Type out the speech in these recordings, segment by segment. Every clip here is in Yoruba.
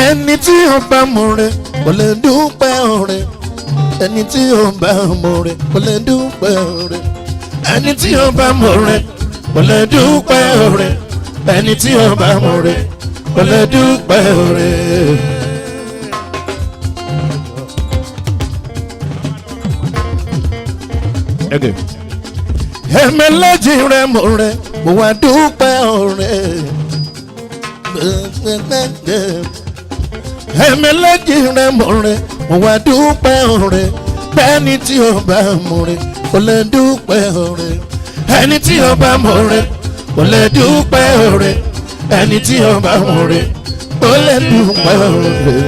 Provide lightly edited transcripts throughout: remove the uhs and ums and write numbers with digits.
ẹni tí ó bá mọ̀ rẹ̀ kò lè dúpẹ́ ọ̀rẹ́ ẹni tí ó bá mọ̀ rẹ̀ kò lè dúpẹ́ ọ̀rẹ́ ẹni tí ó bá mọ̀ rẹ̀ kò lè dúpẹ́ ọ̀rẹ́ ẹni tí ó bá mọ̀ rẹ̀ kò lè dúpẹ́ ọ̀rẹ́. ẹ̀mẹ́lẹ́jì rẹ̀ mọ̀ rẹ̀ mo wá dúpẹ́ ọ̀rẹ́. ẹ̀mẹ́lẹ́jì rẹ̀ mọ̀ rẹ̀ mo wá dúpẹ́ ọ̀rẹ́. bẹ́ẹ̀ni tí ó bá mọ̀ rẹ̀ kò lè dúpẹ́ ọ̀rẹ́. ẹni tí ó bá mọ̀ rẹ̀ kò lè dúpẹ́ ọ̀rẹ́. ẹni tí ó bá mọ̀ rẹ̀ kò lè dúpẹ́ ọ̀rẹ́.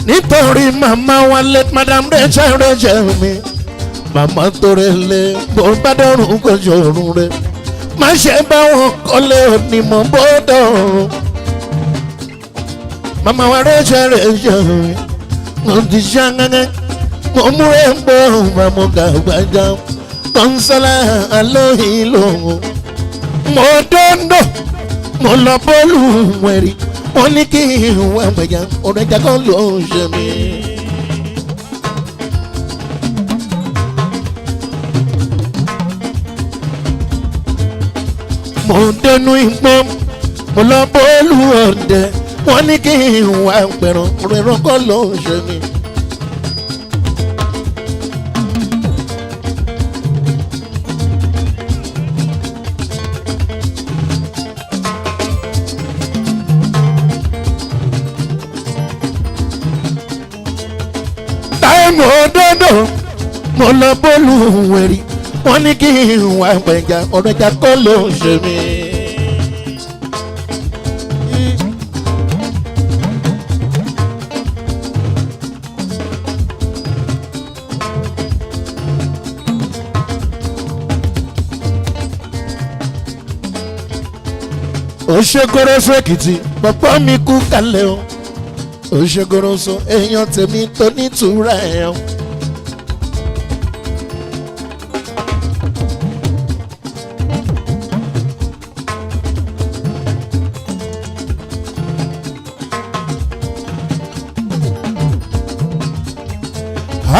nítorí màmá wa lé madam Rachel mi màmá torí lé bó bá dọ̀rùn kò jọ̀rùn rẹ̀ má ṣe bá wọn kọ́lé onímọ̀ bó dọ̀rùn. màmá wa Rachel mi mo ti ṣàngẹ́gẹ́ mo múre ń bọ̀ màmú gàgbàjà kọ́nsálà alóyìn lòun mo dọ́ndọ̀ mo lọ bọ́ọ̀lù wẹ̀rí wọ́n ní kí ìwà gbẹ̀yà ọ̀rẹ́jà kan ló ń ṣe mí. mo dẹnu ìpọ́n mo lọ bọ́ọ̀lù ọ̀dẹ wọ́n ní kí ìwà pẹ̀rọ̀ ọ̀rẹ́rọ̀ kan ló ń ṣe mí. mo dọ́dọ̀ mo lọ bọ́ọ̀lù wẹ̀rí wọ́n ní kí n wá gbẹ̀jà ọ̀rẹ́jà kọ́ ló ń ṣe mí. Òṣogoroso Èkìtì bàbá mi kú kalẹ̀ o. Òṣogoroso èèyàn tèmi tó nítura ẹ̀ o.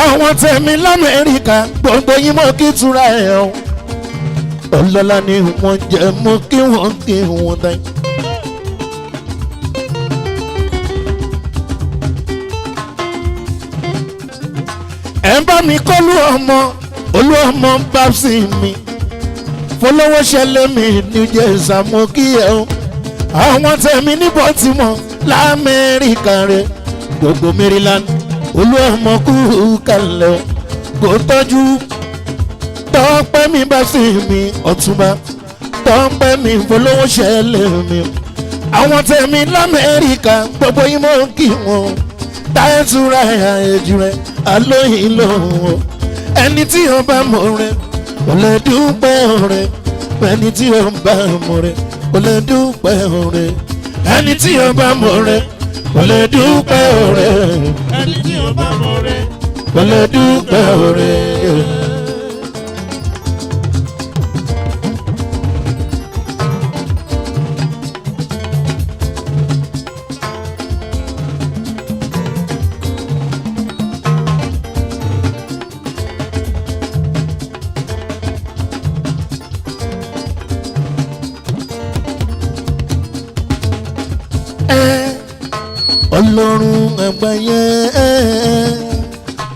àwọn tèmi l'Amẹ́ríkà gbogbo yín mọ̀ kí tura ẹ̀ o. ọlọ́lá ni wọ́n jẹ́ mọ́ kí wọ́n dá. ẹ bá mi kọ́lú ọmọ olú ọmọ bábsì mi fọlọ́wọ́ ṣẹlẹ̀ mi níjẹ́ ìsàmọ́ kí ẹ o. àwọn tẹ̀mí ní Baltimore l'Amẹ́ríkà rẹ̀ gbogbo Maryland olú ọmọ kú kalẹ̀ kò tọ́jú tọ́pẹ́ mi bábsì mi ọ̀túnba tọ́pẹ́ mi fọlọ́wọ́ ṣẹlẹ̀ mi. àwọn tẹ̀mí l'Amẹ́ríkà gbogbo yín mọ̀ kí wọn táyé tura ẹ̀jú rẹ̀ alóyìn lòun ẹni tí ó bá mọ̀ rẹ̀ kò lè dúpẹ́ rẹ̀ ẹni tí ó bá mọ̀ rẹ̀ kò lè dúpẹ́ rẹ̀ ẹni tí ó bá mọ̀ rẹ̀ kò lè dúpẹ́ rẹ̀ ẹni tí ó bá mọ̀ rẹ̀ kò lè dúpẹ́ rẹ̀. Ọlọ́run àgbáyé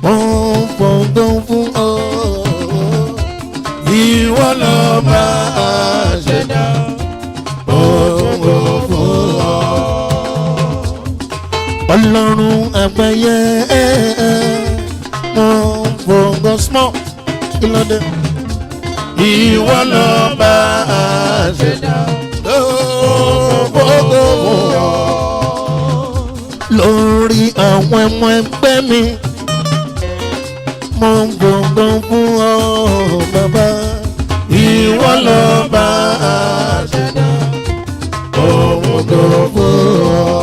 wọ́n fọ̀gbọ́n fún ọ. Ìwọ lọ́ba àṣẹdá fọ̀gbọ́n fún ọ. Ọlọ́run àgbáyé wọ́n fọ̀gbọ́n small kílódé. Ìwọ lọ́ba àṣẹdá fọ̀gbọ́n fún ọ. Lórí àwọn ọmọ ẹgbẹ́ mi mo ń gbọ̀ngbọ̀n fún ọ bàbá. Ìwọ lọ́ba àṣẹdá mo ń gbọ̀ngbọ̀n fún ọ.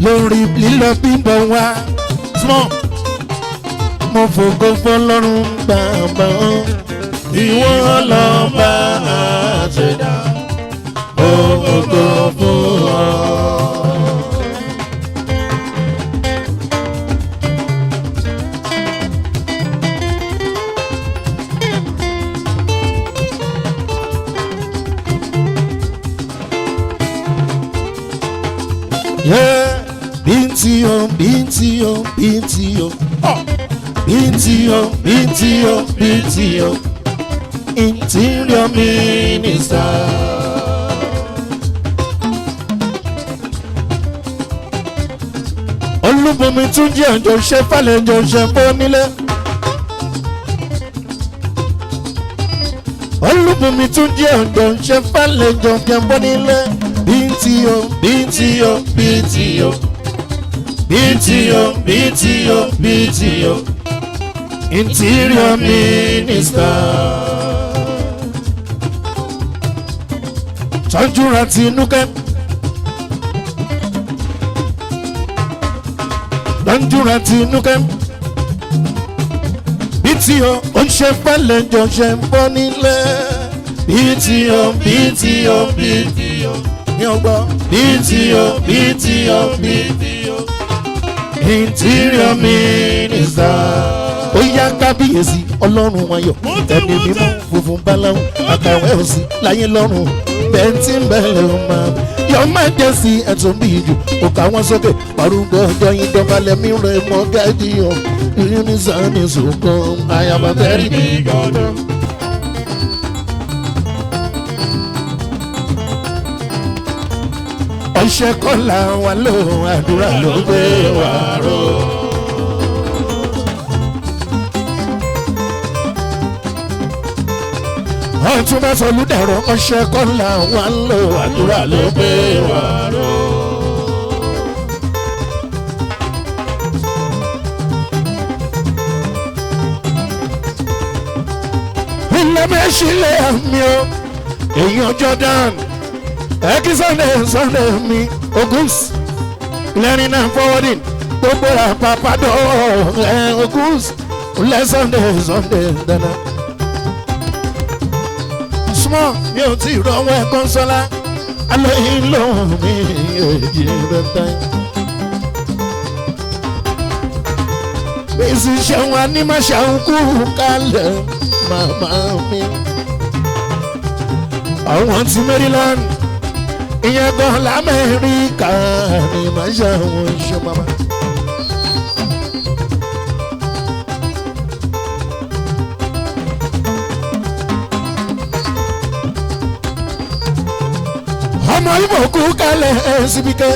lórí lílọ bíbọ̀ wá small mo fògo fọlọ́run bàbá ìwọ ọlọ́ba àṣẹdá mo fògo fún ọ. Yeah, binti o, binti o, binti o, oh, binti o, binti o, binti o, interior minister. Olúbùnmi tún jẹ́ ọjọ́ ṣe fálẹ̀ jọ ṣe fún nílé. Olúbùnmi tún jẹ́ ọjọ́ ṣe fálẹ̀ jọ ṣe fún nílé. Binti o, binti o, binti o, binti o, binti o, binti o, interior minister. Tọ́júra Tinúkẹ́. Tọ́júra Tinúkẹ́. Binti o, ó ń ṣe fẹ́lẹ̀ jọ ṣe ń bọ́ nílé. Binti o, binti o, binti o. Ní ọgbọ́. Binti o, binti o, binti o. Interior minister. Ó yá kábíyèsí ọlọ́run ayọ̀. Ẹni mímọ́ funfun báláwo. Àkàwé òsì láyé lọ́rùn. Bẹ́ntì ń bẹ̀rẹ̀ ọmọ. Your Majesty ẹ̀tún bí ìjù. Ó ká wọn sókè. Parúgbó ọjọ́ yín dọ́balẹ̀ mi rẹ̀ mọ́ gáàdì ọ̀. Unison is so come. I am a very big God. Ọṣẹ kọ́lá wa ló àdúrà ló gbé wa ró. Ọ̀tún bá sọ lúdàrọ̀ ọṣẹ kọ́lá wa ló àdúrà ló gbé wa ró. Ilé mẹ́sílẹ̀ àmì o, èèyàn Jordan. Eki Sunday mi Ogus clearing and forwarding gbogbo ra papado Ogus lẹ Sunday dana. Small mi ò tí rọwọ́ ẹ̀kọ́ sọ́lá alóyìn lóhùn mi èjì rẹ̀. Bẹ́sì ṣẹ̀wọ̀n ní má ṣàǹkú kalẹ̀ màmá mi. Àwọn ti Maryland. Ìyẹn gan l'Amẹ́ríkà ni màá ṣàwọn ṣe mama. Ọmọ Ìgbò kú kalẹ̀ síbíkẹ́.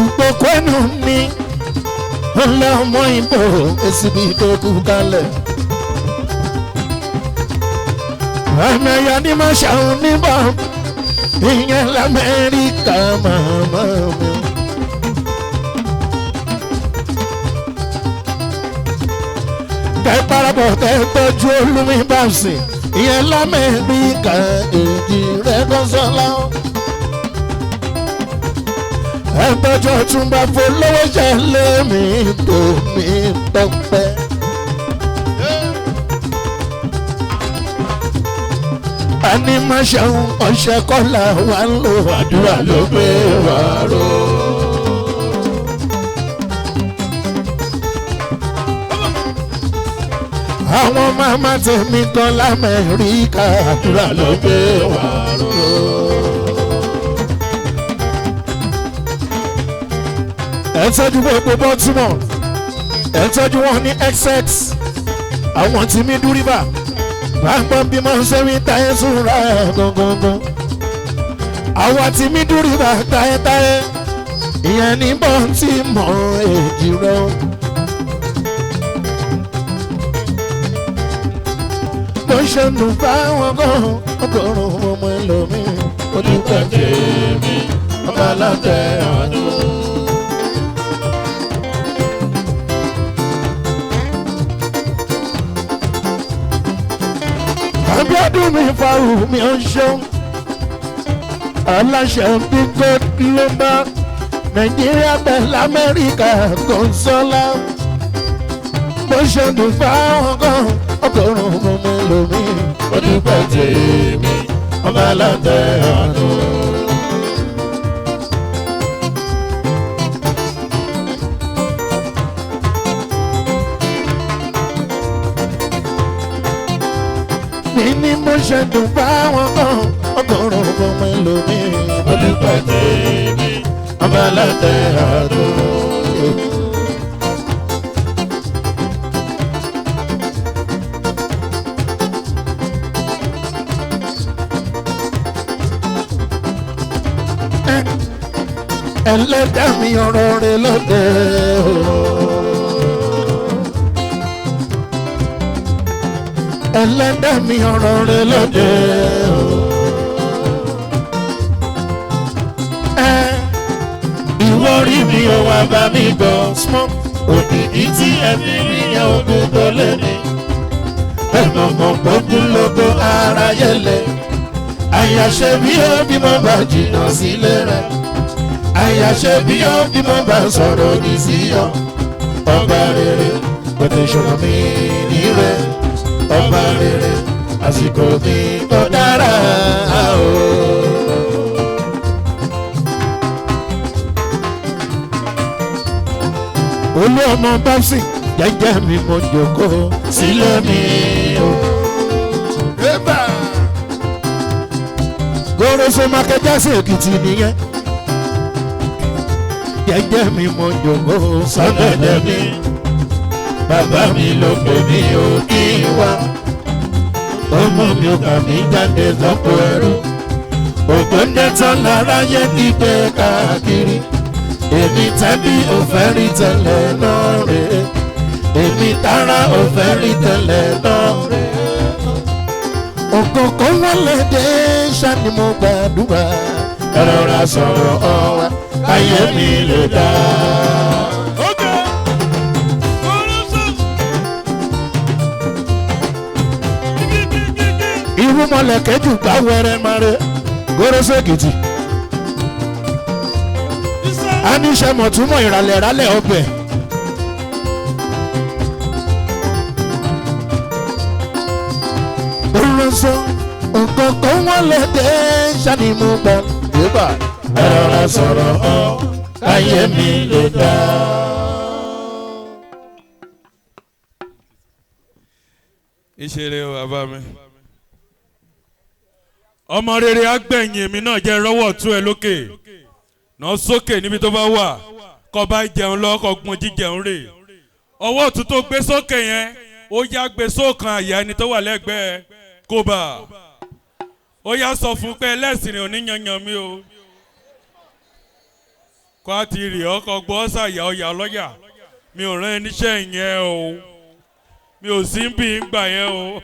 Ìgbòkó ẹnu ni ọlọ́mọ Ìgbò síbíkẹ́ kú kalẹ̀. Àmì ẹ̀yà ni máa ṣàwọn níbà ìyẹn l'Amẹ́ríkà màmá mi. Kẹ́ parapọ̀ kẹ́ tọ́jú Olúmi Báàsì ìyẹn l'Amẹ́ríkà èjì rẹ̀ Kọ́sọ́lá. Ẹ tọ́jú Ọ̀túnba Fọlọ́wọ́ ṣẹlẹ̀ mi tó mi tọ́pẹ́. Ani máa ṣàwọn ọṣẹ kọ́là wà ń lò àdúrà ló gbé wà ró. Àwọn màmá tèmi tán l'Amẹ́ríkà àdúrà ló gbé wà ró. Ẹ tọ́jú gbogbo Baltimore, ẹ tọ́jú wọn ní XX, àwọn tí mi dúríbà. Bàbá bí mo ṣe wí táyé súnra gangan. Àwa tí mi dúró bá táyétáyé. Ìyẹn ní bọ́n tí mọ èjì rẹ̀. Bó ṣe nù fáwọn gan ọgọ́rùn-ún ọmọ ẹlòmíì. Ó dúpẹ́ jèmi ọba látẹ̀ ọdún. Abíọ́dún mi farù mi ò ṣeun. aláṣẹ bíkọ́ global nàìjíríà pẹ̀lú amẹ́ríkà kọ́ńsọ́lá bó ṣe dùn fáwọn kan ọgọ́rùn-ún fún mi lómi onípẹ̀ tèmi ọba alátẹ àánú. ní mo ṣe dùn fáwọn kan ọgọ́rùn-ún fún mi lómi onípẹ̀ tèmi ọba alátẹ àánú. ẹlẹ́dàá mi ọ̀rọ̀ rẹ̀ lóde o. ẹlẹ́dàá mi ọ̀rọ̀ rẹ̀ lóde o. ìwọ rí mi ò wá bá mi gbọ́ small òdìdí tí ẹ̀mí mi yẹn ogun tó lé ní. ẹ̀mọ̀mọ̀ gbógun lógo ara yẹlẹ̀ àyàṣe bí ó bímọ bá jìnnà sílé rẹ̀. àyàṣe bí ó bí mo bá sọ̀rọ̀ ní sí ọ ọba rere pẹ̀tẹ̀ ìṣọ̀nà mi ní rẹ̀ ọba rere àsìkò mi tó dára o. olú ọmọ báṣì jẹ́jẹ́ mi mo jókòó sílé mi o. goroso makẹjásí èkìtì nìyẹn jẹ́jẹ́ mi mo jòkó sọ́dẹ̀dẹ̀ mi bàbá mi ló pè mí ò kí wá ọmọ mi ò kà mí jáde lọ́pọ̀ ẹrú ògbóǹdé tán lára yẹ kí pé káàkiri èmi tẹ́bí ò fẹ́ rí tẹ́lẹ̀ náà rè èmi tára ò fẹ́ rí tẹ́lẹ̀ náà rè òkòkò wọlé dé ṣáni mo gbàdúrà ẹ rọra sọ̀rọ̀ ọ̀wá ayé mi lè dá. irú mọ̀lẹ̀ kẹ́jù gbá wẹrẹ mare goroso èkìtì. a ní iṣẹ́ mọ̀túmọ̀ ìrànlẹ̀ rálẹ̀ ọbẹ̀. goroso òkòkò wọlé dé ṣáni mo gbà débà ẹ rọra sọ̀rọ̀ ọ́ káyé mi lè dá. ìṣeré o bàbá mi ọmọ rere agbẹ̀yìn èmi náà jẹ́ rọ́wọ́ tún ẹ lókè náà sókè níbi tó bá wà kó bá jẹun lọ́kọ̀ gbọ́n jíjẹun rè ọwọ́ ọ̀tún tó gbé sókè yẹn ó yá gbé sókàn àyà ẹni tó wà lẹ́gbẹ̀ẹ́ kó bá ó yá sọ fún pé ẹlẹ́sìn rẹ̀ ò ní yanyan mi o kó a ti rì ọkọ̀ gbọ́ ṣàyà ọ̀yà ọlọ́yà mi ò rán ẹníṣẹ́ yẹn o mi ò sí bí ń gbà yẹn o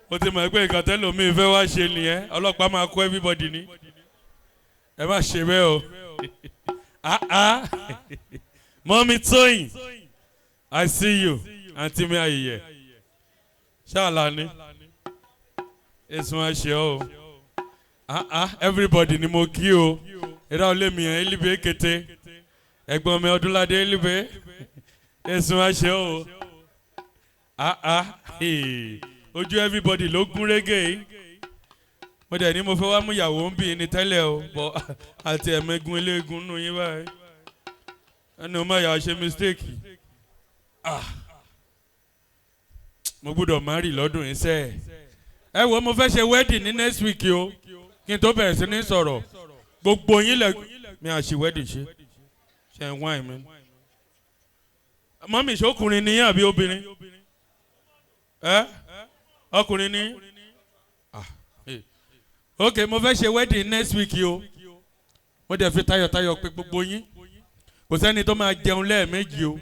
mo ti mọ̀ pé nǹkan tẹ́lẹ̀ mi fẹ́ wá ṣe nìyẹn ọlọ́pàá máa kó everybody ní ẹ má ṣe bẹ́ẹ̀ o mọ́mí Tóyìn I see you àǹtí mi Ayẹyẹ ṣáàlà ni èsùn àṣẹ o everybody ni mo kí o ìrà olè mi yẹn Elibe kété ẹ̀gbọ́n mi Ọdúnládé Elibe èsùn àṣẹ o ojú everybody ló gún régé mo dẹ̀ ní mo fẹ́ wá mú ìyàwó ń bì ní tẹ́lẹ̀ o bọ̀ àti ẹ̀mẹ́gun eléegun nù yín báyìí ẹni o má yà á ṣe mistake mo gbọ́dọ̀ má rì lọ́dún yìí sẹ́ẹ̀ ẹ wo mo fẹ́ ṣe wedding ní next week o kí n tó bẹ̀rẹ̀ sí ní sọ̀rọ̀ gbogbo yín lẹ mi à ṣe wedding ṣe ń wáìn mi mọ́mí ìṣókùnrin ni yín àbí obìnrin ọkùnrin ni ok mo fẹ́ ṣe wedding next week o mo dẹ̀ fi tayọ̀tayọ̀ pé gbogbo yín kò sẹ́ni tó máa jẹun lẹ́ẹ̀mejì o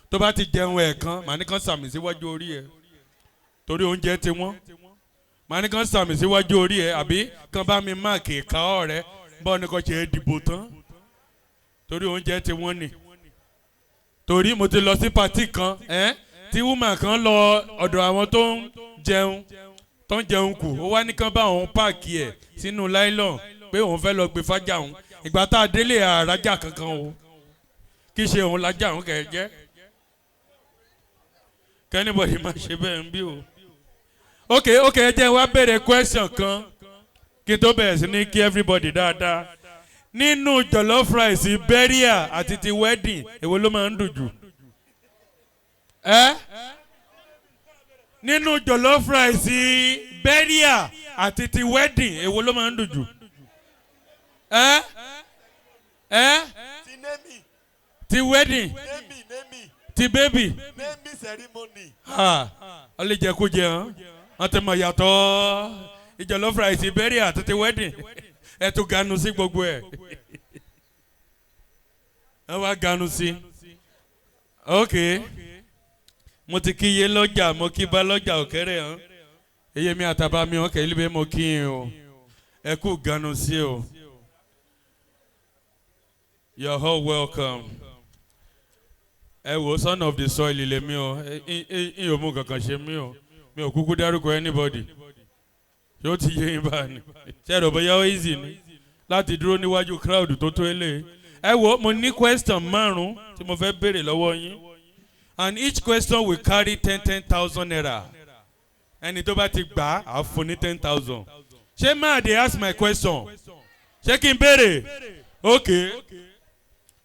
tó bá ti jẹun ẹ̀ẹ̀kan màá ní kàn sàmì síwájú orí ẹ̀ torí oúnjẹ ti wọ́n màá ní kàn sàmì síwájú orí ẹ̀ àbí kàn bá mi máàkì ìka ọ̀rẹ́ bọ́ọ̀ ní kò ṣe é dìbò tán torí oúnjẹ ti wọ́n ni torí mo ti lọ sí pàtí kan tí woman kan lọ ọ̀dọ̀ àwọn tó ń jẹun tó ń jẹun kù ó wá ní kán bá òun páàkì ẹ̀ sínú láìlọ́n pé òun fẹ́ lọ gbé fájà òun ìgbà tá a délé àrájà kankan o kì í ṣe òun lájà òun kẹ̀ jẹ́ kẹ́nìbọ̀dì máa ṣe bẹ́ẹ̀ ń bí o. ok ẹ jẹ́ wá bẹ̀rẹ̀ question kan kí n tó bẹ̀rẹ̀ sí ní kí everybody dáadáa nínú jollof rice burial àti ti wedding èwo ló máa ń dùn jù? nínú jollof rice burial àti ti wedding èwo ló máa ń dùn jù? ti wedding ti baby ọ lè jẹ kó jẹ hàn wọn ti mọ yàtọ̀ jollof rice burial àti ti wedding ẹ tún ganu sí gbogbo ẹ ẹ wá ganu sí ok mo ti kí iye lọ́jà mo kí bá lọ́jà òkèrè hàn iye mi àtàbà mi hàn kẹ́lí bẹ́ẹ̀ mo kí n o ẹ kú ganu sí o you're all welcome ẹ wo son of the soil ilé mi o ẹ yóò mú kankan ṣe mi o mi ò kúkú dárúkọ anybody yóò ti yé yín báyìí ṣe ẹ̀rọ bóyá ó easy ni láti dúró níwájú crowd tó tó eléyìí ẹ wo mo ní question 5 tí mo fẹ́ béèrè lọ́wọ́ yín and each question will carry 10,000 naira ẹni tó bá ti gbà á fún ní 10,000 ṣé máa dey ask my question ṣé kí n béèrè ok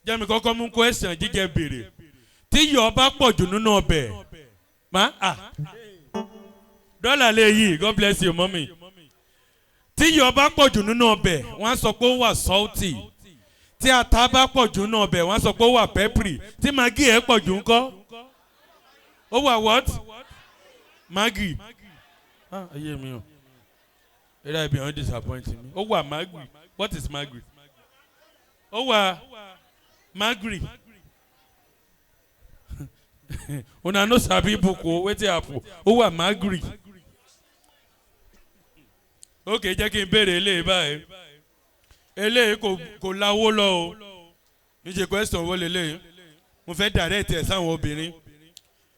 jẹ́ mi kọ́kọ́ mú question jíjẹ béèrè tí yọ̀ bá pọ̀ jù nínú ọbẹ̀ dọ́là lè yí God bless you mọ́mí tí iyọ̀ bá pọ̀ jù nínú ọbẹ̀ wọ́n á sọ pé ó wà salty tí ata bá pọ̀ jù nínú ọbẹ̀ wọ́n á sọ pé ó wà peppery tí magi ẹ̀ pọ̀ jù ńkọ́ ó wà what? Magi ayé mi o eré ibi àwọn disappoint mi ó wà magri what is magri? ó wà magri una no sabi book o wetin happen ó wà magri. ok jẹ́ kí n béèrè eléyìí báyìí eléyìí kò láwó lọ o níṣẹ́ question wo leléyìí mo fẹ́ direct ẹ̀ sáwọn obìnrin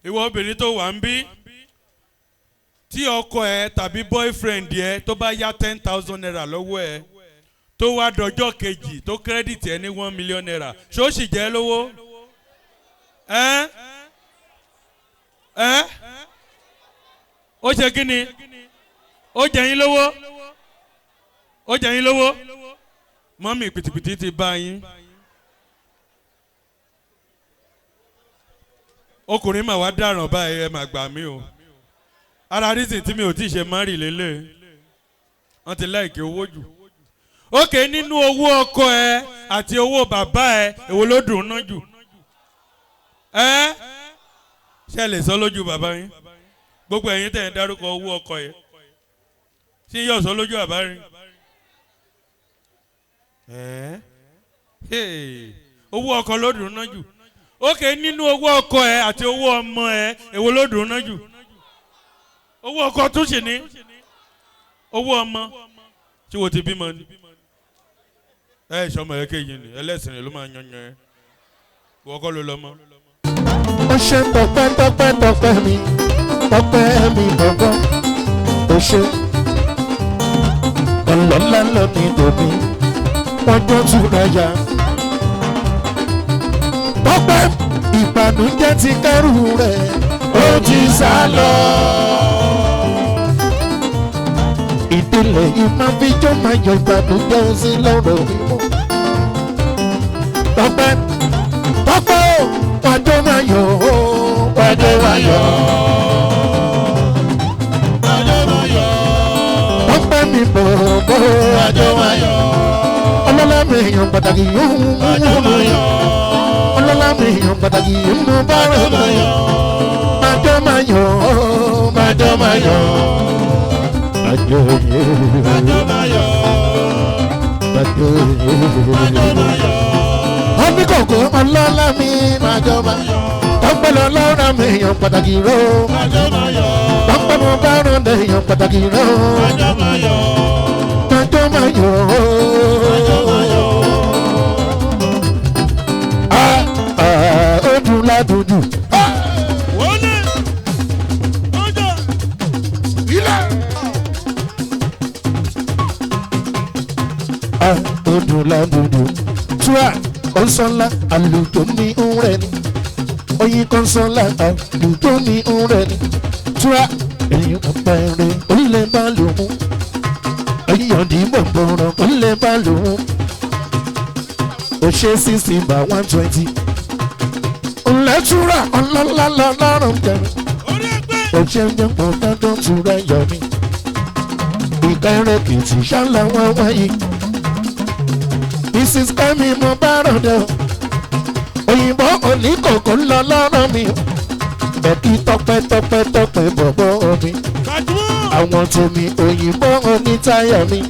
ìwọ obìnrin tó wà ń bí tí ọkọ ẹ tàbí boyfriend ẹ tó bá yá 10,000 naira lọ́wọ́ ẹ tó wá dọjọ́ kejì tó credit ẹ ní 1 million naira ṣó sì jẹ́ lówó ó ṣe kí ni ó jẹ yín lówó ó jẹ yín lówó mọ́mí pìtìpìtì ti bá yín ọkùnrin mà wá dáràn báyìí ẹ mà gbà mí o ara reason tí mi ò tí ì ṣe márì lélẹ̀ wọ́n ti láìkè owó jù ókè nínú owó ọkọ ẹ àti owó bàbá ẹ èwo ló dùn ná jù ṣe lè sọ lójú bàbá yín gbogbo ẹ̀yin tẹ̀ ń dárúkọ owó ọkọ yẹn ṣé yóò sọ lójú bàbá yín owó ọkọ ló dùn ná jù ókè nínú owó ọkọ ẹ àti owó ọmọ ẹ èwo ló dùn ná jù owó ọkọ tún sì ní owó ọmọ tí wo ti bímọ ni ìṣọmọ ẹ kéyìn ni ẹlẹ́sìn rẹ ló máa yan yan ẹ wọ́n kọ́ ló lọ́mọ. ó ṣe tọpẹ́ mi gbọ́ngàn ó ṣe ọlọ́lá lọ́ni tòmí wọ́n jọ túra ya tọpẹ́ ìbànújẹ́ ti kẹ́rù rẹ̀ ó ti sá lọ. ìdílé ìmáfíjọ́ máa yọ ìbànújẹ́ sí lọ́rọ̀ mímọ́ tọpẹ́ wájọ́ máa yọ wájọ́ máa yọ tọpẹ́ mi bọ̀ wájọ́ máa yọ ọlọ́lá mi èèyàn pàtàkì yóò mú ọlọ́lá mi èèyàn pàtàkì yóò mú bá rẹ̀ wájọ́ máa yọ wájọ́ máa yọ wájọ́ máa yọ ọbí kòkó ọlọ́lá mi máa jọba tọ́pẹ́ lọ́lọ́rọ̀ mi èèyàn pàtàkì ró tọ́pẹ́ mo bá rọ̀ǹdẹ̀ èèyàn pàtàkì ró májọ́ máa yọ ó dùn ládùn jù. wọlé ọjọ́ ilé. odò ládùúgbò tura kọ́nsọ́lá àlùtò ní òwúrẹ́ ni oyin kọ́nsọ́lá àlùtò ní òwúrẹ́ ni tura èyí ọ̀pẹ̀rẹ̀ orílẹ̀ bá lòun èyí ọ̀dì bọ̀bọ̀rọ̀ orílẹ̀ bá lòun ó ṣe 60/120 ńlẹ́tura ọlọ́lá lọ́rùn kẹrin ó ṣe ń gbẹ́pọ̀ dandan tura yọ ni ìkẹrẹ kìtì ṣálá wọn wáyé mrs kemi mo bá rọ̀dẹ̀ òyìnbó oníkòkò ńlọ lọ́rọ̀ mi ẹ̀kí tọpẹ́tọpẹ́tọpẹ́ bọ̀bọ̀ mi àwọn tèmi òyìnbó onítáyà mi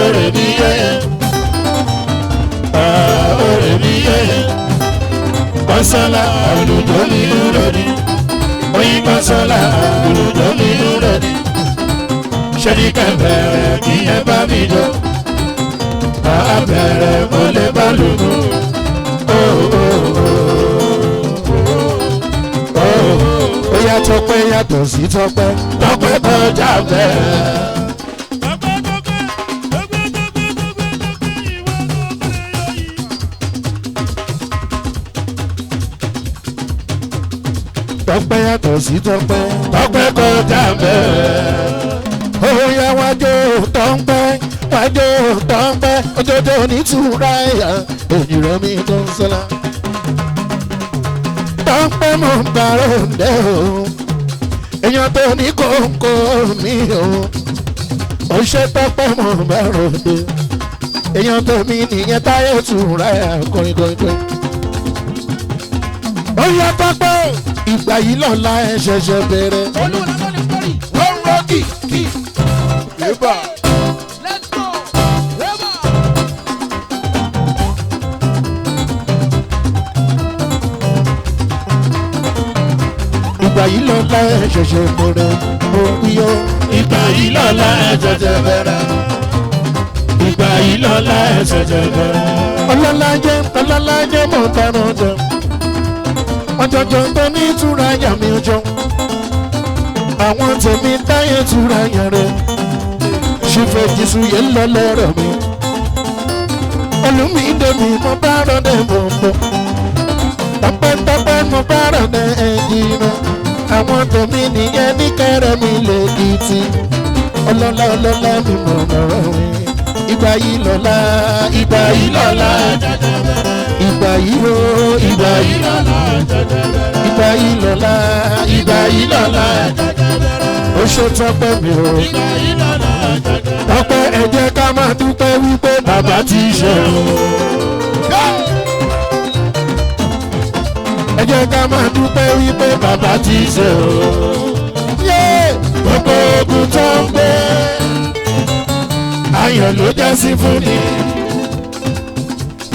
ọ̀rẹ́ mi yẹ ọ̀rẹ́ mi yẹ kọ́nsọ́lá àlùjọ nínú rẹ̀ ni oyin kọ́nsọ́lá àlùjọ nínú rẹ̀ ni ṣẹ́ni kẹ́bẹ̀rẹ̀ kí ẹ bá mi jọ bá bẹ̀rẹ̀ mo lè bá lùnú. Ó yá Tọ́pẹ́ yàtọ̀ sí Tọ́pẹ́ Tọ́pẹ́ kọjá bẹ́ẹ̀. Tọ́pẹ́ yàtọ̀ sí Tọ́pẹ́ Tọ́pẹ́ kọjá bẹ́ẹ̀. Ó yá wájú Tọ́pẹ́ wájú Tọ́pẹ́ òjòjò nítura ẹ̀yà èyí rẹ̀ mi Kọ́nsọ́lá. Tọ́pẹ́ mọ̀ ń gbàrọ̀ ǹdẹ́ o èèyàn tó ní kóńkó mi o ó ṣe Tọ́pẹ́ mọ̀ ń gbàrọ̀ ǹdẹ́ èèyàn tó mi nìyẹn táyé tura ẹ̀yà kọ́ńkọ́ńkọ́. Ó yá Tọ́pẹ́ ìgbà yìí lọ́la ẹ̀ ṣẹ̀ṣẹ̀ bẹ̀rẹ̀. wọ́n rọ́ọ̀kì kì í. Let's go. Ìgbà yìí lọ́la ẹ̀ ṣẹ̀ṣẹ̀ bẹ̀rẹ̀. Òwúyọ́. Ìgbà yìí lọ́la ẹ̀ ṣẹ̀ṣẹ̀ bẹ̀rẹ̀. Ìgbà yìí lọ́la ẹ̀ ṣẹ̀ṣẹ̀ bẹ̀rẹ̀. Ọlọ́lájẹ́ mọ̀ tẹ̀ràn jẹ. Ọjọ́jọ́ tó ní ìtura yà mí ọjọ́. Àwọn tèmi táyé tura yàn rẹ̀. Ṣífẹ́ Jésù yẹn lọ lẹ́rọ̀ mi. Olùmídé mi mo bá rọ̀dẹ̀ bọ̀m̀bọ̀. Tọ́pẹ́tọ́pẹ́ mo bá rọ̀dẹ̀ ẹ̀jìnà. Àwọn tèmi nìyẹn ní kẹrẹ́ mi lè kìtì. Ọlọ́lá mi mọ̀ mọ̀rọ̀ mi. Ìgbà yìí lọ́la, ìgbà yìí lọ́la. Ìgbà yìí o, ìgbà yìí lọ́la. Ìgbà yìí lọ́la, ìgbà yìí lọ́la. Ó ṣe Tọ́pẹ́ mi o. Tọ́pẹ́ ẹ jẹ́ ká máa dúpẹ́ wípé bàbá ti ṣe o. Ẹ jẹ́ ká máa dúpẹ́ wípé bàbá ti ṣe o. Gbogbo ogun tó ń gbé ayọ̀ ló jẹ́ sí fún ni.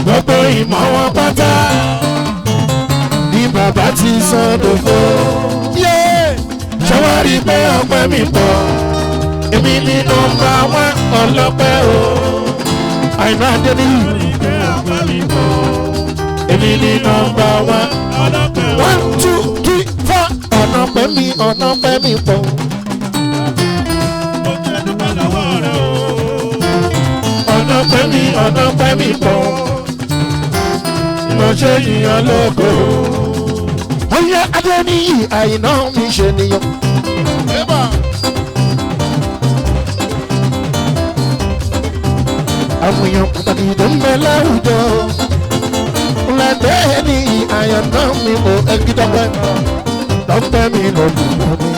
Gbogbo ìmọ̀ wọn pátá ni bàbá ti sọ dòfo. Ṣé wàá rí pé ọpẹ́ mi pọ̀? Èmi ni nọ́mbà wán ọlọ́pẹ́ o. Àìná Adéníyì. Èmi ni nọ́mbà wán ọlọ́pẹ́ o. 1, 2, 3, 4. Ọ̀nà pẹ́ mi pọ̀. Ọ̀nà pẹ́ mi pọ̀. Mo ṣe yìnyín lóko. Ó yẹ Adéníyì Àìná mi ṣe nìyàn. Àwọn èèyàn pàtàkì tó ń bẹ láwùjọ. Lẹ́gbẹ́ ní Àìná mi ò ẹgbẹ́ Tọ́pẹ́ mi lọ dùn mí.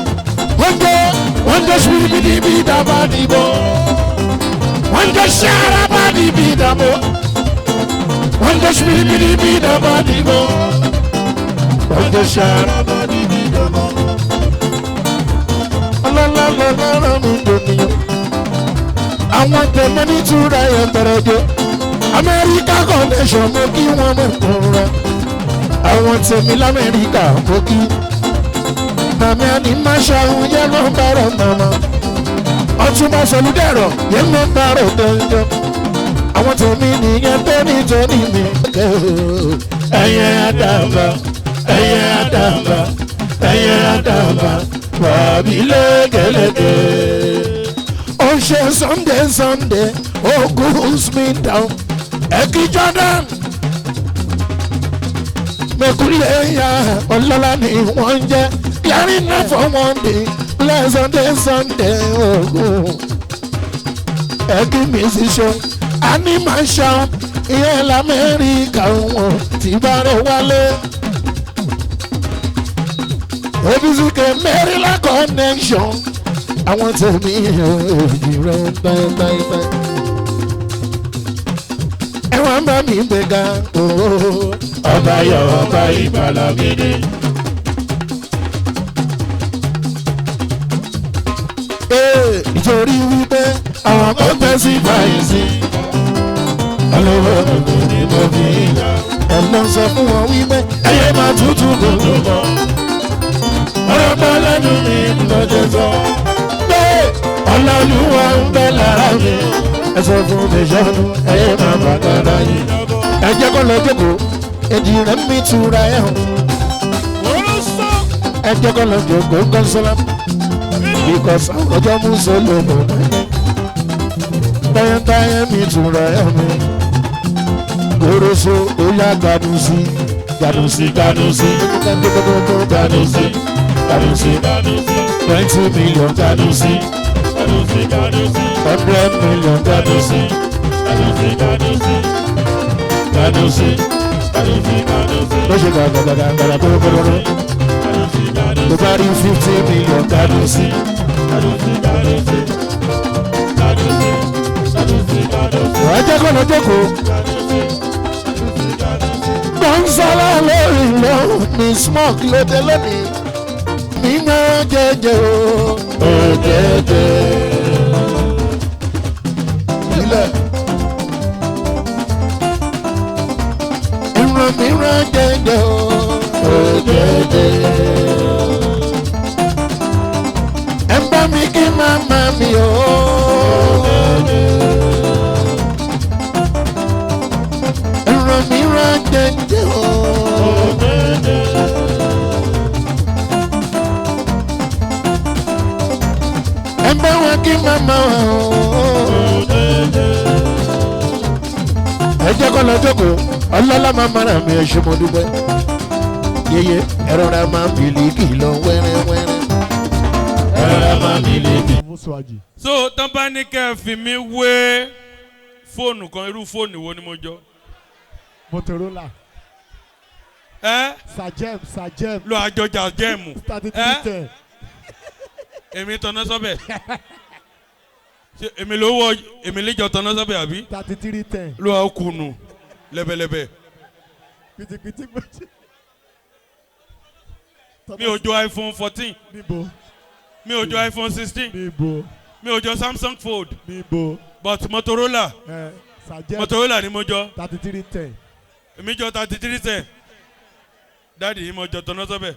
Wọ́n jẹ́ ṣùgbọ́n bí dábà dìbò. Wọ́n jẹ́ ṣáárá bá dìbì dàbò. Wọ́n jẹ́ ṣùgbọ́n bí dábà dìbò. Wọ́n jẹ́ ṣáárá bá dìbì dàbò. Ọlọ́lá mi dòníyàn. Àwọn tẹ̀mẹ́ ní túra yẹn bẹ̀rẹ̀ jọ. Amẹ́ríkà connection mo kí wọ́n mọ̀ kúnra. Àwọn tẹ̀mí l'Amẹ́ríkà mo kí. Màmí àní máa ṣàwọn yẹn ló ń bára màmá. Ọtúnba Solúdẹ̀rọ̀ yẹn ló ń bára dandan. Àwọn tẹ̀mí nìyẹn tó nítorí mi. Ẹyẹ àdàbà, ẹyẹ àdàbà, ẹyẹ àdàbà. bàbí lékeleke. Ó ṣe Sunday Sunday ó goose me down. Ẹ̀kí Jordan mẹ́kúlẹ̀ ya ọlọ́lá ni wọ́n ń jẹ́. Clearing now for one day bless Sunday Sunday ogun. Ẹ̀kí musician animation ìyẹn l'Amẹ́ríkà wọn ti bá rẹ̀ wálé. Obisike Maryland connection àwọn tèmi èjì rẹ̀ báyìí. Ẹ̀wọ̀n bá mi gbẹ̀gà ooo. Ọba yọ ọba ìbàlọ̀ gidi. Nítorí wípé àwọn kan fẹ́ sí báyìí sí. Olówó gbogbo ni mo fi yà. Ọlọ́run sọ fún wọn wípé ẹyẹ máa tútù gbogbo mọ́. Ọ̀rọ̀ bá lẹ́nu mi lọ́jọ́ sọ. Pé Ọlọ́run ń bẹ lára mi. Ẹ sọ fún mi sọ́nu ẹyẹ máa bá dára yìí. Ẹ jẹ́ kó lọ jókòó, èjì rẹ̀ mi tura ẹ̀ hàn. Ẹ jẹ́ kó lọ jókòó kọ́nsọ́lá. Because ọjọ́ mú sọ́lọ́ mọ̀ náà. Táyẹ̀ mi tura ẹ̀ mi. Goroso ó yá gbádùn sí. Gbádùn sí gbádùn sí. Gbádùn sí gbádùn sí. 20 million gbádùn sí. 100 million gbádùn sí. Gbádùn sí. Ló ṣe gbàgbàgbàgbà gbogbogbò. Tó bá rí 50 million gbádùn sí. Wà á jẹ́ kó lọ jókòó. Gbọ́nsálá lórí lọ́wọ́ mi smoke lóde lónìí. Mi máa jẹjẹ o, jẹjẹ. Ilẹ̀. Ìran mi rán jẹjẹ o, jẹjẹ. Ẹ bá mi kí màmá mi o. Ìran mi rán jẹjẹ o. Ẹ bá wọn kí màmá wa o. Ẹ jẹ́ kó lọ jókòó, ọlọ́lá máa mara mi ẹ ṣe mo dúpẹ́. Yeye ẹ̀rọ ra máa ń bìlíkì lọ wẹ́rẹ́wẹ́rẹ́. Ẹ̀rọ ra máa ń bìlíkì. So tán bá ní kẹ́ ẹ fi mí wé fóònù kan, irú fóònù wo ni mo jọ? Motorola. Sajem. Lo àjọjà jẹ́ẹ̀mù. 3310. Èmi tọ́nà sọ́bẹ̀. Èmi ló wọ èmi lè jọ tọ́nà sọ́bẹ̀ àbí? 3310. Lo àkùnù lẹ́bẹ̀lẹ́bẹ̀. Pìtìpìtì. Mi ò jọ iPhone 14. Níbo. Mi ò jọ iPhone 16. Níbo. Mi ò jọ Samsung Fold. Níbo. But Motorola. Sajem. Motorola ni mo jọ. 3310. Èmi jọ 3310. Dáàdì yìí mo jọ tọ́nà sọ́bẹ̀.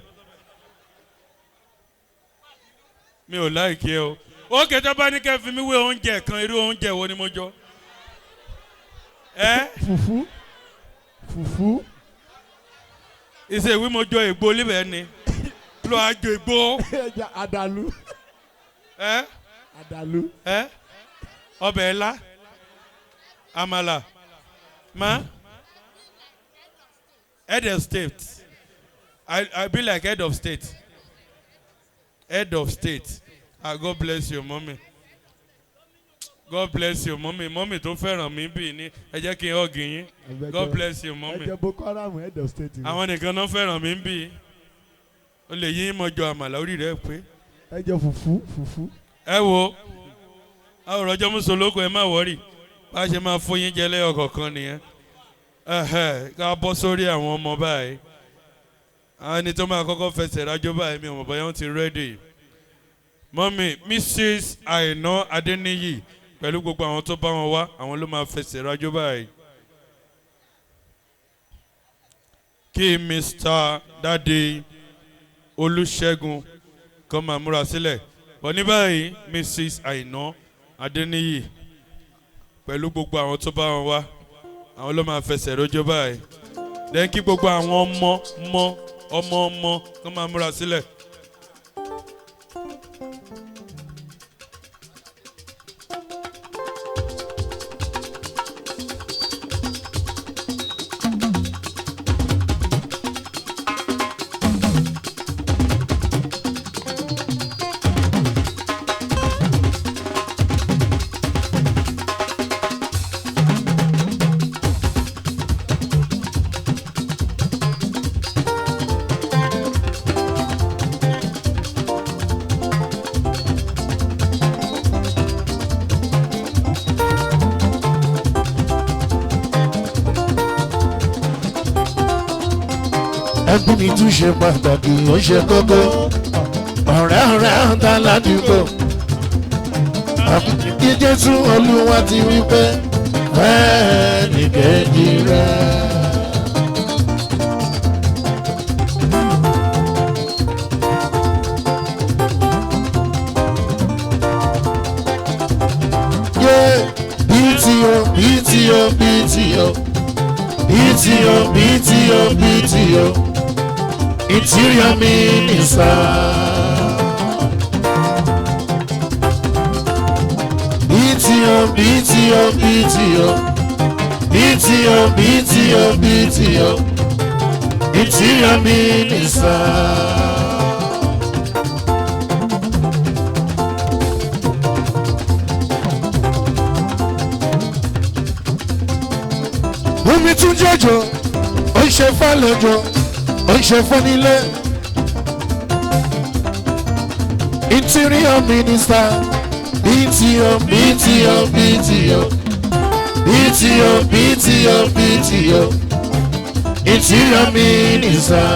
Mi ò láìkí ẹ o. Ó kẹjọ bá ní kẹ́ fi mí wé oúnjẹ kan, irú oúnjẹ wo ni mo jọ? Fùfú. Ìṣe ìwé mo jọ ègbó líbẹ̀ ni. Lọ àjò ègbó. Àdàlú. Àdàlú. Ọbẹ̀ ẹ̀lá. Àmàlà. Head of state. I be like head of state. Head of state. God bless you, mommy. God bless you, mommy. Mommy tó fẹ́ràn mi bí ní ẹ jẹ́ kí n hug yín. God bless you, mommy. Ẹ jẹ́ Boko Haram head of state. Àwọn nìkan náà fẹ́ràn mi bí. O lè yín mọ́jọ àmàlà orí rẹ̀ pé. Ẹ jẹ́ fùfú. Ẹ wo, àwọn ọ̀rọ̀jọ́ mùsùlùkù ẹ má wọ́rì. Bá a ṣe máa fún yín jẹ lẹ́yọ̀ kọ̀ọ̀kan nìyẹn. Ká bọ́ sórí àwọn ọmọ báyìí. Àwọn ẹni tó máa kọ́kọ́ fẹsẹ̀ rájọ́ báyìí mi ò mọ̀ bóyá wọ́n ti rẹ́dì. Mọ́mí Mrs. Àìná Adéníyì pẹ̀lú gbogbo àwọn tó bá wọn wá àwọn ló máa fẹsẹ̀ rájọ́ báyìí. Kí Mr. Dádé Olúṣẹ́gun kan máa múra sílẹ̀. Bọ̀ ní báyìí Mrs. Àìná Adéníyì pẹ̀lú gbogbo àwọn tó bá wọn wá àwọn ló máa fẹsẹ̀ rájọ́ báyìí. Then kí gbogbo àwọn ọmọ kan máa múra sílẹ̀. ẹbí mi tún ṣe pàtàkì ó ṣe kókó ọ̀rẹ́ ọ̀tá ládùúgbò kí Jésù Olúwa ti wí pé bẹ́ẹ̀ ni kejì rẹ̀. BTO, Interior Minister. BTO, Interior Minister. Omi tún jọjọ, ó ń ṣe fálejò, ó ń ṣe fúnilé. Interior Minister, BTO, Interior Minister.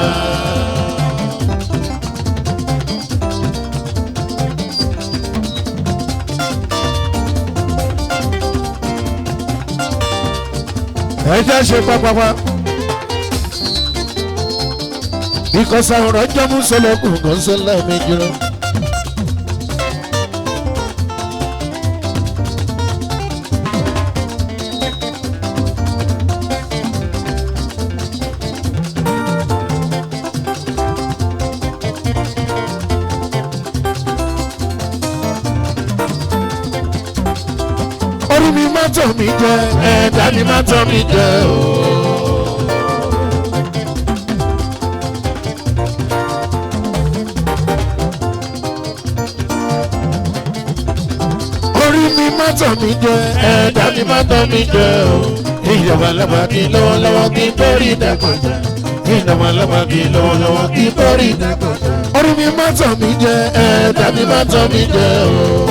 Ẹ jẹ́ ṣe pápápá. Because àwọn ọjọ́ mú sọlọ́kùn kan sọlá méjì lọ. Orí mi má tọ̀ mí jẹ, ẹ̀dá mi má tọ̀ mí jẹ ooo. Orí mi má tọ̀ mí jẹ, ẹ̀dá mi má tọ̀ mí jẹ ooo. Ìjọba lọ́ba kí lọ́wọ́lọ́wọ́ kí bẹ́ẹ̀rì dàgbà jẹ. Ìjọba lọ́ba kí lọ́wọ́lọ́wọ́ kí bẹ́ẹ̀rì dàgbà jẹ. Orí mi má tọ̀ mí jẹ, ẹ̀dá mi má tọ̀ mí jẹ ooo.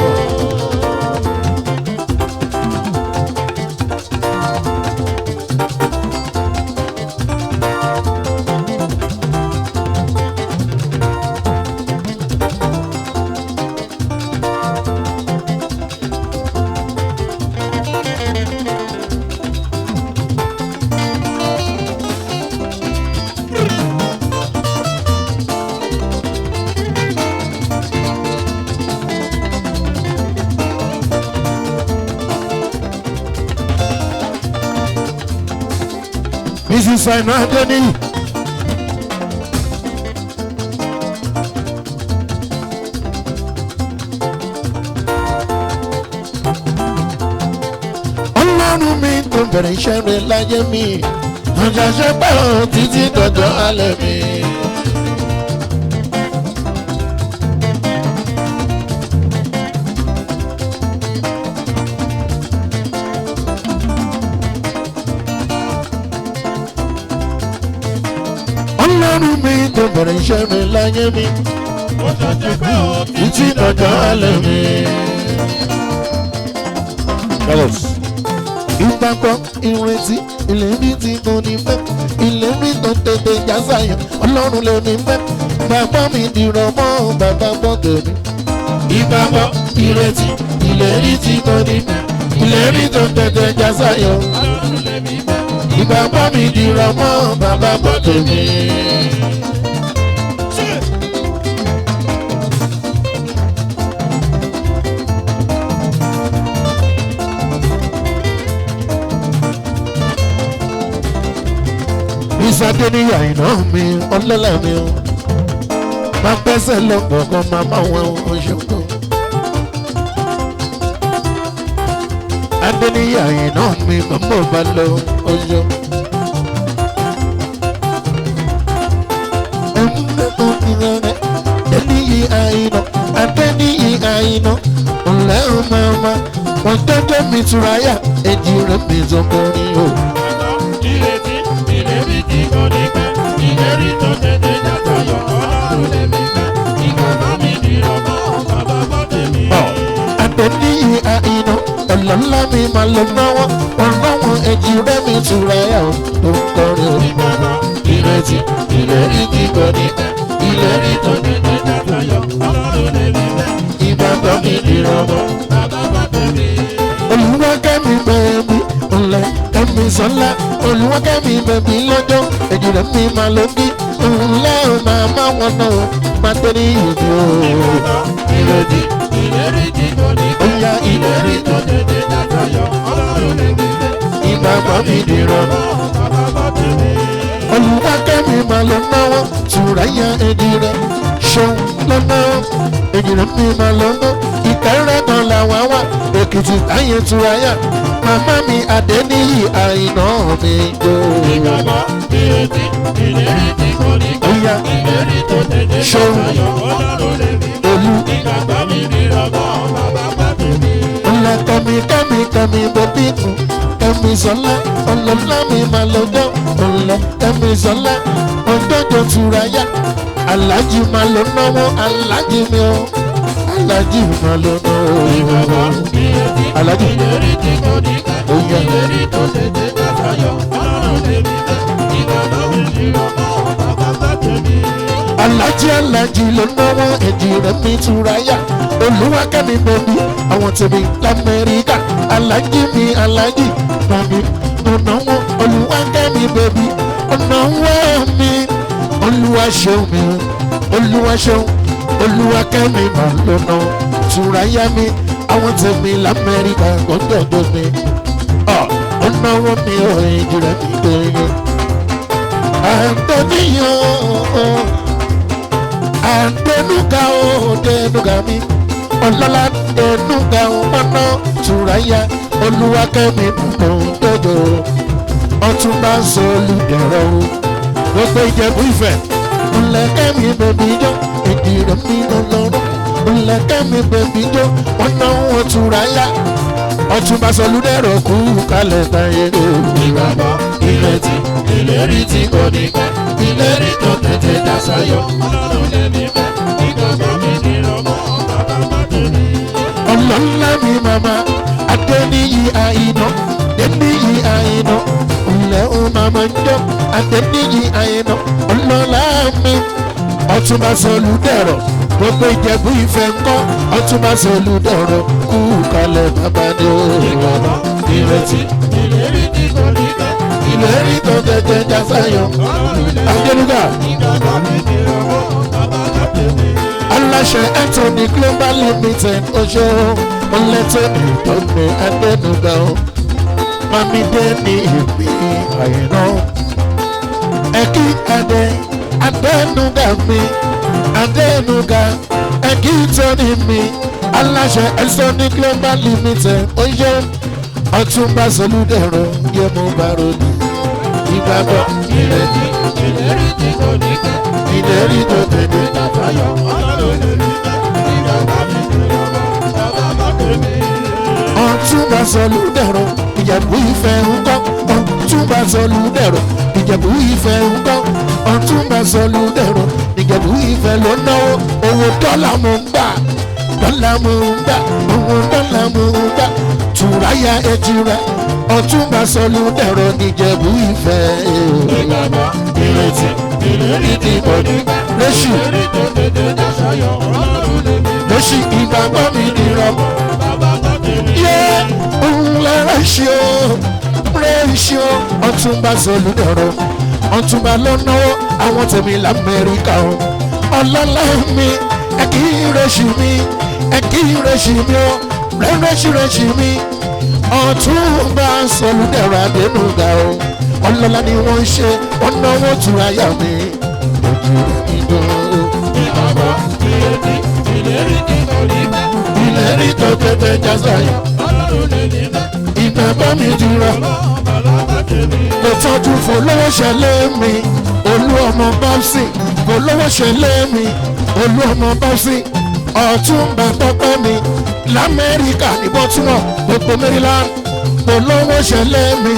Mrs. Aina Adeni. Ọlọ́run mi tó bẹ̀rẹ̀ iṣẹ́ rẹ̀ láyé mi. Ọjà ṣe pẹ́ o títí dọ̀jọ́ alẹ́ mi. Ọlọ́run mi tó bẹ̀rẹ̀ iṣẹ́ mi láyé mi. Ọjà ṣe pẹ́ o títí dọ̀jọ́ alẹ́ mi. Ìgbàgbọ́ ìrètí ìlérí tí kò ní fẹ́ ìlérí tó tètè já sáyẹn Ọlọ́run lè ní fẹ́ bàbá mi dìrọ̀ mọ́ bàbá gbọ́ tèmi. Ìgbàgbọ́ ìrètí ìlérí tí kò ní fẹ́ ìlérí tó tètè já sáyẹn Ọlọ́run lè ní fẹ́ ìgbàgbọ́ mi dìrọ̀ mọ́ bàbá gbọ́ tèmi. Ìsàdé ní àìná mi ọlọ́lá mi o máa pẹ́sẹ̀ lọ́pọ̀ kan máa bá wọn oṣooṣù. Adé ní àìná mi máa mọ̀ bá lọ oṣù. Adé ní àìná Adé ní àìná ọ̀lẹ́ ọmọ ọmọ wọn tẹ́jọ́ mi tura yá èjì rẹ̀ mi tó borí o. Ìlérí tí kò ní pẹ́, ìlérí tó tètè jásáyọ̀ Ọlọ́run lè mí fẹ́, ìgbàgbọ́ mi dìrọ̀ mọ́ bàbá gbọ́ tèmi. Adé ní àìná ọ̀lọ́lá mi máa lọ náwó ọlọ́wọ́n èjì rẹ̀ mi tura yá o tó ń kọrin o. Ìgbàgbọ́ ìlérí ìrètí ìlérí tí kò ní pẹ́ ìlérí tó tètè dàgbàyọ̀ ọlọ́run lè rí bẹ́ẹ̀ ìgbàgbọ́ mi dìrọ̀mọ́ bàbá bá tẹ̀lé. Olúwa kẹ́mi bẹ̀mí ńlẹ̀ kẹ́mi sọ́lá Olúwa kẹ́mi bẹ̀mí lọ́jọ́ èjì rẹ̀ mi máa ló bí ńlẹ̀ ò máa má wọn náà ó máa tẹ́ ní ìdí o. ìrètí ìlérí tí kò ní pẹ́ ìlérí tó tètè dàgbàyọ̀ ọlọ́run lè rí bẹ́ẹ̀ ìgbàgbọ́ mi dìrọ̀mọ́. bàbá bá tẹ̀lé. Olúwa kẹ́mi máa lọ náwó tùráyà èjì rẹ̀ ṣeun lọ́nà èjì rẹ̀ mi máa lọ ná ìkẹ́rẹ́ kan làwọn wà Èkìtì táyé tùráyà màmá mi Adéníyì Àìná mi jó. ìgbàgbọ́ ìrètí ìlérí tí kò ní pẹ́ ìlérí tó tètè dàgbàyọ̀ ọlọ́run lè rí bẹ́ẹ̀ Olú ìgbàgbọ́ mi dìrọ̀mọ́ bàbá bá tẹ̀lé. ńlá kẹ́mi bẹ́bí kù kẹ́mi sọ́lá ọlọ́lá mi máa lọ́jọ́ ńlá kẹ́mi sọ́lá ọjọ́jọ́ tùráyà alájì máa lọ náwó alájì mi ò alájì máa lọ náwó alájì ìlérí tí kò ní pẹ́ ìlérí tó tètè dàgbàyọ̀ ọlọ́run lè rí bẹ́ẹ̀ ìgbàgbọ́ mi dìrọ̀mọ́ bàbá bá tẹ̀lé. alájì ló náwó èjì rẹ̀ mi tùráyà Olúwa kẹ́mi bẹ́bí àwọn tèmi lamẹ́ríkà alájì mi alájì mami ọ̀nàwó Olúwa kẹ́mi bẹ́bí ọ̀nàwó mi Olúwa ṣeun mi Olúwa ṣeun Olúwa kẹ́mi máa lọ́nà tùráyà mi àwọn tèmi lamẹ́ríkà gbọ́dọ̀dọ̀ mi ọ̀nàwó mi ò èjì rẹ̀ mi dẹ́yẹ. Àǹdẹ́nuga ó dẹ́nuga mi ọlọ́lá dẹ́nuga ó mọ́nà tùráyà Olúwa kẹ́mi mọ̀ dọ́jọ́ Ọ̀túnba Solúdẹ̀rọ̀ o gbogbo Ìjẹ̀bú Ifẹ̀ ńlẹ̀ kẹ́mi bẹ̀bí jọ èdè rẹ̀ mi lọ́lọ́rọ́ ńlẹ̀ kẹ́mi bẹ̀bí jọ ọ̀nà wọn tùráyà Ọ̀túnba Solúdẹ̀rọ̀ kú kalẹ̀ táyé rẹ̀ o. ìgbàgbọ́ ìrètí ìlérí tí kò ní pẹ́ ìlérí tó tètè dàgbàyọ̀ ọlọ́run lè rí bẹ́ẹ̀ ìgbàgbọ́ mi dìrọ̀mọ́ bàbá bá tẹ̀lé. Ọlọ́lá mi màmá Adéníyì Àìná Adéníyì Àìná ńlẹ̀ ó màmá ń jọ Adéníyì Àìná ọlọ́lá mi Ọ̀túnba Solúdẹ̀rọ̀ gbogbo Ìjẹ̀bú Ifẹ̀ ńkọ́ Ọ̀túnba Solúdẹ̀rọ̀ kú kalẹ̀ bàbá ni ó. ìgbàgbọ́ ìrètí ìlérí tí kò ní pẹ́ ìlérí tó tètè dàgbàyọ̀ ọlọ́run lè rí Adénuga ìgbàgbọ́ mi dìrọ̀mọ́ bàbá bá tẹ̀lé. aláṣẹ Anthony Global Limited oṣù ọlẹ́tẹ̀mí tó ní Adénuga o mami dé ní ìpín Àìná ẹ̀kí Adénuga mi Adénuga ẹ̀kí Tony mi aláṣẹ Anthony Global Limited oṣù Ọ̀túnba Solúdẹ̀rọ̀ yẹ mo bá ròdì ìgbàgbọ́ ìrètí ìlérí tí kò ní pẹ́ ìlérí tó tètè dàgbàyọ̀ ọlọ́run lè rí bẹ́ẹ̀ ìgbàgbọ́ mi dìrọ̀mọ́ bàbá bá tẹ̀lé. Ọ̀túnba Solúdẹ̀rọ̀ Ìjẹ̀bú Ifẹ̀ ńkọ́ Ọ̀túnba Solúdẹ̀rọ̀ Ìjẹ̀bú Ifẹ̀ ńkọ́ Ọ̀túnba Solúdẹ̀rọ̀ Ìjẹ̀bú Ifẹ̀ ló náwó owó dọ́là mo ń gbà owó dọ́là mo ń gbà tùráyà èjì rẹ̀ Ọ̀túnba Solúdẹ̀rọ̀ Ìjẹ̀bú Ifẹ̀ ìgbàgbọ́ ìrètí ìlérí tí kò ní pẹ́ lóṣù ìlérí tó tètè dàgbàyọ̀ ọlọ́run lè rí bẹ́ẹ̀ lóṣù ìgbàgbọ́ mi dìrọ̀ bàbá bá tẹ̀lé. yé ńlẹ̀ rẹ́ṣíò Ọ̀túnba Solúdẹ̀rọ̀ Ọ̀túnba ló náwó àwọn tèmi lamẹ́ríkà o ọlọ́lá mi ẹ̀kí rẹ́ṣì mi o rẹ́ṣì mi Ọ̀túnba Solúdẹ̀rọ̀ Adénuga o ọlọ́lá ni wọ́n ń ṣe wọ́n náwó tùráyà mi ojú ìdó ìgbàgbọ́ ìrètí ìlérí tí kò ní pẹ́ ìlérí tó tètè jásàyà ọlọ́run lè rí bẹ́ẹ̀ ìgbàgbọ́ mi dúró. bàbá bá tẹ̀lé. Mo tọ́jú fọlọ́wọ́ ṣẹlẹ̀ mi olú ọmọ bọ́ọ̀sì fọlọ́wọ́ ṣẹlẹ̀ mi olú ọmọ bọ́ọ̀sì Ọ̀túnba tọ́pẹ́ mi lamẹ́ríkà ní Baltimore gbogbo Maryland fọlọ́wọ́ ṣẹlẹ̀ mi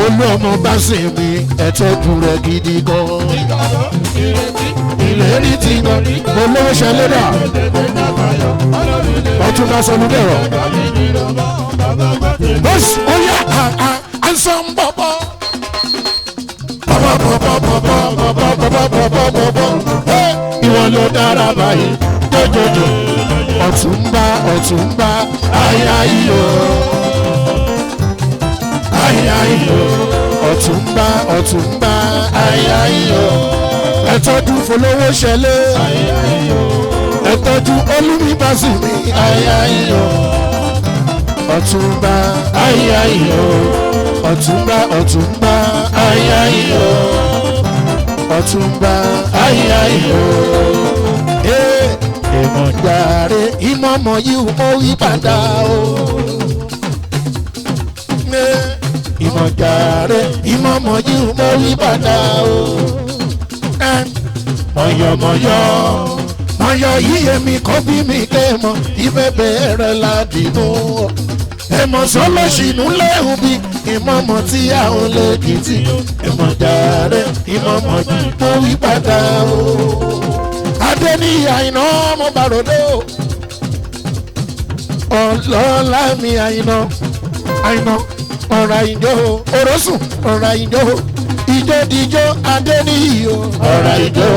olú ọmọ bọ́ọ̀sì mi ẹ̀tọ́jú rẹ̀ gidi gan. ìgbàgbọ́ ìrètí ìlérí ti gan fọlọ́wọ́ ṣẹlẹ̀ dà tètè dàgbàyọ̀ ọlọ́run lè rí Ọ̀túnba Solúdẹ̀rọ̀. bàbá mi dìrọ̀mọ́ bàbá bá tẹ̀lé. Bọ́sì ó yá àǹsán bọ̀bọ̀. Bàbá bọ̀bọ̀bọ̀bọ̀bọ̀bọ̀bọ̀bọ̀bọ̀bọ̀bọ̀ ìwọ ló dára báyìí jọjọjọ ọ̀túnba ọ̀túnba ayayo ayayo ọ̀túnba ọ̀túnba ayayo ẹ̀tọ́jú fọlọ́wọ́ ṣẹlẹ̀ ẹ̀tọ́jú olúmíbàṣìmí ayayo ọ̀túnba ayayo ọ̀túnba ọ̀túnba ayayo ọ̀túnba ayayo ìmọ̀járe ìmọ̀mọ̀ yìí ó yí padà o ìmọ̀járe ìmọ̀mọ̀ yìí ó yí padà o mọ̀yọ̀mọ̀yọ̀ mọ̀yọ̀ yíyẹ mi kọ́ bí mi kẹ́mọ̀ ìbẹ̀bẹ̀ rẹ̀ ládìmú ẹ̀mọ̀ sọ́lọ́sìnú lẹ́hùn bí ìmọ̀mọ̀ tí a ò lè kìtì ìmọ̀járe ìmọ̀mọ̀ yìí ó yí padà o. Adé ní àyìnà mo bàròdé o ọlọ́lá mi àyìnà àyìnà ọ̀rọ̀ àyìnjó orosùn ọ̀rọ̀ àyìnjó ìjó dijó adé ní iyò ọ̀rọ̀ àyìnjó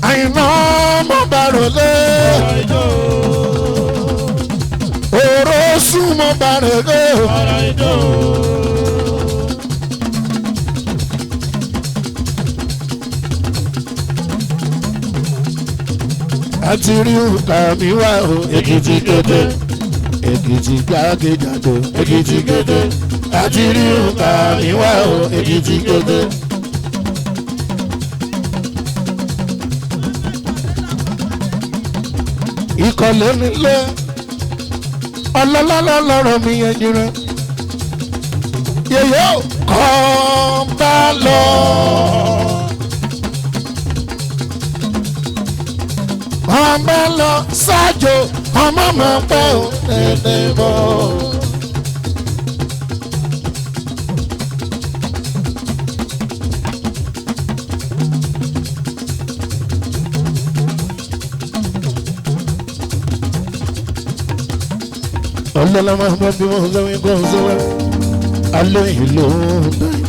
àyìnà mo bàròdé orosùn mo bàròdé ọ̀rọ̀ àyìnjó. Àti rí òkà mi wá o Èkìtì kété Èkìtì jákèjádò Èkìtì kété àti rí òkà mi wá o Èkìtì kété. Ìkọ̀lé nílé ọlọ́lọ́lọ́ lọ́rọ̀ mi yẹn jìnnà yèyé kọ́ bá lọ. Ọmọ lọ ṣáájú ọmọ mọ̀ pé ó tètè bọ̀. Ọlọ́lá máa ń bọ́ bí wọ́n sọ wípé ó sọ wá. Alẹ́ ìlú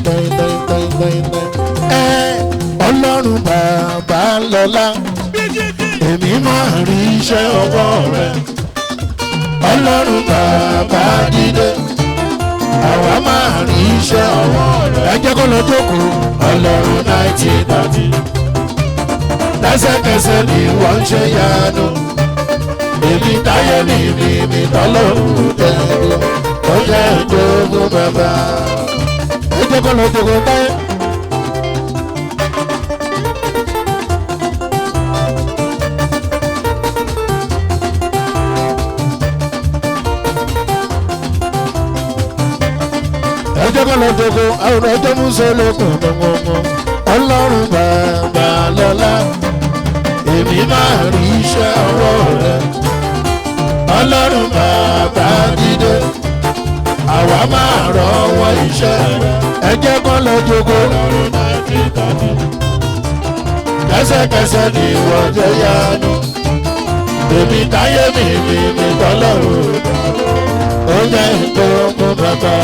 dáìdáìdáìdáìdáì. Ọlọ́run bàbá lọ́lá. Èmi máa rí iṣẹ́ ọwọ́ rẹ̀ Ọlọ́run bàbá dídé àwa máa rí iṣẹ́ ọwọ́ rẹ̀. Ẹ jẹ́ kó lọ jókòó Ọlọ́run 1930 lẹ́sẹ̀kẹsẹ̀ ni wọ́n ń ṣe yanu èmi táyé ní mi tọ́lọ́run tẹ̀lé ó jẹ́ ìjogún bàbá. Ẹ jẹ́ kó lọ jókòó táyé. Ọjọ́ kan lọ́dọ̀kọ̀ àwọn ọjọ́ múṣẹ́ lókun lọ́wọ́mọ́ Ọlọ́run bàbá lọ́lá èmi máa rí iṣẹ́ ọwọ́ rẹ̀ Ọlọ́run bàbá dídé àwa máa rọ́wọ́ iṣẹ́ rẹ̀. Ẹ jẹ́ kan lọ́dọ̀kọ̀ kẹsẹ̀kẹsẹ̀ ni wọ́n jẹ́ yanu èmi táyé mi tọ́lọ́run ó jẹ́ ìjogún bàbá.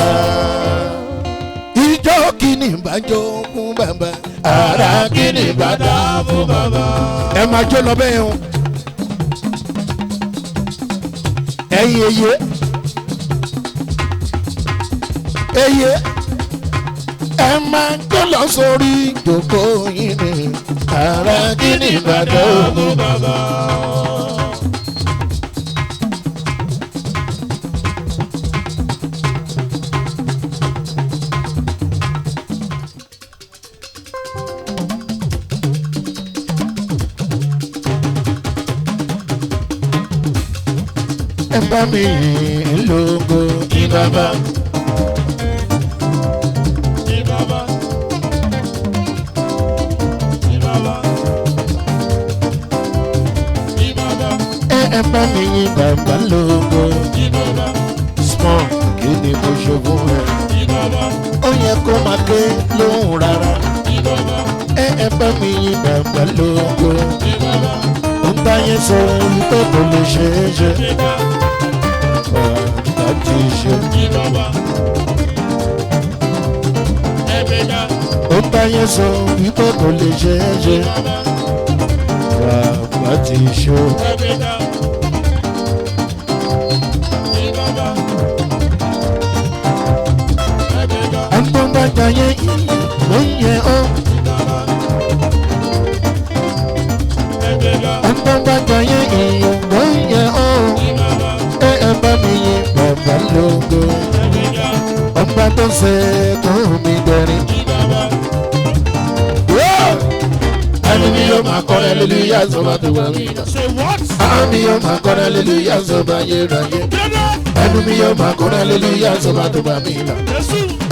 Ijó kìíní ìbàjọ́ fún bàbá ara kìíní ìbàdà fún bàbá. Ẹ máa jó lọ bẹ́ẹ̀ o ẹ̀yin eye ẹ máa jó lọ sórí ìjòkó yìí ni ara kìíní ìbàdà fún bàbá. Ẹ bá mi yìn lógo ní bàbá. Ní bàbá. Ní bàbá. Ní bàbá. Ẹ bá mi yìn bàbá lógo ní bàbá. Small kí ni mo ṣe fún ẹ. Ní bàbá. Ó yẹ kó máa ké lóhùn rárá. Ní bàbá. Ẹ bá mi yìn bàbá lógo ní bàbá. Ó ń táyé sọ wípé kò lè ṣeé ṣe. Láti ṣe ó táyé sọ wípé kò lè ṣe é ṣe bàbá ti ṣó. ẹ̀gbọ́n bá jayé ló ń yẹ ọ́. ẹ̀gbọ́n bá jayé ló ń yẹ ọ́. ẹ bá mi yìn bàbá lógo. ọba tó ṣe kún mi dẹrin. ẹnu mi yóò máa kọ́ hallelujah sọ́ba tó wà mí. àwọn mi yóò máa kọ́ hallelujah sọ́ba yérayé. ẹnu mi yóò máa kọ́ hallelujah sọ́ba tó wà mí là.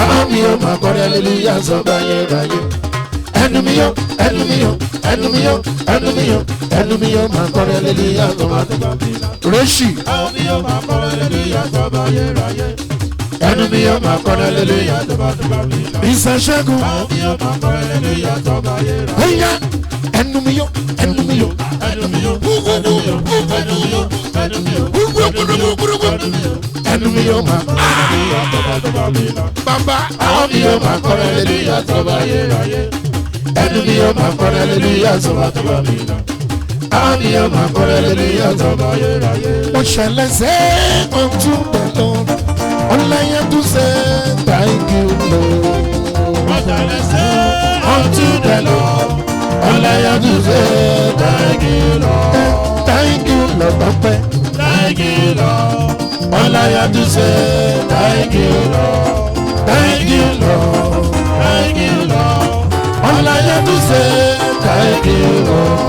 àwọn mi yóò máa kọ́ hallelujah sọ́ba yérayé. ẹnu mi yóò ẹnu mi yóò ẹnu mi yóò ẹnu mi yóò ẹnu mi yóò máa kọ́ hallelujah sọ́ba tó wà mí là. rẹ́ṣì. àwọn mi yóò máa kọ́ hallelujah sọ́ba yérayé. ẹnu mi yóò máa kọ́ hallelujah sọ́ba tó wà mí là. ìṣẹ́ṣẹ́gun. àwọn mi yóò máa kọ́ hallelujah sọ́ba yérayé. ẹnu mi yóò ẹnu mi yóò ẹnu mi yóò ẹnu mi yóò ẹnu mi yóò ẹnu mi yóò ẹnu mi yóò máa bàbá àwọn mi yóò máa kọ́ hallelujah sọ́ba yérayé. ẹnu mi yóò máa kọ́ hallelujah sọ́ba tó wà mí là. àwọn mi yóò máa kọ́ hallelujah sọ́ba yérayé. mo ṣẹlẹ̀ sẹ́ ọ̀tún pẹ̀lú ọ̀láyà tó sẹ́ thank you Lord. mo ṣẹlẹ̀ sẹ́ ọ̀tún pẹ̀lú. All I have to say, thank you, Lord. Thank you, Lord. Thank you, Lord. All I have to say, thank you, Lord. Thank you, Lord. Thank you, Lord. All I have to say, thank you, Lord.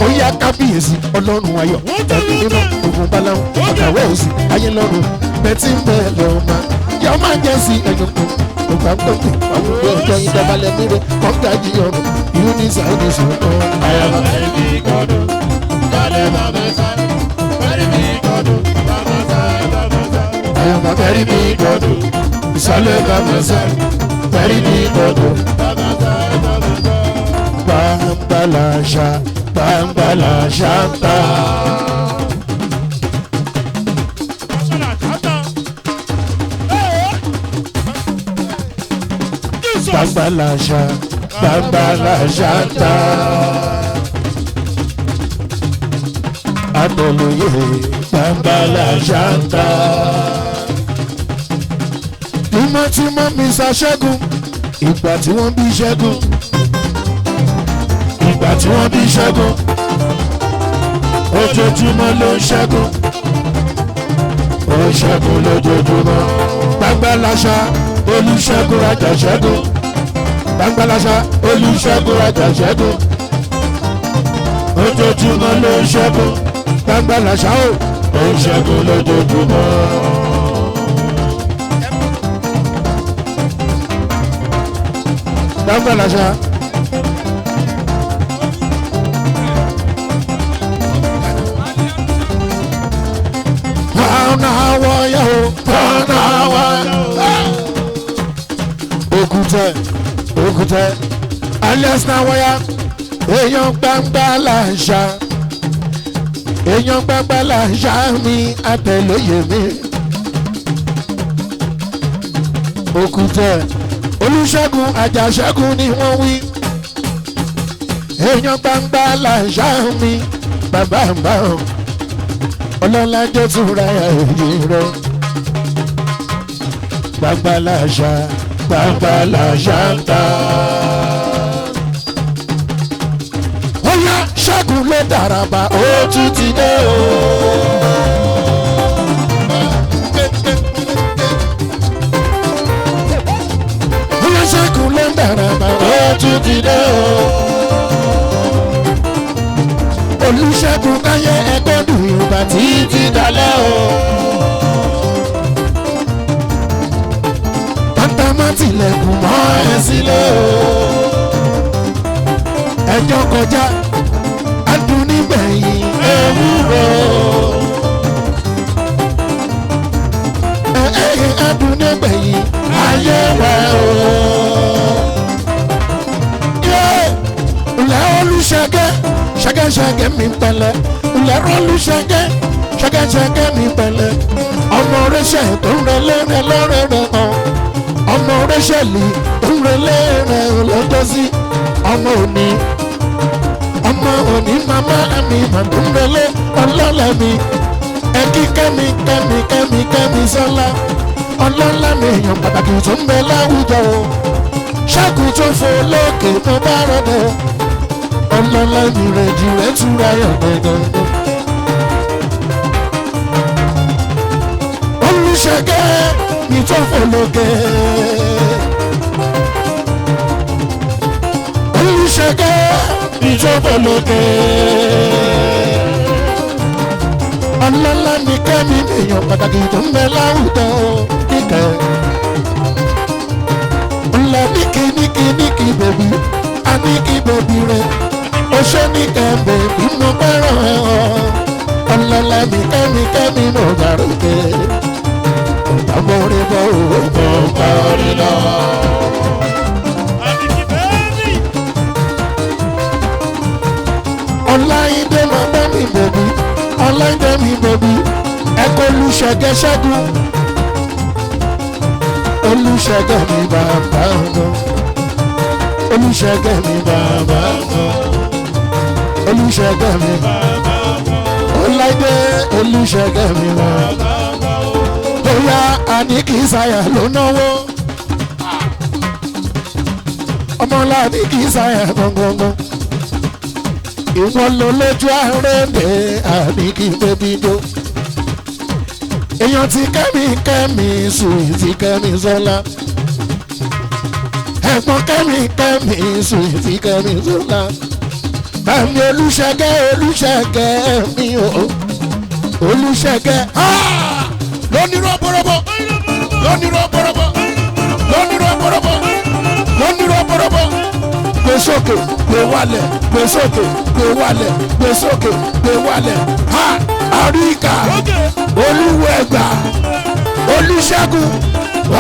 Ó yá kábíyèsí ọlọ́run ayọ̀ ẹ̀dùn nínú ògùn báláwo ọ̀kàwé òsì ayé lọ́run bẹ́tí ń bẹ́ẹ̀ lọ́ọ́ máa yọ máa jẹ́ sí ẹ̀yọ̀ kan. Ògbà pẹ̀lú àwùjọ ọjọ́ ìdẹ́balẹ̀ mire kọ́ńtà jí ọ̀run ìlú ní sàúdì ṣùgbọ́n. Àyàmà bẹ́ẹ̀ bí kọ́dọ̀ kálẹ̀ bàbá sáré bẹ́ẹ̀ bí kọ́dọ̀ bàbá sáré bàbá sáré. Àyàmà bẹ́ẹ̀ bí kọ́dọ̀ ìsàlẹ̀ bàbá sáré bẹ́ẹ̀ bí kọ́dọ̀ bàbá sáré bàbá sáré. Bàǹbàlàṣà bàǹbàlàṣà ń ta. Bàǹbàlàṣà bàǹbàlàṣà ń ta. Adolóye bàǹbàlàṣà ń ta. Tímọ́tímọ́ mi sa Ṣẹ́gun ìgbà tí wọ́n bí Ṣẹ́gun. Ìgbà tí wọ́n bí Ṣẹ́gun ojoojúmọ́ ló ń ṣẹ́gun. Ó ṣẹ́gun lójoojúmọ́. Bàǹbàlàṣà Olúṣẹ́gun Àjàṣẹ́gun. Bàǹbàlàṣà Olúṣẹ́gun Àjàṣẹ́gun. Ojoojúmọ́ ló ń ṣẹ́gun. Bàǹbàlàṣà ó ń ṣẹ́gun lójoojúmọ́. Bàǹbàlàṣà. Pọ́nà wọ́yà o, pọ́nà wọ́yà o. Òkúta, òkúta, alias na wọ́yà, èèyàn Bàǹbàlàṣà, èèyàn Bàǹbàlàṣà mi àtẹ̀lóye mi. Òkúta, Olúṣẹ́gun Àjàṣẹ́gun ni wọ́n wí. Èèyàn Bàǹbàlàṣà mi, bàbá àmbá o. Ọlọ́lá jẹ́ túnra èyí rẹ̀. Bàǹbàlàṣà Bàǹbàlàṣà ń ta. Ó yá Ṣẹ́gun ló dàràbà ó tún ti dé o. Ó yá Ṣẹ́gun ló dàràbà ó tún ti dé o. Olúṣẹ́gun káyé ẹgbẹ́dùn Yorùbá títí dalẹ́ o. Pátámá tilẹ̀kùn mọ́ ẹ sílé o. Ẹjọ́ kọjá adùn nígbẹ̀yìn ewúro. Adùn nígbẹ̀yìn ayé wẹ̀ o. Ilẹ̀ Olúṣẹ́gẹ́ ṣẹ́gẹ́ṣẹ́gẹ́ mi pẹ̀lẹ́ ìlẹ́rọ̀ Olúṣẹ́gẹ́ ṣẹ́gẹ́ṣẹ́gẹ́ mi pẹ̀lẹ́ ọmọ rẹṣẹ́ tó ń rẹ lẹ́rẹ̀ lọ́rẹ̀ rẹ̀ hàn ọmọ ọmọ rẹ́ṣẹ̀lì òǹrẹ̀lẹ̀ rẹ̀ lọ́jọ́ sí ọmọ òní màmá mi màdúnrẹ́lẹ̀ ọlọ́lẹ̀ mi ẹ̀kí kẹ́mi sọ́lá ọlọ́lá mi èèyàn pàtàkì tó ń bẹ láwùjọ o ṣẹ́gun tó fò lókè tó bá rọ̀dọ̀ ọlọ́lá mi rẹ̀ jù rẹ̀ túra yọ̀ gbẹ̀gbẹ̀. Olùṣègẹ́ mi tó fò lókè. Olùṣègẹ́ mi tó fò lókè. Ọlọ́lá mi kẹ́mi èèyàn pàtàkì tó ń bẹ láwùjọ kíkẹ́. Ọlọ́ níkì bèbí a níkì bèbí rẹ̀ ó ṣe níkẹ́ bèbí mo fẹ́ràn ẹ̀ ọ́. Ọlọ́lá mi kẹ́mi mo gbàrú pé ọ̀tàmọ́rin bọ̀ òwò bọ̀ orí lọ. Ọláìdé màmá mi bèbí Ọláìdé mi bèbí ẹ̀kọ́ Olùṣègẹ́ ṣẹ́gun Olùṣègẹ́ mi bàbá ọ̀nà Olùṣègẹ́ mi bàbá ọ̀nà Olùṣègẹ́ mi bàbá ọ̀nà Ọláìdé Olùṣègẹ́ mi bàbá ọ̀nà bóyá àníkìsáyà ló náwó ọmọlá àníkìsáyà gbọ̀ngbọ̀ngbọ̀n ìwọ ló lójú àrẹ́dẹ̀ àníkì bébí jó èèyàn ti kẹ́mi sùn ti kẹ́mi sọ́lá ẹ̀gbọ́n kẹ́mi sùn ti kẹ́mi sọ́lá bàmí Olùṣègẹ́ mi o Olùṣègẹ́ lónìí rọ́bọ̀rọ̀bọ̀ gbé sókè gbé wálẹ̀ gbé sókè gbé wálẹ̀ gbé sókè gbé wálẹ̀ ha àríkà Olúwẹ̀gbà Olùṣègùn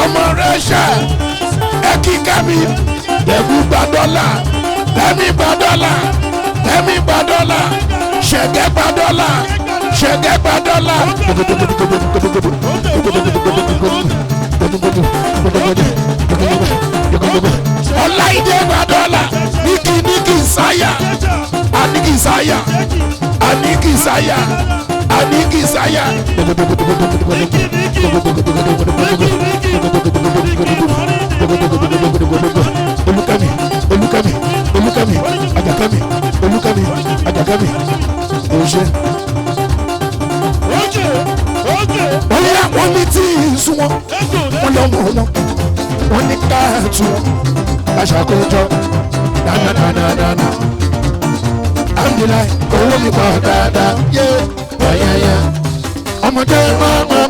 ọmọ rẹ̀ ṣe ẹ̀kí kẹ́mi ẹ̀kú gbàdọ́là ẹ̀mí gbàdọ́là ẹ̀mí gbàdọ́là ṣẹ̀gẹ́ gbàdọ́là ṣẹ̀gẹ́ gbàdọ́là. Ọláìdé gbàdọ́là níkì sáyà àníkìsáyà Olúkẹ́mi Àjàkẹ́mi òṣè. wọ́n yá wọ́n ní tí ìsún wọ́n lọ́mọ wọ́n ní káàtù aṣàkójọ dánadánadáná alhamdulilayi owó mi pọ̀ dáadáa yé wáyáyá ọmọdé máa kó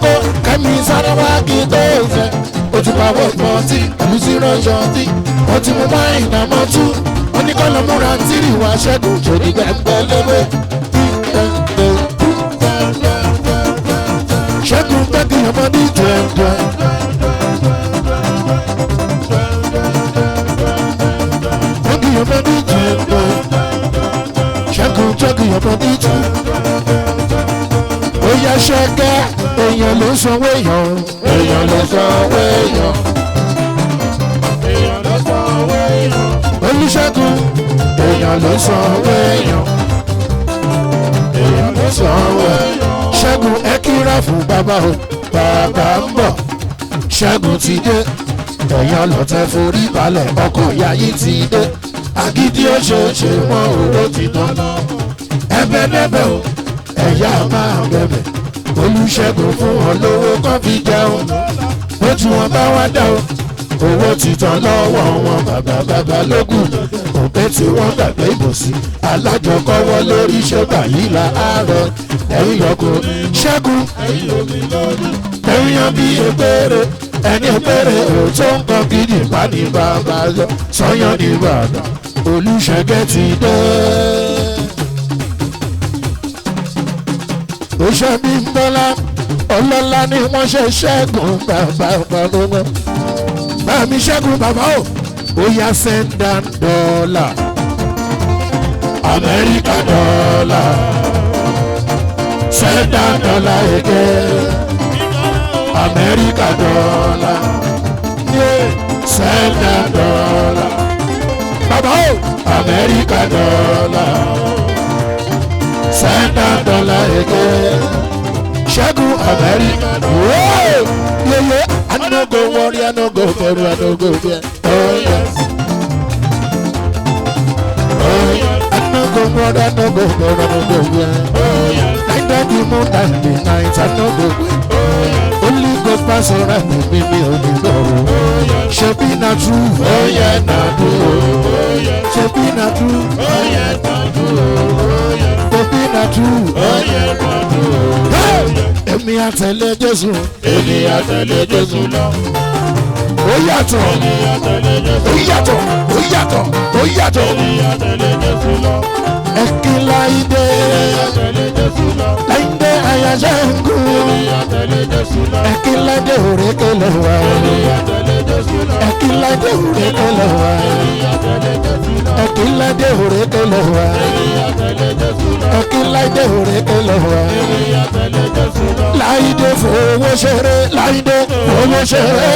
kẹ́mi sáráwá kí tó fẹ́ ojúbà wọ́pọ̀ tí àlùsí ránṣọ tí wọ́n ti mú máa ìnà mọ́ tú wọ́n ní kọ́ lọ múra tírì wá ṣẹ́gun jòdì gbẹ̀ngbẹ̀ lébé ṣẹ́gun gbẹ́gì ọmọdé jẹ́ǹdẹ́. Ṣẹ́gun ọmọdé jẹ́ ó yẹ Ṣẹ́gẹ́ èèyàn ló sanwó èèyàn ló sanwó Olùṣègùn èèyàn ló sanwó èèyàn ló sanwó Ṣẹ́gun ẹ kíra fún bàbá o bàbá ń bọ̀ Ṣẹ́gun ti dé èèyàn lọ́tẹ̀ forí balẹ̀ ọkọ̀ yáyí ti dé agídí ó ṣe wọn ò ti tán ẹ̀bẹ̀ o ẹ̀yà máa bẹ̀bẹ̀ Olùṣègùn fún wọn lówó kan fi jẹun ojú wọn bá wá dá o owó ti tán lọ́wọ́ wọn bàbá lógún òpè tí wọ́n gbàgbé ìbòsí alájọkọ́wọ́ lórí ṣọ́gbà yìí la àárọ̀ ẹ̀yìn ọkùnrin Ṣẹ́gun ẹ̀yìn yan bí ebèrè ẹni ebèrè òótọ́ nǹkan gidi bá ní bàbá lọ sọ́yàn ní bàbá Olùṣègẹ́ ti dé. Òṣèbí ń bọ́lá ọlọ́lá ni wọ́n ṣe Ṣẹ́gun bàbá ọ̀pọ̀lọpọ̀ bàmí Ṣẹ́gun bàbá o ó yá sẹ́ńdán dọ́là Amẹ́ríkà dọ́là sẹ́ńdán dọ́là èké Amẹ́ríkà dọ́là. sẹ́ńdà dọ́là. Bàbá o, Amẹ́ríkà dọ́là. Sẹ́ńdà dọ́là èké. Ṣẹ́gun Amẹ́ríkà dọ́là. Yeye, I no go worry, I no go fear, I no go fear. Oh yes. Oh yes. I no go worry, I no go fear, I no go fear. Oh yes. Night and the moon and the night, I no go fear. Oh yes. Only God pass around me only know. Oh yes. Should be not true. Oh yeah, not true. Oh yes. Should be not true. Oh yeah, not true. Oh yes. Should be not true. Oh yeah, not true. Hey! Èmi àtẹ̀lé Jésù. Èmi àtẹ̀lé Jésù lọ. Ó yàtọ̀. Èmi àtẹ̀lé Jésù. Ó yàtọ̀. Ó yàtọ̀. Ó yàtọ̀. Èmi àtẹ̀lé Jésù lọ. Ẹ̀kí Láìdé. Èmi àtẹ̀lé Jésù lọ. Láìdé Ayáṣẹ́ngù. Èmi àtẹ̀lé Jésù lọ. Ẹ̀kí Láìdé òrékelè wá. Èmi àtẹ̀lé Jésù lọ. Ẹ̀kí Láìdé òrékelè wá. Èmi àtẹ̀lé Jésù lọ. Ẹ̀kí Láìdé òrékelè wá. Èmi àtẹ̀lé Jésù lọ. Ẹ̀kí Láìdé òrékelè wá. Èmi àtẹ̀lé Jésù lọ. Láìdé fowó ṣeré. Láìdé fowó ṣeré.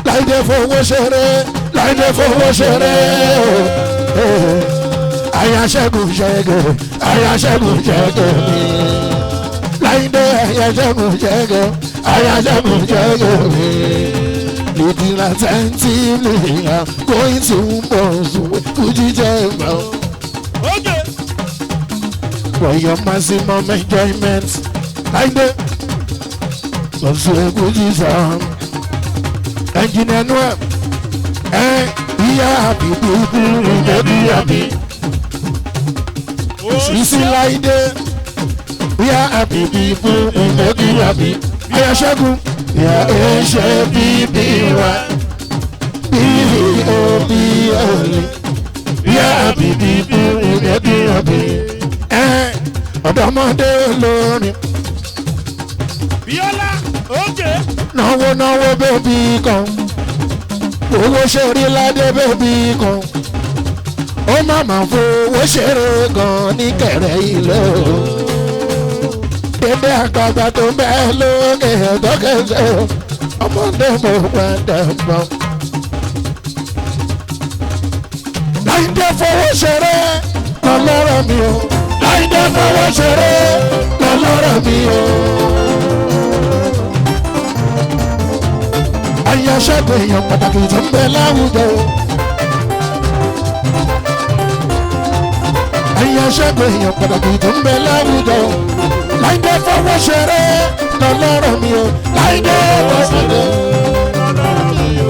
Láìdé fowó ṣeré. Láìdé fowó ṣeré. Ayáṣẹ́gun ṣẹ́gun. Ayáṣẹ́gun ṣẹ́gun mi. Láìdé Ayáṣẹ́gun ṣẹ́gun. Ayáṣẹ́gun ṣẹ́gun mi. Leading attentively, I'm going to move. Could you tell me? Okay. For your maximum enjoyment, like the so good is engineer Noah. And we are happy, we may be happy. See like the we are happy people, we may be happy. I am Shagun. Yeah, H-A-P-P-Y B-O-B-O-L yeah, happy people, we get happy. Ọ̀dọ́mọdé olórin. Bíọ́lá, okay. Náwó bébí kan. Owó ṣeré ládé bébí kan. Ó màmá fowó ṣeré gan ní kẹrẹ ilé o. Bébé àgbàgbà tó bẹ́ẹ̀ lókè ẹ̀dọ́kẹ́sẹ̀ ọmọdé mo padà bọ̀. Láìdé fowó ṣeré lọ́lọ́rọ̀ mi o. Láìdé fowó ṣeré lọ́lọ́rọ̀ mi o. Ayáṣẹ́gun èèyàn pàtàkì tó ń bẹ láwùjọ. Ayáṣẹ́gun èèyàn pàtàkì tó ń bẹ láwùjọ. Láìdé fowó ṣeré lọ́lọ́rọ̀ mi o. Láìdé fowó ṣeré lọ́lọ́rọ̀ mi o.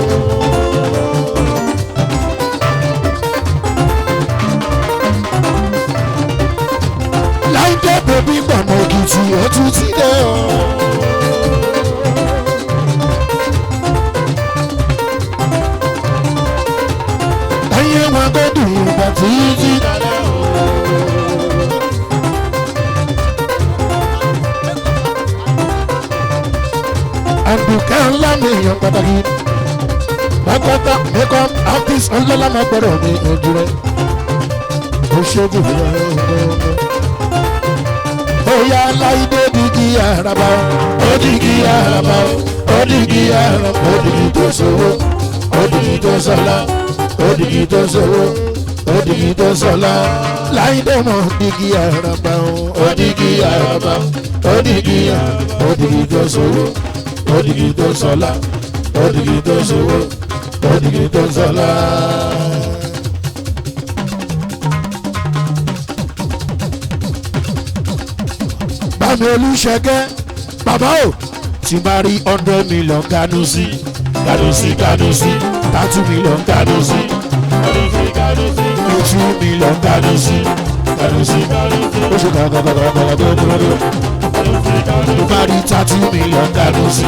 Láìdé bèbí gbọ̀nà Èkìtì ó tún ti dé o. Láyé wọn gbọ́dọ̀ ìgbà tí jí dáadáa o. Àdùkẹ́ ńlá mi èèyàn pàtàkì. Bàbá makeup artist ńlọ́lá máa gbọ́dọ̀ ní ojú rẹ̀. Ó ṣojú rẹ̀ Oya Láìdé digi araba ó digi araba ó digi araba ó digi tó sowó ó digi tó sọlá ó digi tó sowó ó digi tó sọlá Láìdé mọ̀ digi araba ó digi araba ó digi tó sowó ó digi tó sọlá ó digi tó sowó ó digi tó sọlá. Bàmí Olúṣẹ́gẹ́ bàbá o ti máa rí 100 million kánú sí 30 million kánú sí 2 million kánú sí ó ṣe kàkàkàkàkà tó kúrò ní o máa rí 30 million kánú sí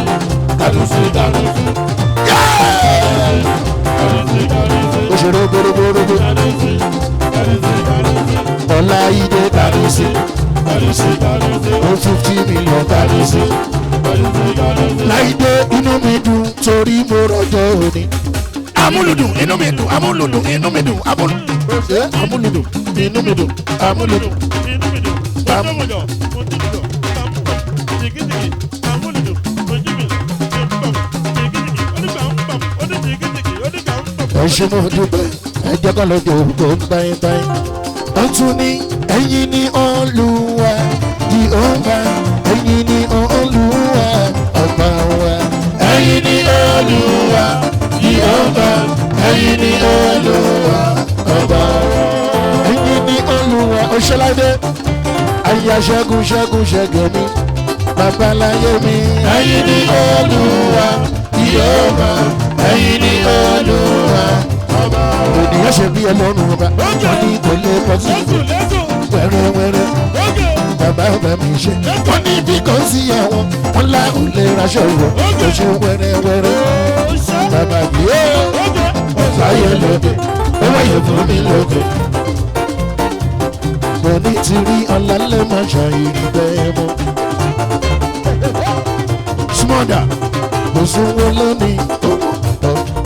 ó ṣe rógbórógbórógbó Ọláìdé kánú sí. 50 million kánú sí. Láìdé inú mi dùn torí mo rọjò òní. Amúlùdùn inú mi dùn amúlùdùn inú mi dùn amúlùdùn inú mi dùn amúlùdùn. ẹ ṣe mo dúpẹ́ ẹ jẹ́ kọ́ lọ́jọ́ ògbó báyìí. ó tún ní ẹ̀yin ni Olúwa Jèhófà ẹ̀yin ni Olúwa ọba wa. ẹ̀yin ni Olúwa Jèhófà ẹ̀yin ni Olúwa ọba wa. ẹ̀yin ni Olúwa Ọ̀ṣọ́ládé aya ṣẹ́gun ṣẹ́gun ṣẹ́gun mi babaláyé mi. ẹ̀yin ni Olúwa Jèhófà ẹ̀yin ni Olúwa ọba wa. ènìyàn ṣe bí Ọlọ́run ọba wọn ní kò lè pọ̀ sí wẹ́rẹ́wẹ́rẹ́ bàbá ọba mi ṣe wọ́n ní bí kò sí àwọn wọn lá ò lè raṣọ ìwọ̀ kò ṣe wẹ́rẹ́wẹ́rẹ́ bàbá mi ó sáyé lóde ó wáyé fún mi lóde. mo ní ti rí ọ̀làlẹ́ máa ṣàìrí bẹ́ẹ̀ mọ́. smọ́dà mo sunwó lónìí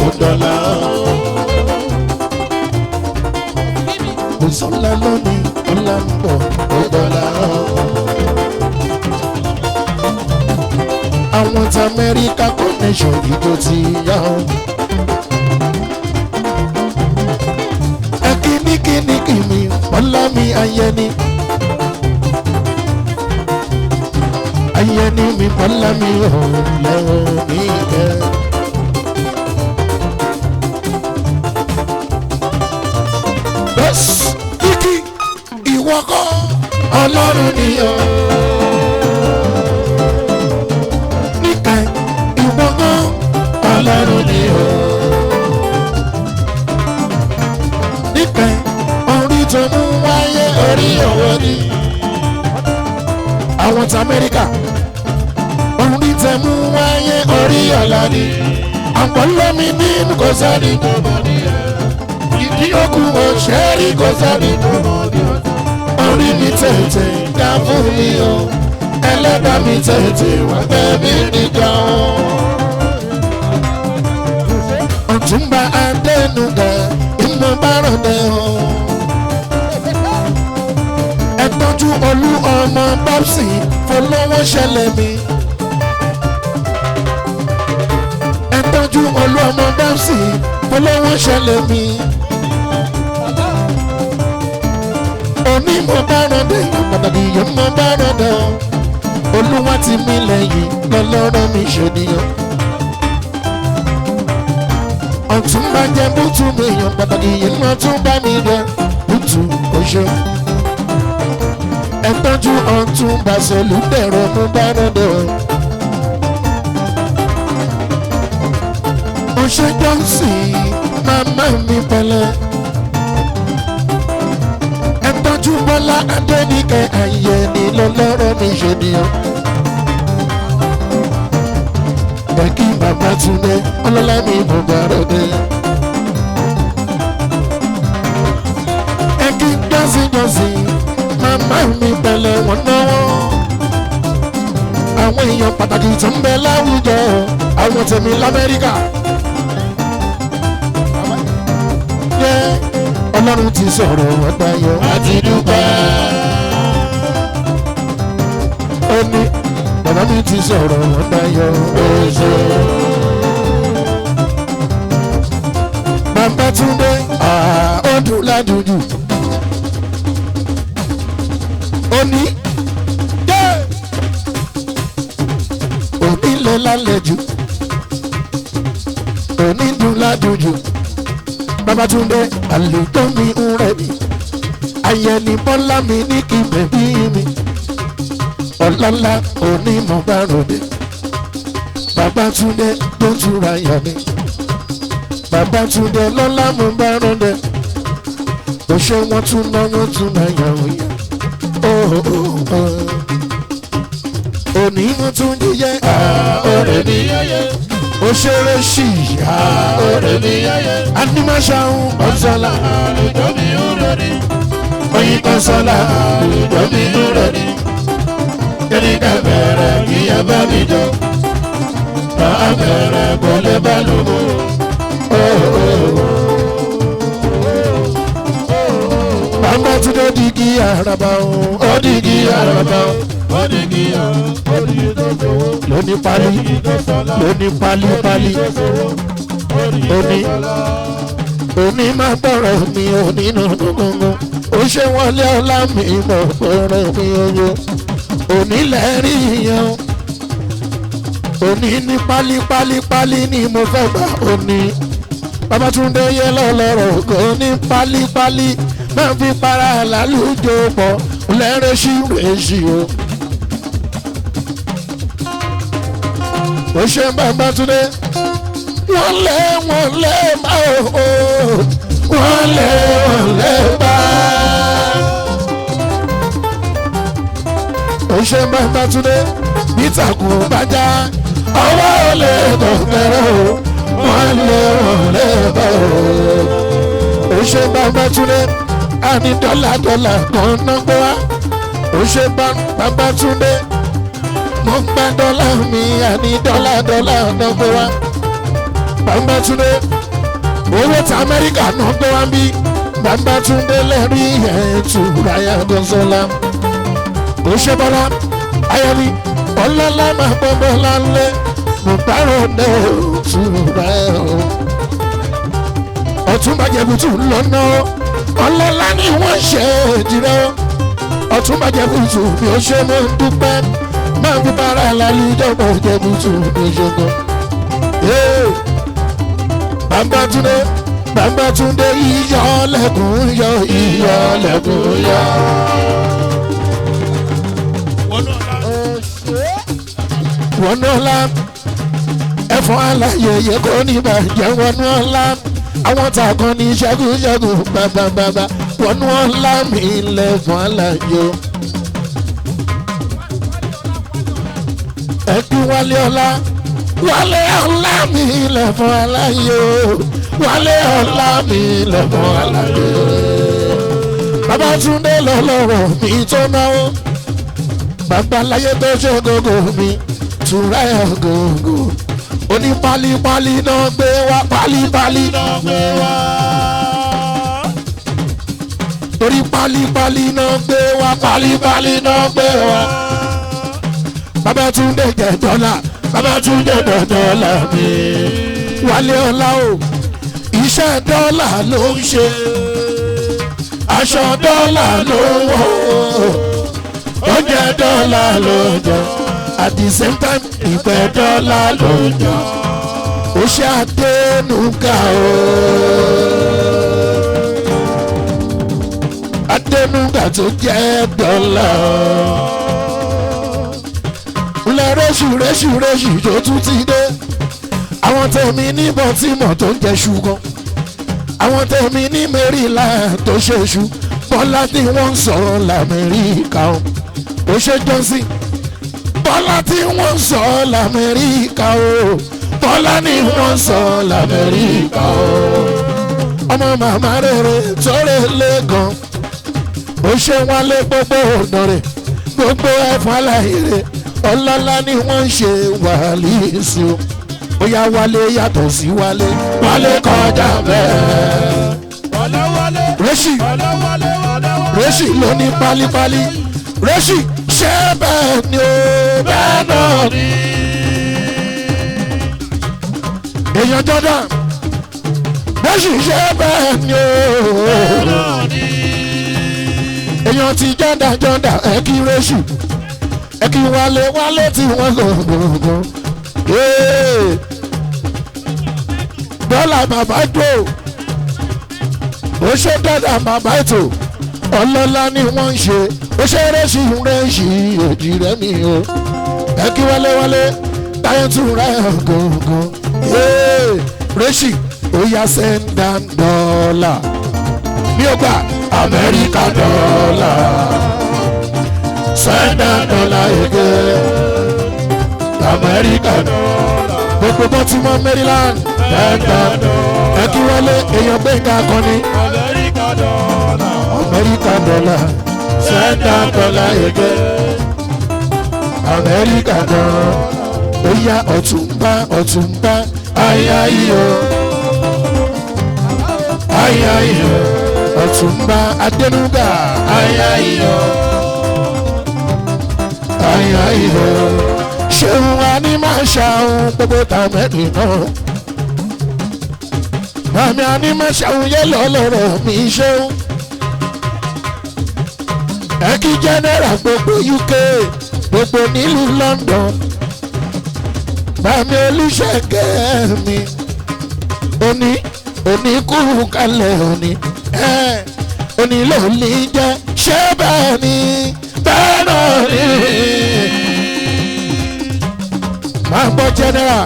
ó dọ́là mo sọ́lá lónìí ọ̀là ń bọ̀ ó dọ́là. àwọn tí Amẹ́ríkà connection ìjọ ti yá o. ẹ kíníkíníkì mi ọlá mi ayẹni. ayẹni mi ọlá mi ò lẹ́wọ̀n mi kẹ́. bẹ́ẹ̀ kíkí ìwọ kọ́ Ọlọ́run ni o. níkẹ́ ìwọ kọ́ Ọlọ́run ni o. níkẹ́ orí tó mú wáyé orí ọwọ́ ni. àwọn tí Amẹ́ríkà orí tẹ mú wáyé orí ọ̀la ni. àpọ̀lọ́mi nínú kò sáré tó mọ̀ ní ẹ̀. ìdí okùn òṣèré kò sáré tó mọ̀ ní ẹ̀. orí mi tètè dá fún mi o. ẹlẹ́dàá mi tètè wá bẹ́ẹ̀ mi nìkan o. Ọ̀túnba Adénúgà ìmọ̀ bá rọ̀dẹ̀ o. ẹ tọ́jú Olú ọmọ Bábsì fọlọ́wọ́ ṣẹlẹ̀ mi. ẹ tọ́jú Olú ọmọ Bábsì fọlọ́wọ́ ṣẹlẹ̀ mi. onímọ̀ bá rọ̀dẹ̀ pàtàkì yẹn mọ̀ bá rọ̀dẹ̀ o. Olúwa ti mí lẹ́yìn lọ́lọ́rọ̀ mi ṣèdíyàn. Ọ̀túnba jẹ́ bùtù mi yàn pàtàkì yìí náà tún bá mi rẹ̀ bùtù kò ṣe. ẹ tọ́jú Ọ̀túnba Sọ̀lúdẹ̀rọ̀ mú bá rọ̀dẹ̀ o. mo ṣe Johnson màmá mi pẹ̀lẹ́. ẹ tọ́jú Bọ́lá Adéníkẹ́ Ayẹni lọ́lọ́rọ̀ mi ṣèdíyàn. Bẹ́ẹ̀kì bàbá Túndé ọlọ́lá mi mo bá rọ̀dẹ̀. Ẹ̀kí jọ́sìn màmá mi pẹ̀lẹ́ wọn náwó. Àwọn èèyàn pàtàkì tó ń bẹ láwùjọ àwọn tèmi l'Amẹ́ríkà. Ọlọ́run ti sọ̀rọ̀ wọ́n dayọ̀ àti dúpẹ́. ó ní bàbá mi ti sọ̀rọ̀ wọ́n dayọ̀ oṣù. Bàbá Túndé ó dùn ládùújù. ó ní òní lọ lálẹ́ jù òní dùn ládùújù. Bàbá Túndé àlùjọ mi ń rẹ̀ mí. Ayẹni Bọ́lá mi ní kí bẹ̀bí mi. Ọlọ́lá onímọ̀ bá ròde. Bàbá Túndé tó túra yà mí. Bàbá Túndé lọ́lá mo bá ròde. Kò ṣe wọ́n tún náà wọ́n tún náà yà wọ́n yà. Òní wọ́n tún jíjẹ́ ọ̀rẹ́ mi yẹ́yẹ́. òṣèré ṣì yá. ọ̀rẹ́ mi yẹ́yẹ́. Animaṣahun ọ̀sọ́lá. àlùjọ mi ń rọrí. Oyin kan sọ́lá. àlùjọ mi ń rọrí. kẹ́ríkà bẹ̀rẹ̀ kí ẹ bá mi jọ. máa bẹ̀rẹ̀ kó lè bá lóko. Bàbá Túndé digi àràbà o. Ó digi àràbà o. ó ní kí ọ ó ní tó sówó. Lóní pálí. tó sọlá. Lóní pálí pálí. tó sówó. ó ní tó Ó ní sọlá. òní máa gbọ́rọ̀ mi ò nínú gbogbo ó ṣe wọlé ọlá mi mọ̀ gbọ́rọ̀ mi oyo òní lẹ́rí yẹn òní ní pálípálípálí ni mo fẹ́ gbà òní Babátúndé yẹ lọ́lọ́rọ̀ kò ní pálípálí máa fi para lálùjọ pọ̀ lẹ́rẹ́sì rèéṣì o. ó ṣe Babátúndé wọ́n lé bá o wọ́n lé bá. ó ṣe Babátúndé bítàkùn bájá ọwọ́ olè dọ̀gbẹ̀rẹ̀ o wọ́n lé bá o. ó ṣe Babátúndé àní dọ́là kan náà gbé wá. ó ṣe Babátúndé mo ń gba dọ́là mi àní dọ́là náà gbé wá. Babátúndé owó tí Amẹ́ríkà náà gbé wá bí Babátúndé lẹ́rí ẹ̀ẹ́tù ráyà gọ́sọ́lá. ó ṣe Bọ́lá ayọ̀ni ọlọ́lá máa bọ́ Bọ́lá ńlẹ̀ mo bárò dé òtù ráyà o. Ọ̀túnba Jẹ̀bútú lọ́nà ọlọ́lá ni wọ́n ṣe jìrọ̀. Ọ̀túnba Jẹ̀bútú bí ó ṣe mọ́ dúpẹ́ máa fi bára lálùjọ́pọ̀ Jẹ̀bútú bí ó ṣe gan. Babátúndé iyọ̀ lẹ́kùn yọ iyọ̀ lẹ́kùn yọ. Wọnú ọlá ẹ̀fọn aláyẹyẹ kò ní bàjẹ́ wọnú ọlá àwọn tàkàn ní ṣẹ́gun bàbàbàbà wọnú ọlá mi lẹ́fọn aláyọ. ẹ̀kú wálé ọlá mi lẹ́fọn aláyọ. wálé ọlá mi lẹ́fọn aláyọ. Babátúndé lọ́lọ́rọ̀ mi tó náwó babaláyé tó ṣe gógó mi túra ẹ̀ gógó. Oní pálípálí náà gbé wá pálípálí náà gbé wá. Torí pálípálí náà gbé wá pálípálí náà gbé wá. Babátúndé jẹ dọ́là Babátúndé jẹ dọ́là mi. Wálé ọlá o iṣẹ́ dọ́là ló ń ṣe aṣọ dọ́là ló ń wọ̀ oúnjẹ dọ́là ló ń jẹ. At the same time ìpẹ́ dọ́là ló ń jọ ó ṣe Adénúgà o. Adénúgà tó jẹ́ dọ́là o. Ilẹ̀ rẹ́ṣù tó tún ti dé. Àwọn tẹ̀mí ní Baltimore tó ń jẹ ṣùgbọ́n àwọn tẹ̀mí ní Maryland tó ṣe ṣù Bọ́lá tí wọ́n ń sọ̀rọ̀ l'Amẹ́ríkà o. Ó ṣe Johnson Bọ́lá tí wọ́n ń sọ l'Amẹ́ríkà o. Bọ́lá ni wọ́n ń sọ l'Amẹ́ríkà o. ọmọ màmá rere tọ́rẹ̀ lẹ́gàn ó ṣe wálé gbogbo ọ̀dọ́ rẹ̀ gbogbo ẹ̀fọn aláìrè ọlọ́lá ni wọ́n ń ṣe wàlíìsì o. ó yá wálé yàtọ̀ sí wálé kọjá bẹ́ẹ̀. Rẹ́ṣì ló ní pálípálí Rẹ́ṣì ṣé bẹ́ẹ̀ ni o bẹ́ẹ̀ náà ni. èèyàn Jordan Rẹ́ṣì ṣé bẹ́ẹ̀ ni o bẹ́ẹ̀ náà ni. èèyàn ti Jordan ẹ kí Rẹ́ṣì ẹ kí wálé tí wọ́n lò gbogbo. dọ́là bàbá jò ó ṣe dáadáa bàbá ètò ọlọ́lá ni wọ́n ń ṣe ó ṣe Rẹ́ṣì òjì rẹ̀ mi o. ẹ kí wálé táyé tún rẹ̀ gọ̀ọ̀gọ̀. Rẹ́ṣì ó yá sẹ́ńdán dọ́là mi ò gbà Amẹ́ríkà dọ́là sẹ́ńdán dọ́là èké Amẹ́ríkà dọ́là gbogbo Baltimore Maryland sẹ́ńdán dọ́là ẹ kí wálé èèyàn Gbénga Akànnì Amẹ́ríkà dọ́là sẹ́ńdán dọ́là èké Amẹ́ríkà dọ́là ó yá Ọ̀túnba ayayo Ọ̀túnba Adénúgà ayayo ṣeun wa ní máa ṣàwọn gbogbo tàmẹ́rì náà Màmí Animation yẹ lọ́lọ́rọ̀ mi ṣeun. Ẹ kí general gbogbo UK gbogbo nílùú London. Màmí Olúṣèkẹ́ mi. Òní kúrú kalẹ̀ òní. Òní ló lè jẹ́ ṣé bẹ́ẹ̀ ni bẹ́ẹ̀ náà ni. Máa gbọ́ general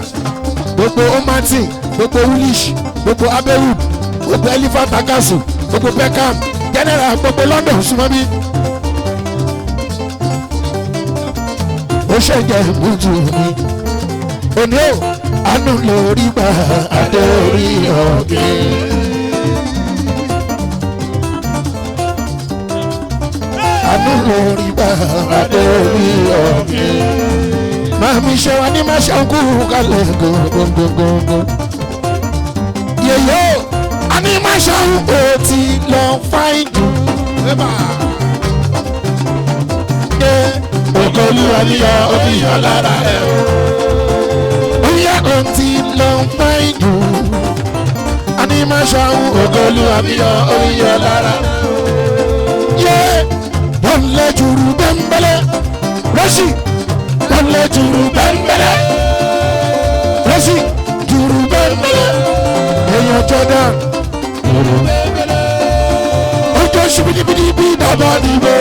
gbogbo Omantin gbogbo Woolwich gbogbo Aberwood gbogbo Elephant Castle gbogbo Peckham general gbogbo London súnmọ́ bí. Ó ṣẹ̀jẹ̀ ìbújú mi. Òní ò àánú lórí gbà adé orí ọ̀gbìn. Àánú lórí gbà adé orí ọ̀gbìn. Màmí ṣe wa ní máṣe ń kú kalẹ̀ gbogbogbò. Yèyó a ní máṣe ń kó ti lọ fáìn jù. Òkòlùwà níyà òbíyàn lára rẹ̀ o. Oyá ò ti lọ fáìn jù. A ní máṣe ń òkòlùwà níyà òbíyàn lára rẹ̀ o. Yé wọ́n lé jùrù bẹ́ńbẹ́lẹ́ rọ́ṣì. Wọ́n lé jùrù bẹ́ńbẹ́lẹ́ rọ́ṣì jùrù bẹ́ńbẹ́lẹ́. Èèyàn Jordan jùrù bẹ́ńbẹ́lẹ́. Ojú ṣubidibidi bí dábàá dìbò.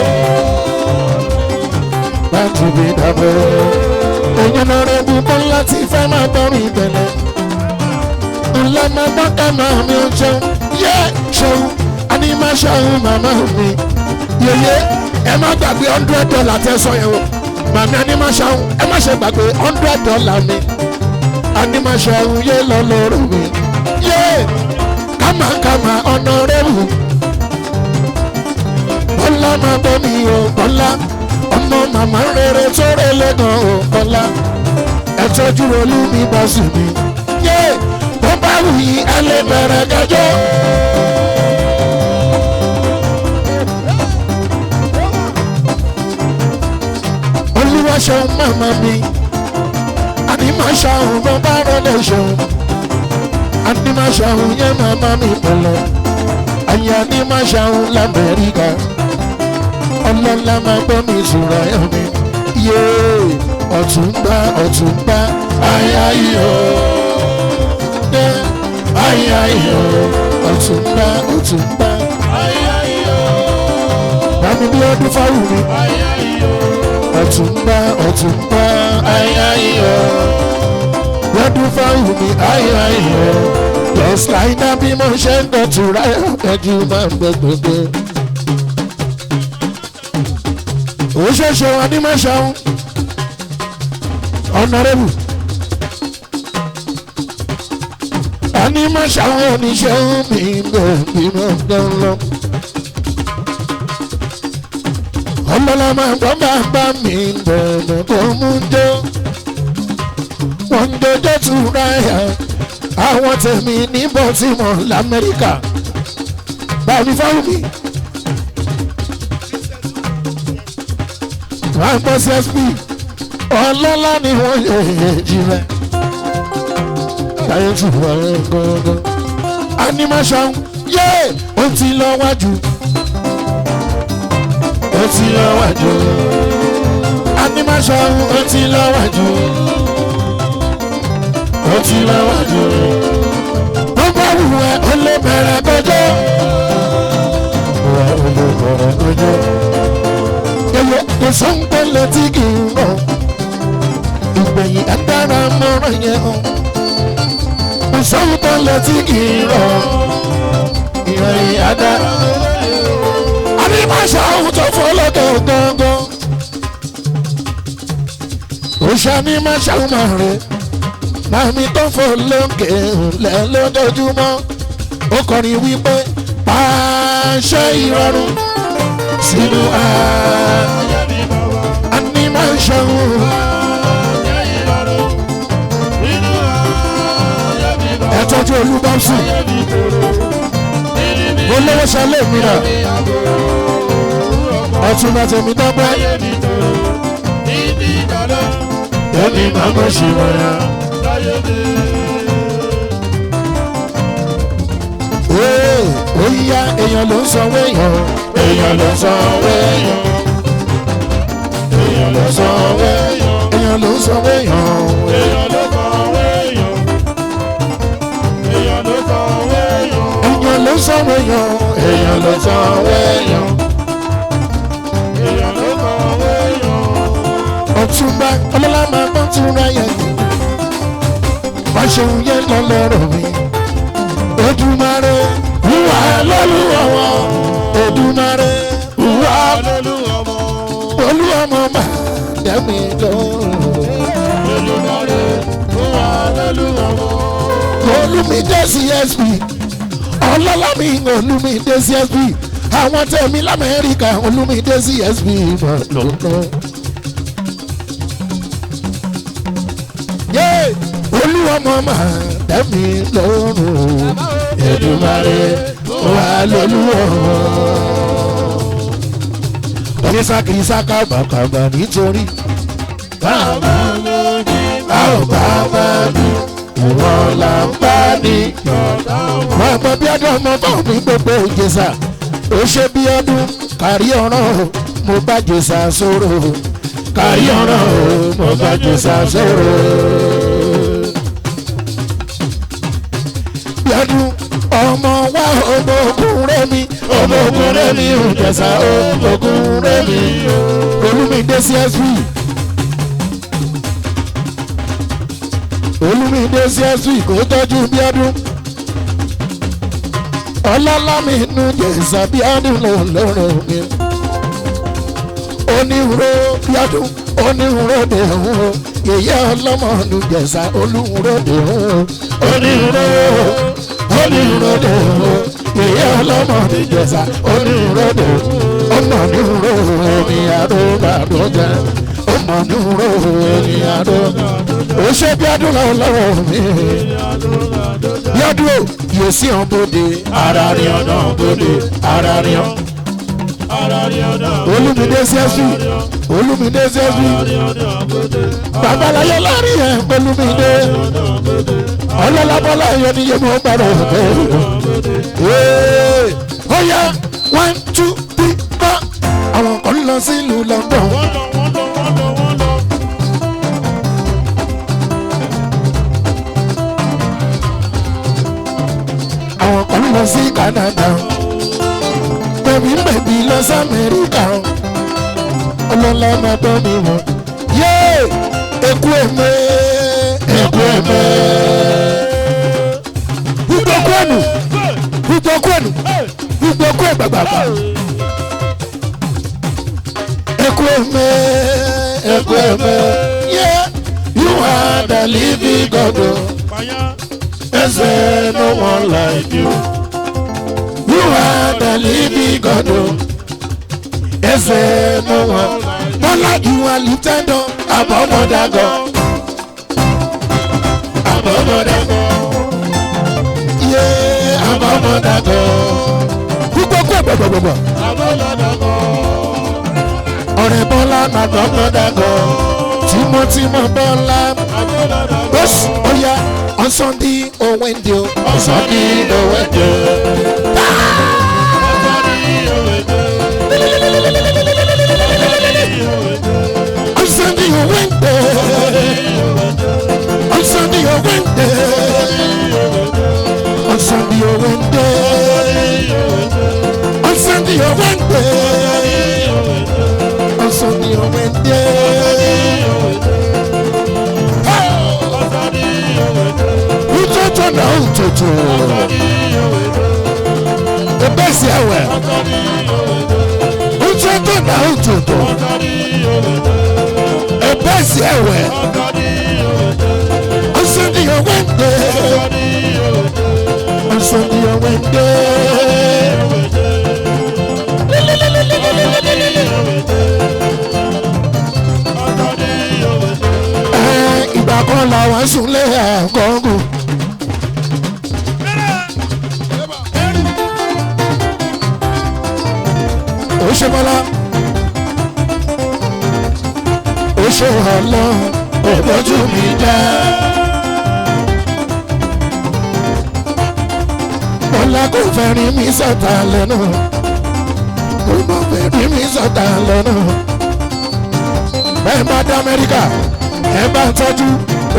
Láti bí dábò. Èèyàn náà rẹ̀ bùkọ́ láti fẹ́ máa bọ́rin tẹ̀lé. Ńlá máa gbọ́ ká máa mi ò ṣeun. Yé ṣeun, a ní máa ṣeun màmá mi. Yèyé ẹ má gbàgbé $100 tẹ́sán yẹn o. Màmí a ní máa ṣeun, ẹ má ṣe gbàgbé $100 mi. A ní máa ṣeun yé lọ lóru mi. Yé kámàkámà ọ̀nà rẹ̀ wù. Bọ́lá máa bọ́ mi o, Bọ́lá. Ọmọ màmá rere tó rẹ̀ lẹ́gàn ò Bọ́lá. Ẹ tọ́jú olú mi bá sùn mi. Yé bó bá wù yí ẹ lè bẹ̀rẹ̀ gẹjọ́. Olúwa ṣeun màmá mi. Àní máa ṣàhùn bó bá rọlẹ̀ ṣeun. Àní máa ṣàhùn yẹn màmá mi pẹ̀lẹ́. Àyà ní máa ṣàhùn l'Amẹ́ríkà. Ọlọ́lá máa gbọ́ mi ìṣúra ẹ̀ mi. Yé Ọ̀túnba Ọ̀túnba àyà iyọ̀. Yé àyà iyọ̀ Ọ̀túnba Ọ̀túnba àyà iyọ̀. Bàmí bí ọdún fáwọn mi. Àyà iyọ̀ Ọ̀túnba Ọ̀túnba àyà iyọ̀. Lọ́dún fáwọn mi àyà iyọ̀. Just like that bí mo ṣe ń dọ̀túnra ẹ̀ ẹ̀jú máa ń gbẹ gbogbo. Ó ṣẹ̀ṣẹ̀ wà ní Máṣáun ọ̀nàrẹ́bù àní Máṣáun oníṣẹ́ mi bẹ̀ bí mo gbọ́n lọ. Ọlọ́lá máa gbọ́ bàbá mi bẹ̀rẹ̀ tó mú jó. Wọ́n ń dojọ́ tura ẹ̀ àwọn tèmi ní Baltimore l'Amẹ́ríkà. Bàbí fáwọn mi. Wọ́n gbọ́ CSP ọlọ́lá ni wọ́n yẹ èjì rẹ̀. Láyé tí wọ́n rẹ̀ gọ́gọ́. Animation yé ó ti lọ wájú. Ó ti lọ wájú. Animation ó ti lọ wájú. Ó ti lọ wájú. Ó bá wù ẹ́ ó lè bẹ̀rẹ̀ kọjọ́. Ó lè bẹ̀rẹ̀ kọjọ́. Kò sọ́ńpẹ́lẹ̀ tí kì í rọ̀. Ìgbẹ̀yìn adára mọ́ràn yẹn hàn. Kò sọ́ńpẹ́lẹ̀ tí kì í rọ̀. Ìgbẹ̀yìn adára. Animation tó fọlọ́dọ̀ gángan. Òṣà ní Máṣáun máa rẹ̀. Màmí tó fò lókè lẹ́ lójoojúmọ́. Ó kọrin wípé pàṣẹ ìrọ̀rùn sínú Animation. Ẹ tọ́jú Olúbọ́sù. Olówó ṣẹlẹ̀ mìíràn. Ọ̀túnba tèmi dọ́gbẹ́. Yẹ́nì màmá ṣì wọ̀nyá. ó yá èèyàn ló ń sanwó èèyàn. èèyàn ló ń sanwó èèyàn. èèyàn ló ń sanwó èèyàn. èèyàn ló ń sanwó èèyàn. èèyàn ló sanwó èèyàn. èèyàn ló sanwó èèyàn. èèyàn ló ń sanwó èèyàn. èèyàn ló ń sanwó èèyàn. èèyàn ló sanwó èèyàn. Ọ̀túnba ọlọ́lá máa bá tún ra yẹn. Má ṣeun yẹn lọ lọ́rọ̀ mi. Èdùmàrè wúwà lọ́lúwọ̀wọ́. Èdùmàrè wúwà lọ́lúwọ̀mọ́ máa dẹ́mi lọ́rùn. Èdùmàrè wúwà lọ́lúwọ̀mọ́. Olúmídé CSP ọlọ́lá mi Olúmídé CSP àwọn tẹ̀mí l'Amẹ́ríkà Olúmídé CSP lọ́lọ́. Olúwọ̀mọ́ máa dẹ́mi lọ́rùn. Èdùmàrè wà lọ́lúwọ̀mọ́. Onísàkìrì sákàbàkàbà nítorí bàbá bàbá ìwọ̀n là ń bá ní. Wọ́n mọ bí ọdún ọmọ bá mi gbogbo Ìjẹ̀ṣà. Ó ṣe bí ọdún kárí ọ̀ràn mo bá Ìjẹ̀ṣà sọ̀rọ̀. Kárí ọ̀ràn mo bá Ìjẹ̀ṣà sọ̀rọ̀. Bí ọdún ọmọ wa ọmọ ogun rẹ̀ mi. Ọmọ ogun rẹ̀ mi Ìjẹ̀ṣà ọmọ ogun rẹ̀ mi. Olúmídé CSP. Olúmídé CSP kò tọ́jú bí ọdún. Ọlọ́lá mi nu Ìjẹ̀ṣà bí ọdún lọ́rọ̀ mi. Oníhùró bí ọdún oníhùró dè hùn o. Yèyé ọlọ́mọ nu Ìjẹ̀ṣà olúhùró dè hùn o. Oníhùró oníhùró dè hùn o. Yèyé ọlọ́mọ nu Ìjẹ̀ṣà olúhùró dè hùn o. Ọmọ níhùró omi àdóbàdó jẹ. Ọmọ níhùró omi àdóbàdó. Ó ṣe bí ọdún lọ́wọ́ mi. Bí ọdún o yóò sí ọ̀n bòde. Ara rí ọ̀nà bòde. Ara rí ọ̀n. Olúmídé CSP. Olúmídé CSP. Babaláyé lárí ẹ̀ Olúmídé. Ọlọ́lá bọ́lá yẹn ni yẹn mọ̀ gbàdọ̀ ọ̀tẹ̀. Ó yá 1 2 3 4. Àwọn kan lọ sí ìlú London. Àwọn kan lọ sí Canada. Bẹ̀bí lọ sí Amẹ́ríkà. Ọlọ́lá máa bọ́ mi wọ̀. Yé! Eku ẹ̀mẹ́. Eku ẹ̀mẹ́. Gbogbo ẹnu. Gbogbo ẹnu. Gbogbo ẹgbàgbàgbà. Eku ẹ̀mẹ́. Eku ẹ̀mẹ́. Yé! You are the living God. Ẹsẹ̀ no one like you. You are the living God. Ẹsẹ̀ no one. Bọ́lá you are lifted up above other God. Above other God. Yeah, above other God. Gbogbo gbogbo. Ọ̀rẹ́ Bọ́lá na above other God. Tímọ́tímọ́ Bọ́lá. Bọ́sù ọ̀ya on Sunday or Wednesday. On Sunday or Wednesday. On Sunday or Wednesday. On Sunday or Wednesday. On Sunday or Wednesday. On Sunday or Wednesday. On Sunday or Wednesday. Utoto na utoto. Ebesi awe. Utoto na utoto. Ebesi awe. On Sunday or Wednesday. On Sunday or Wednesday. Ìgbà kan làwọn súnlé àgọ́gùn. Ó ṣe Bọ́lá. Ó ṣe ọlọ́ òbójú mi já. Bọ́lá kò fẹ́ rí mi sọ̀tà lẹ́nu kò mọ̀ fẹ́ rí mi sọ̀tà lẹ́nu. Bẹ́ẹ̀ bá dé Amẹ́ríkà ẹ bá ń tọ́jú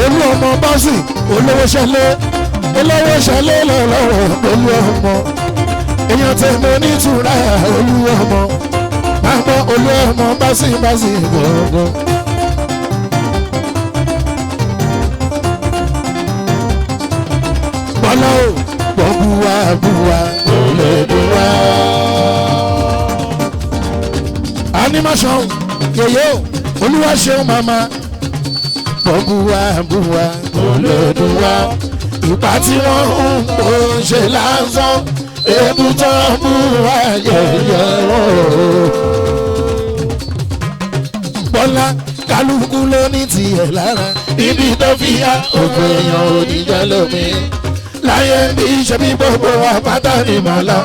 olú ọmọ bọ́sì olówó ṣẹlẹ̀ lọ́lọ́rọ̀ olú ọmọ èèyàn tẹ̀ mọ́ nítura olú ọmọ máa gbọ́ olú ọmọ bọ́sì gbọ̀ngàn. Bọ́lá o gbọ́ buwa olódùwà. Animation yèyé o olúwa ṣeun màmá gbọ́ buwa olódùwà. Ìpá tí wọ́n ń kó ṣe lásán èbútọ́ buwa yẹ̀yẹ̀ wọ́n. Bọ́lá kálukú ló ní tiẹ̀ lára ibi tó fi yá òkú èèyàn òdìjẹ́ lómi láyé bí ṣe bí gbogbo àpáta ní màlá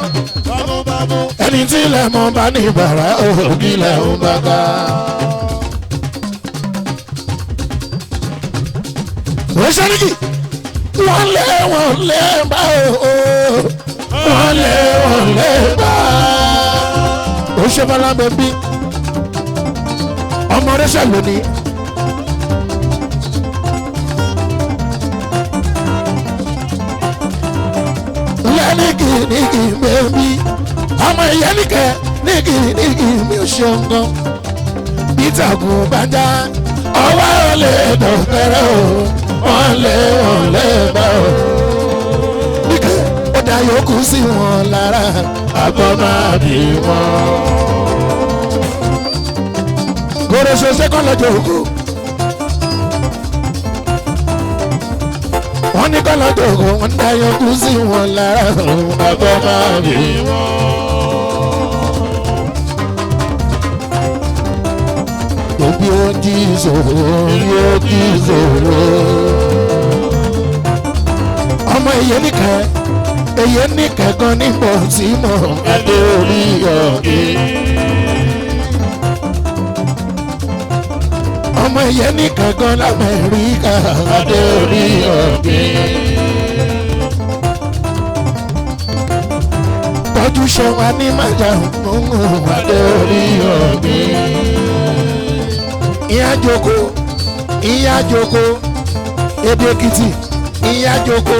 ẹni tí ilẹ̀ mọ́ bá ní bàrà òkì ilẹ̀ ń bá ká. Òṣèrìkì wọ́n lé bá o wọ́n lé bá. Òṣèbọ́lá bẹ̀bí ọmọ rẹ̀ ṣàlùní. Nìkì bẹ́ẹ̀bí ọmọ ìyá nìkẹ́ nìkì mi ò ṣeun gan. Peter kò bá já ọwọ́ olè dọ̀kẹ́rẹ́ o wọ́n lé bá o. Nìkẹ́ ó dá yòókù sí wọn lára àbọ̀ máa bí wọn. Kòrò ṣoṣe kọ́ lọ́jọ́ òkú. Wọ́n ní kọ́lọ́ dògò wọ́n dá yọkú sí wọn lára òun àbọ̀ máa bí wọn. Òbí ó jí ìṣòro yóò jí ìṣòro. Ọmọ èyí nìkan gan nípò tí mo adé orí ọ̀gẹ́. Ọmọ ìyẹn ní kankan l'Amẹ́ríkà adé orí ọ̀gbìn. Tọ́jú ṣọwá ní màjà òun adé orí ọ̀gbìn. Ìyá joko Èdè Èkìtì ìyá joko.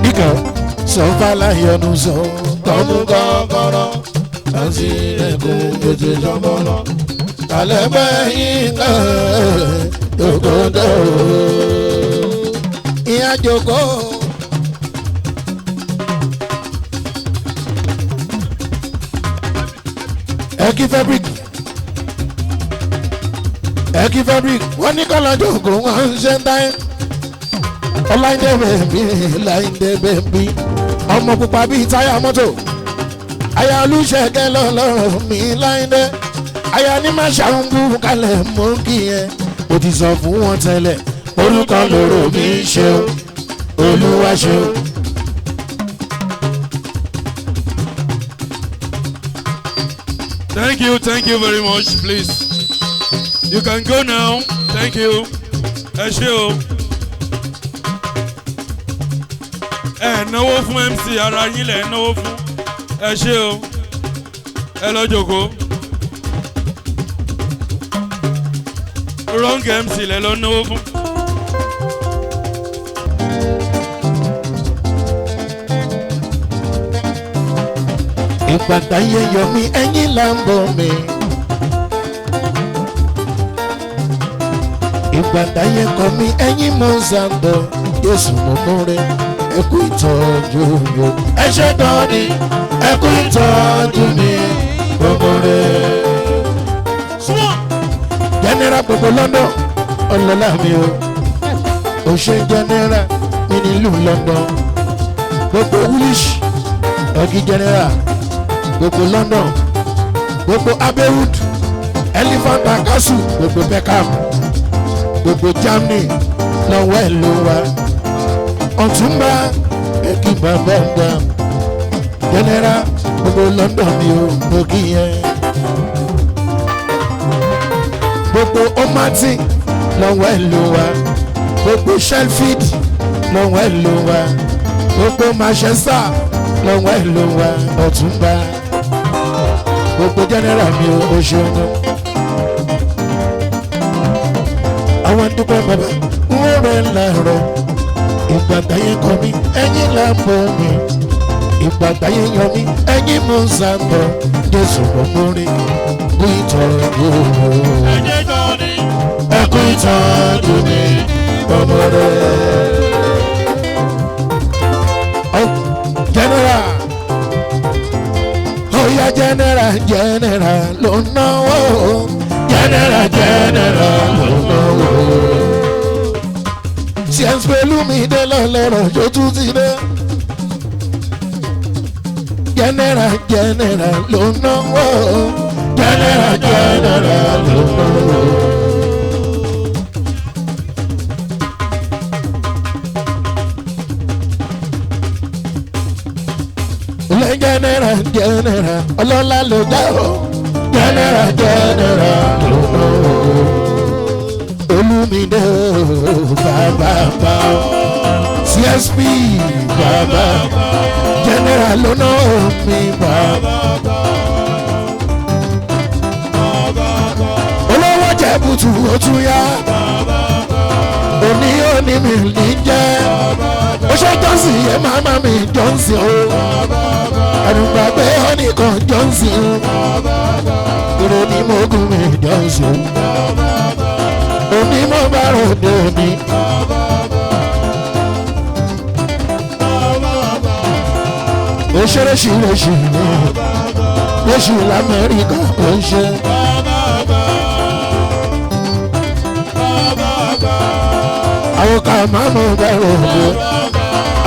Nìkan sọ fàlàyé sọ. Tọ́mú kọ́kọ́rọ́ láti ẹ̀kọ́ ètò ìjọmọ́lọ́ kàlẹ́gbẹ́ yín náà dògódò ìyá jòkó. Ẹ̀kí fabric wọ́n ní kọ́lá jòkó wọ́n ń ṣe ń dáyé. Ọláìdé bèbí ọmọ pupa bíi táyà mọ́tò aya olùṣègùn lọ́lọ́rọ̀ mi Láìdé aya ní má ṣàǹgù kalẹ̀ mọ́ kí yẹn o ti sọ fún wọn tẹ́lẹ̀ orúkọ lóró mi ṣeun olúwa ṣeun. Thank you very much, please. You can go now. Thank you. Ẹ ṣé o. Ẹ náwó fún MC ara yín lẹ̀ náwó fún. Ẹ ṣé o. Ẹ lọ jókòó. Wrong MC lẹ̀ lọ náwó fún. Ìpàdé yẹyọ mi ẹ̀yìn là ń bọ̀ mi. Ìpàdé yẹkọ mi ẹ̀yìn mọ̀ ń sàbọ̀ Jésù mọ̀ mọ́ rẹ̀. Ẹ kú ìtọ́jú mi. Ẹ ṣe tán ni ẹ kú ìtọ́jú mi gbogbo rẹ̀. General gbogbo London ọlọ́lá mi o. Ó ṣe general mi nílùú London. Gbogbo Woolwich ọ̀gí general gbogbo London gbogbo Abbeywood Elephant and Castle gbogbo Beckham gbogbo Germany lọ́wọ́ ẹ̀ ló wá. Ọ̀túnba ẹ̀kí bàbá general gbogbo London mi ò mọ kí yẹn. Gbogbo Omati lọ́wọ́ ẹ̀ ló wá gbogbo Sheffield lọ́wọ́ ẹ̀ ló wá gbogbo Manchester lọ́wọ́ ẹ̀ ló wá Ọ̀túnba gbogbo general mi ò ṣeun. àwọn dúpẹ́ bàbá wọ́n rẹ̀ láàárọ̀ ìgbàgbà yẹn kọ́ mi ẹ̀yìn làbọ̀ mi ìgbàgbà yẹn yọ mi ẹ̀yìn mú sàbọ̀ Jésù gbọ̀ngbọ̀nrin kú ìtọ́jú ẹ̀kú ìtọ́jú mi ọmọdé. General oya general ló náwó general ló náwó. Siens pẹ̀lú mi dé lọ́lọ́rọ̀ tó tún ti dé. General ló náwó general ló náwó. General ọlọ́lá ló dá o general ló ná o Olúmídé bàbá CSP bàbá general ló ná mi bàbá olówó jẹ́ bùtù ó tún yá òní mi ní jẹ́ ó ṣe Johnson yẹ màmá mi Johnson o àdùgbàgbé ọ́nìkan Johnson ìròyìn mọ́gùn mi Johnson onímọ̀ bá ròde òní. òṣèré ṣìrèṣì ni lóṣù l'Amẹ́ríkà kò ń ṣe. àwọn kan máa mú bẹ̀rù òde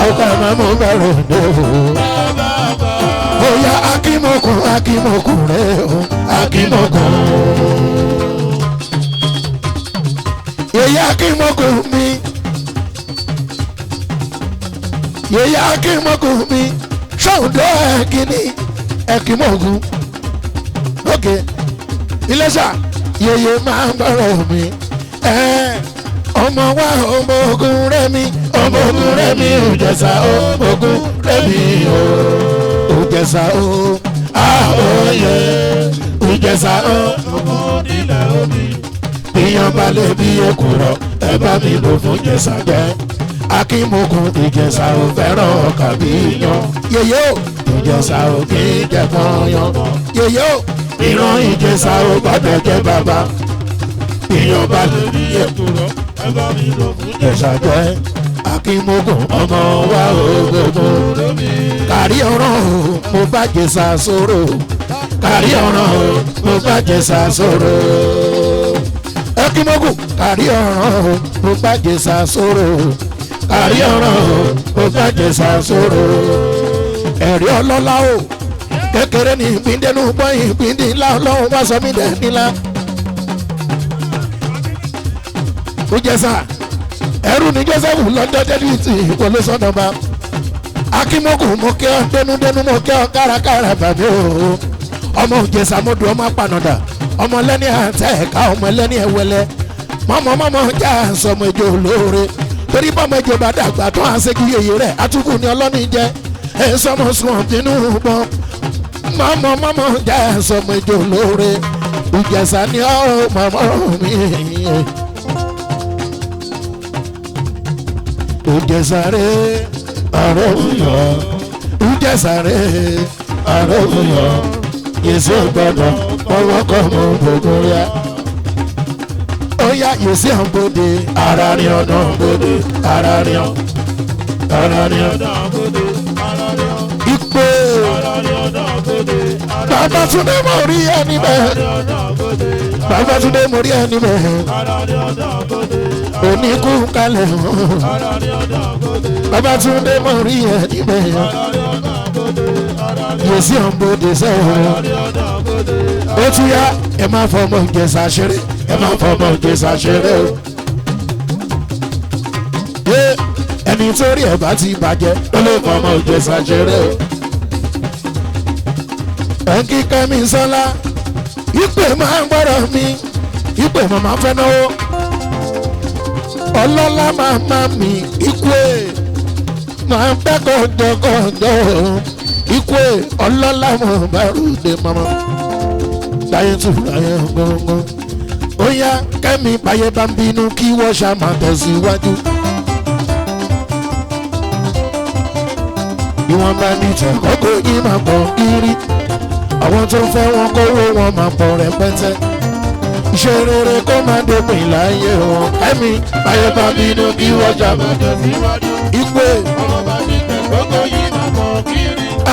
àwọn kan máa mú bẹ̀rù òde oya akimokun rẹ o akimokun yeye akimokun mi yeye akimokun mi ṣọ́ọ̀dọ́ ẹ̀kíní ẹ̀kímokun ok Iléṣà yeye máa ń bọ̀rọ̀ mi ọmọ wa ọmọ ogun rẹ mi Ìjẹ̀ṣà ọmọ ogun rẹ mi o. Ìjẹ̀ṣà o àhóyè Ìjẹ̀ṣà o ọmọdílẹ̀ omi ìyàn balẹ̀ bí èkùrọ̀ ẹ bá mi lò fún Ìjẹ̀ṣà jẹ́ akímokun Ìjẹ̀ṣà ò fẹ́ràn ọkà bí yan yèyé o Ìjẹ̀ṣà ò kí í jẹ pọ́nyán yèyé o ìran Ìjẹ̀ṣà ò gbọ́dọ̀ jẹ́ bàbá ìyàn balẹ̀ bí èkùrọ̀ ẹ bá mi lò fún Ìjẹ̀ṣà jẹ́ akímokun ọmọ wa ògògò kárí ọ̀ràn o mo bá Ìjẹ̀ṣà sọ̀rọ̀ kárí ọ̀ràn o mo bá Ìjẹ̀ṣà sọ̀rọ̀ akímokun kárí ọ̀ràn o mo bá Ìjẹ̀ṣà sọ̀rọ̀ kárí ọ̀ràn o mo bá Ìjẹ̀ṣà sọ̀rọ̀ ẹ̀rí ọlọ́lá o kékeré ní ìpíndẹ́nu gbọ́ ìpíndín ńlá ọlọ́run wá sọ mí dẹ̀ nílá Ìjẹ̀ṣà ẹrú ni Joseph lọ́dọ̀ dẹ́díìtì ìpolówó sọ́dọ̀ba akímokun mo kẹ́ ọ dénúdénú mo kẹ́ ọ kárakára bàbá o ọmọ Ìjẹ̀ṣà mo dùn ọmọ apànàdà ọmọ lẹ́ni àtẹ ẹ̀ka ọmọ lẹ́ni ẹ̀wẹ́lẹ́ mọ́mọ́ já sọmọ ìjọ olóore torí bọ́mọ ìjọ bá dàgbà tó hàn ségi yèyé rẹ̀ àtúkù ni ọlọ́ni jẹ́ ẹ̀ sọmọ sùn ọ̀dínú bọ́ mọ́mọ́ já sọmọ ìjọ olóore Ìjẹ̀ṣà ni ọ́ mọ́mọ́ mi. Ìjẹ̀ṣà rẹ̀ àròyọ̀ Ìjẹ̀ṣà rẹ̀ àròyọ̀ yèsì gbọ́dọ̀ ọwọ́ kọ́ mọ́ gbogbo ya. Ó yá yèsì àǹbòde ara rí ọ̀nà àǹbòde ara rí ọ̀ ara rí ọ̀nà àǹbòde ara rí ọ̀. Ìpè Babátúndé mo rí ẹni bẹ́ẹ̀ Babátúndé mo rí ẹni bẹ́ẹ̀ oníkú kalẹ̀ hàn Babátúndé mo rí ẹni bẹ́ẹ̀ yèsì àǹbòde sẹ́wọ̀n ó tún yá ẹ má fọmọ Ìjẹ̀ṣà ṣeré ẹ má fọmọ Ìjẹ̀ṣà ṣeré o. ẹni tó rí ẹ̀ bá ti bàjẹ́ ó lè fọmọ Ìjẹ̀ṣà ṣeré o. ẹnkí Kẹ́mi Sọ́lá ìpè máa ń gbọ́dọ̀ mi ìpè màmá fẹ́ náwó ọlọ́lá màmá mi ikú ẹ̀ máa ń bẹ́ gọ́dọ̀gọ́dọ̀ ikú ẹ̀ ọlọ́lá mọ̀ bá rúdé mọ́mọ́ láyé tù láyé gbọ́ngbọ́n ó yá kẹ́mi báyé bá ń bínú kí wọ́n ṣá máa tẹ̀síwájú. ìwọ̀n bá ní tẹ̀kọ́kọ́ yìí máa pọ̀ kiri àwọn tó fẹ́ wọn kówó wọn máa pọ̀ rẹpẹtẹ iṣẹ́ rere kó máa dópin láyé wọn kẹ́mi báyé bá bínú kí wọ́n ṣá máa tẹ̀síwájú. ìpè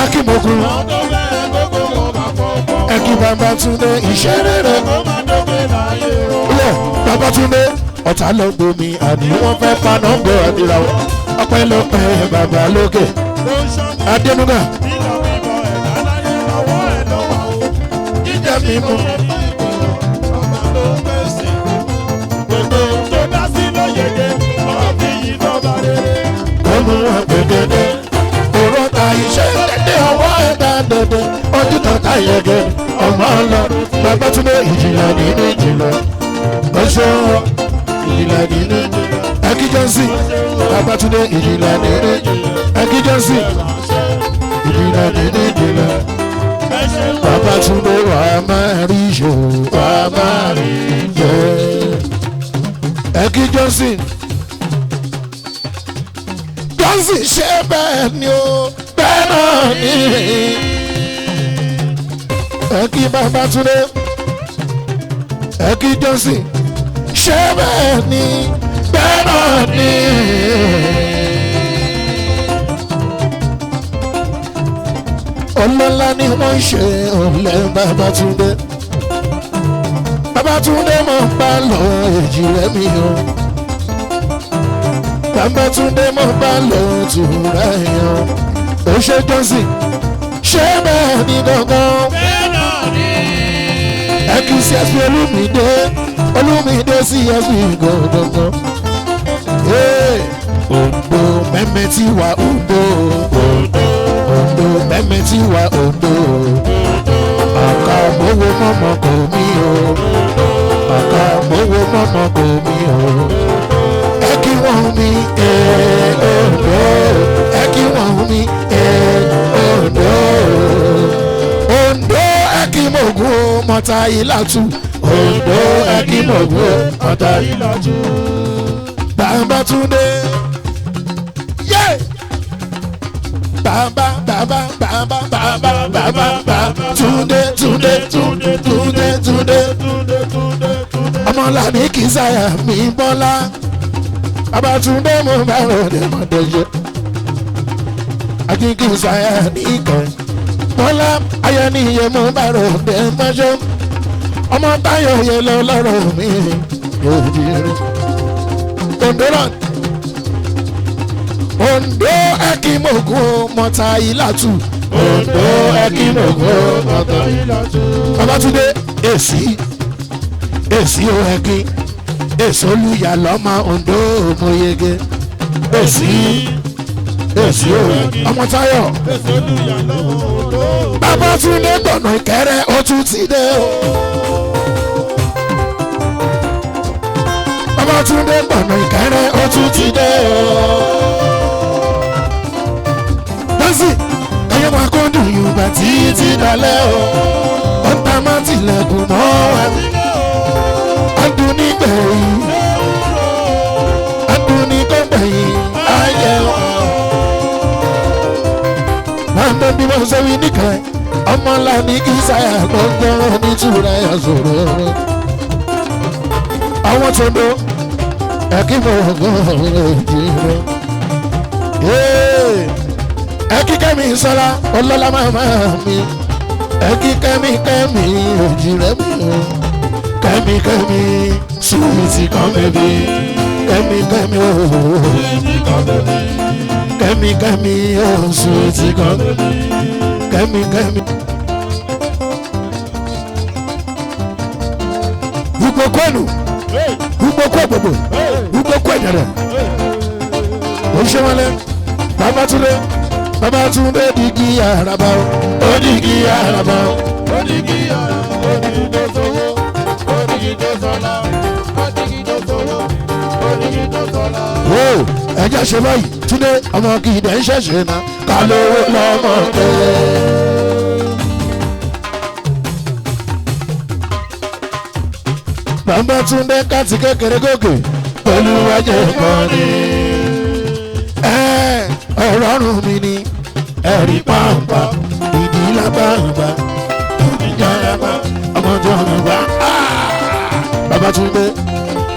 akímọ̀kùn ẹ̀kí Babátúndé iṣẹ́ rere lọ Babátúndé ọ̀tá lọ gbomi àní wọ́n fẹ́ paná gbọ́ àdìrà wọn ọpẹ́lọpẹ́ bàbá lókè Adénúgà jíjẹ mímú. Kọ́mú àgbẹ̀gẹ̀dẹ̀ òrò ta iṣẹ́ tẹ̀lé ọwọ́ ẹ̀dá dẹ̀dẹ̀ ọdún tọ́ta yẹgẹ̀ ọmọ ọlọ́run Babátúndé ìjìnlẹ̀ nínú ìjìnlẹ̀ ọṣọ ìjìnlẹ̀ nínú ẹkíjọ́sí Babátúndé ìjìnlẹ̀ nínú ẹkíjọ́sí ìjìnlẹ̀ nínú ìjìnlẹ̀ Babátúndé wà á máa rí ìṣòro wà á máa rí ìjẹ́ ẹkíjọ́sí jọ́sí ṣe bẹ́ẹ̀ ni ó bẹ́ẹ̀ náà ní ẹkí Babátúndé ẹkí jọ́sí ṣe bẹ́ẹ̀ ni bẹ́ẹ̀ náà ní. ọlọ́lá ni wọ́n ṣe ọ̀lẹ́ Babátúndé Babátúndé mọ̀ ń bá lọ èjì rẹ̀ mi o Babátúndé mọ̀ ń bá lọ tùrà yàn ó ṣe jọ́sí ṣé bẹ́ẹ̀ ni gangan ẹ kì í ṣe ẹsùn Olúmídé sí ẹsùn gangan Oǹdó mẹ́mẹ́ tí wà Oǹdó mẹ́mẹ́ tí wà Oǹdó àká mowó mọ́mọ́ kò mí o àká mowó mọ́mọ́ kò mí o ẹ kí wọ́n mi Oǹdó ẹ kí wọ́n mi Oǹdó Oǹdó ẹ kí mògùn mọ́ta ìlàtú Oǹdó ẹ kí mògùn mọ́ta ìlàtú Babátúndé Baba Túndé ọmọlàní kìsáyà mi Bọ́lá Babátúndé mo bá ròde mọ̀dẹ́jọ́ akínkì sáyà nìkan Bọ́lá ayẹniyẹ mo bá ròde mọ́jọ́ ọmọ Táyọ̀ yẹ lọ lọ́rọ̀ mi yóò di rí Oǹdó Oǹdó ẹkímọ̀gùn mọ́ta ìlàtú Oǹdó ẹkímọ̀gùn mọ́ta ìlàtú. Babátúndé èsì ó ẹkí èsì olùyà lọ́mọ Oǹdó mọ̀yẹ́gẹ́ èsì ó ẹkí ọmọ Táyọ̀ Babátúndé gbọ̀nà Ìkẹrẹ ó tún ti dé o. Babátúndé gbọ̀nà Ìkẹrẹ ó tún ti dé o. Jọ́sí ẹyẹ máa kó dùn Yorùbá títí dalẹ́ o. Ó ń ta má tilẹ̀kùn mọ́ wa. Adùn ní gbẹ̀yìn. Adùn ní gbẹ̀yìn. Ayé wa. Máa ń bẹ́ bí wọ́n ṣe wí nìkan. Ọmọlá ní kí sáyà gbọ́ngbọ́n onítúra ẹ̀ sọ̀rọ̀ rẹ̀. Àwọn tó ń do ẹ̀kí mọ̀ ọ̀gbọ́n òjì rẹ̀. Ẹ̀kí Kẹ́mi Sọ́lá ọlọ́lá màmá mi. Ẹ̀kí Kẹ́mi òjì rẹ̀ mi o. Kẹ́mi sùwìtì kan bèbí. Kẹ́mi ooo. Kẹ́mi ooo sùwìtì kan bèbí. Kẹ́mi. Gbogbo kwenu. Gbogbo kwe gbogbo. Gbogbo kwe nyere. Oṣewale. Babátúndé digi araba o. Ó digi araba o. Ó digi araba o. Ó digi tó sowó. Ó digi tó sọlá. Ó digi tó sowó. oníkì tó sọ̀la. wo ẹjẹ́ ṣe báyìí túnde ọmọ kì í dẹ̀ ń ṣẹ̀ṣẹ̀ náà ká lówó lọ́mọ pé. bàbá túnde káàtì kékeré gòkè pẹ̀lú ẹ̀jẹ̀ kan ní. ọ̀rọ̀ ọ̀run mi ni ẹ̀rí pàǹpà ìdí lábàǹbà ìjàmbá ọmọ tó ọmọ gbà. bàbá túnde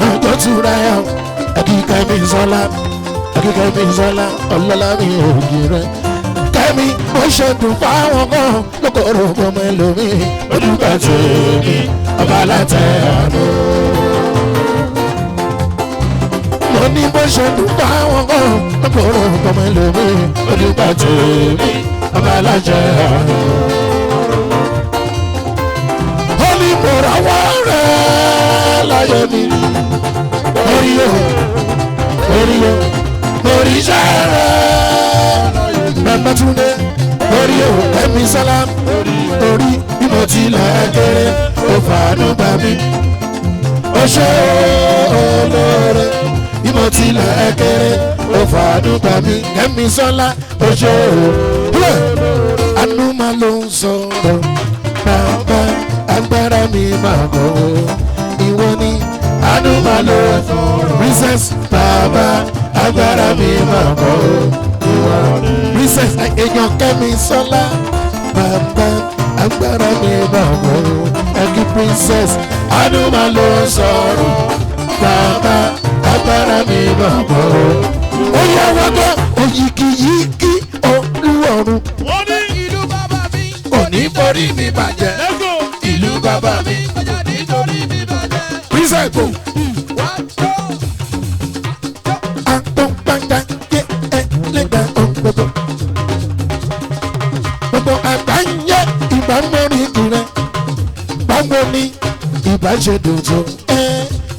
ọjọ́ túra ẹ̀ akíkẹ́ mi sọ́lá akíkẹ́ mi sọ́lá ọlọ́lá mi ògì rẹ̀ kẹ́mi mo ṣe dùn fáwọn kan lókòrò ọmọ ẹlòmíì olùkọ́ tèmi ọba látẹ̀ àná. mo ní bó ṣe dùn fáwọn kan lókòrò ọmọ ẹlòmíì olùkọ́ tèmi ọba látẹ̀ àná. ó ní mo ra wá rẹ̀ láyé mi orí o orí sẹ́rẹ̀ bàbá túnde orí o ẹ̀mí sálá orí bí mo tilẹ̀ kéré ó fàánú bá mi ó ṣe olóore bí mo tilẹ̀ kéré ó fàánú bá mi ẹ̀mí sálá ó ṣe olóore àánú máa ló ń sọ̀rọ̀ bàbá agbára mi máa kọ́ ìwọ ni àánú máa ló ń sọ̀rọ̀ princess bàbá agbára mi máa kọ́ ìwọ ni princess èèyàn kẹ́mi sọ́lá bàbá agbára mi máa kọ́ ẹ̀kí princess àánú máa ló ń sọ̀rọ̀ bàbá agbára mi máa kọ́ ó yẹ wọ́n gbọ́ òyìkìyìkì olúwọ̀run. wọ́n ní ìlú bàbá mi. kò ní borí mi bàjẹ́ ìlú bàbá mi. ọjà nítorí mi bàjẹ́. princess kò. wá tó. àtọ̀gbàgbà yé ẹ lẹ́gbà ọ̀gbọ̀gbọ̀. gbogbo àgbáyé ìbámọ́rin ìrẹ́ báwo ni ìbáṣedùn tó ẹ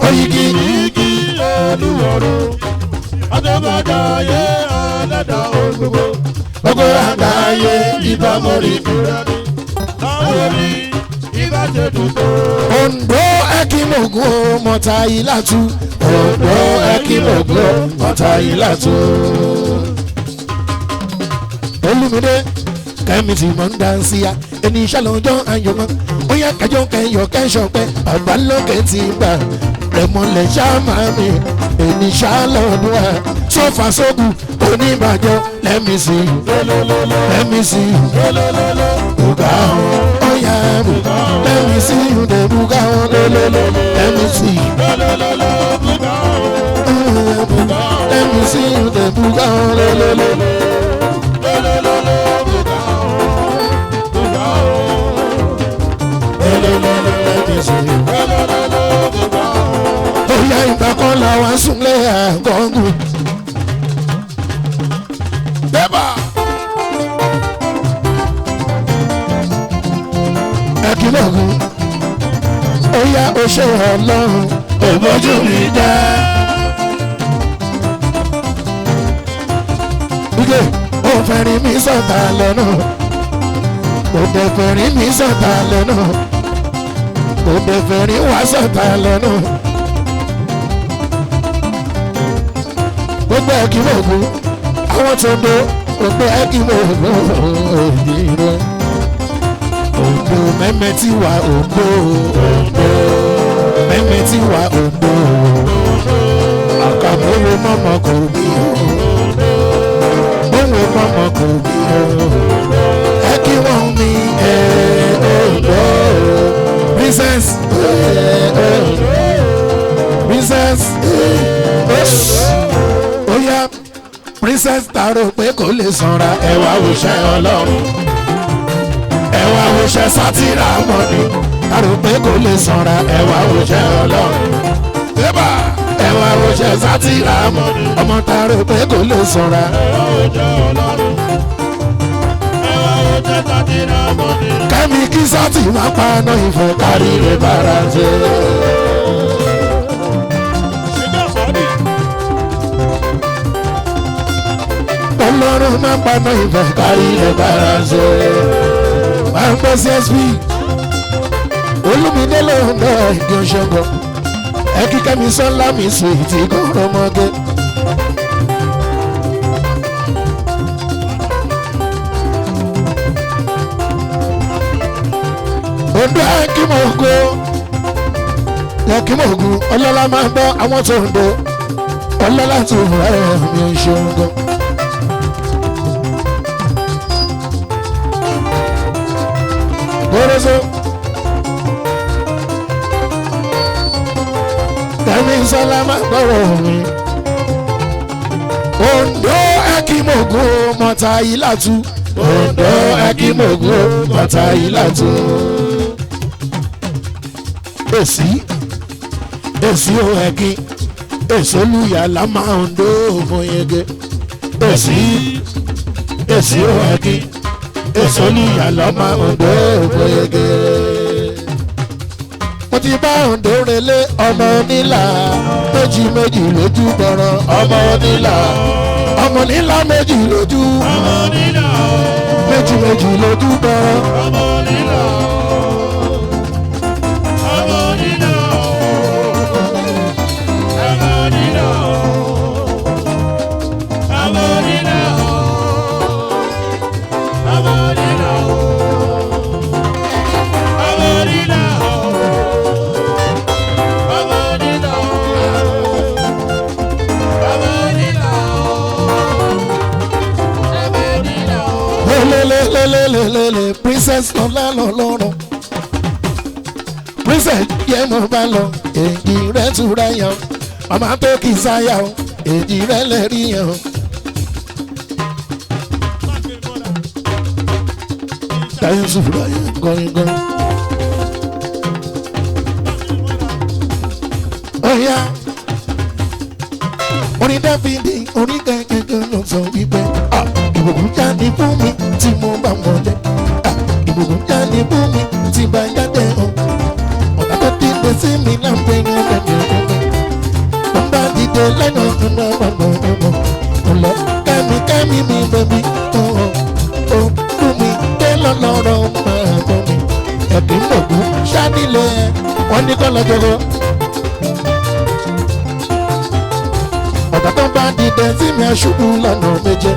oyigi. Oyigi olúwọ̀run. àtọ́gbàjà yé ọ̀lẹ́dà ògbógbó. gbogbo àgbáyé ìbámọ́rin ìrẹ́. láwọn ní ìbáṣedùn tó. Ondo ekimogun mọ̀tà ìlàtú. Ondo ekimogun mọ̀tà ìlàtú. Olùmídé kẹ́mi tí mo ń dánsì ya ẹni iṣẹ́ lọ́jọ́ ayọ̀mọ́ bóyá kẹjọ kẹyọ kẹsọpẹ́ bàbá lókè ti gbà rẹ̀mọ̀lẹ̀ ṣáàmà mi ẹni ṣáàlọ́dún wa sófà sógùn oníbàjọ́ lẹ́mí sí lẹ́mí sí bùgá ọ̀yà bùgá lẹ́mí sí ǹdẹ̀ bùgá lẹ́mí sí lẹ́mí sí ǹdẹ̀ bùgá bóyá ìgbà kan làwọn súnlé àgọ́gùn. bẹ́ẹ̀bà ẹ̀kínlọ́gùn bóyá o ṣe ọlọ́run òbójú mi dá. Ige ó fẹ́ rí mi sọ̀tà lẹ́nu kò dẹ̀ fẹ́ rí mi sọ̀tà lẹ́nu kò dẹ̀ fẹ́ rí wá sọ̀tà lẹ́nu. gbogbo ẹ̀kínlọ́gùn àwọn tó ń do gbogbo ẹ̀kínlọ́gùn òdì rẹ̀. Ondo mẹ́mẹ́ tí wà Ondo mẹ́mẹ́ tí wà Ondo àkàmúwò mọ́mọ́ kò bí o mọ́wò mọ́mọ́ kò bí o ẹ kí wọ́n mi Ondo princess princess oya princess taro pé kò lè sanra ẹwà òṣè Ọlọ́run ẹwà òṣè sátìrà mọ́ni taro pé kò lè sanra ẹwà òṣè Ọlọ́run débà ẹwà òṣè sátìrà mọ́ni ọmọ taro pé kò lè sanra ẹwà òṣè Ọlọ́run. ẹwà òṣè sátìrà mọ́ni. kẹ́mi kí sátì máa paná ìfẹ́ kárí rẹ̀ bára jẹ́. Ọlọ́run máa paná ìfẹ́ kárí rẹ̀ bára jẹ́. máa ń gbọ́ CSP olùmídé lòun náà ìdí ọ̀ṣọ́gbọ̀ ẹ kí Kẹ́mi Sọ́lá mi sùn ìtì kọ́rọ́ mọ́gẹ́. Ondo Akimogun ọlọ́lá máa ń bọ́ àwọn tó ń do ọlọ́lá tó ń rẹ̀ mi ò ṣeun gan. Gbọ́dọ̀sọ Kẹ́mi Sọ́lá máa gbọ́rọ̀ mi. Ondo Akimogun mọ̀tà ìlàtú. Ondo Akimogun mọ̀tà ìlàtú. Èsì ò ẹ̀kí èso lùyà la máa ń dó òmò yege. Èsì ò ẹ̀kí èso lùyà la máa ń dó òmò yege. Mo ti bá Ondo relé ọmọ onílà méjì lójú bọ̀rọ̀ ọmọ onílà méjì lójú méjì lójú bọ̀rọ̀. Princess lọ́lá lọ́lọ́run Princess yẹ mo bá lọ èjì rẹ̀ túra yàn màmá tó kì í sáyà o èjì rẹ̀ lẹ́rí yàn. Táyé sùúrù ayé gọ́ngọ́n. Ọ̀ya orin Dáfídì orin kẹ̀kẹ́ ló sọ wípé ìbùkún jáde fún mi tí mo bá wọlé. Ìbùkún jáde fún mi tí bá jáde hàn. Ọ̀tá tó dìde sí mi láǹpẹ̀ ní ọ̀dẹ̀dẹ̀. Mo bá dìde lẹ́nu ọ̀nà ọ̀lọ́ kẹ́mi mi bẹ̀bí. Dùn mí dé lọ́lọ́rọ̀ máa bọ̀ mi. Ẹ̀dín mọ̀gún ṣáàdìlẹ̀ wọ́n ní kọ́ lọ́jọ́rọ́. Ọ̀tá tó bá dìde sí mi aṣubú lọ́nà méje.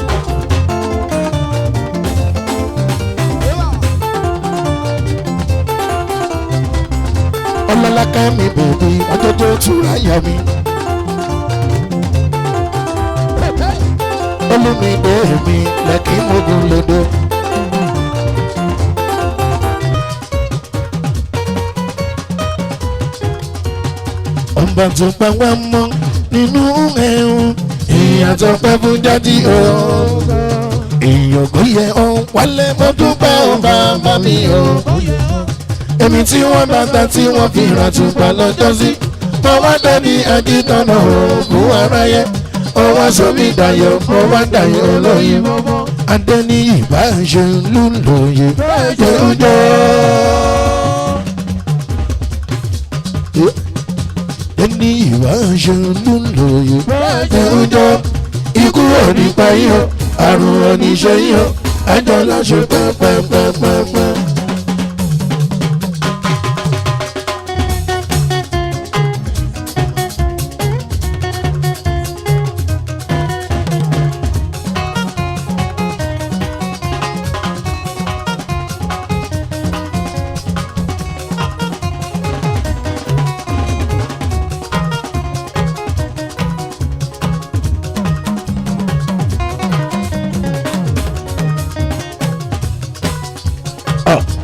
Ọlọ́lá Kẹ́mi bèbí ọjọ́ tó túra yọ mi. Olúmídé mi lẹ́kí mogun lódò. Ọba tó pa wá mọ́ nínú ẹ̀hún ìyàtọ̀ pẹ́ fún jáde o. Èèyàn kò yẹ ọ wálé mo dúpẹ́ ọba bá mi o. Èmi tí wọ́n bá ta tí wọ́n fi rà tùpà lọ́jọ́ sí. Mo wá dání ajítọ́nà òògùn aráyé. Ó wá sómi dayọ̀, mo wá dayọ̀ olóyin. Adéníyì bá ṣe lù lóye lójó. Adéníyì bá ṣe lù lóye lójó. Ikú ò ní pa yín o, àrùn ò ní ṣe yín o. Àjọ láṣẹ pẹ́pẹ́pẹ́pẹ́pẹ́.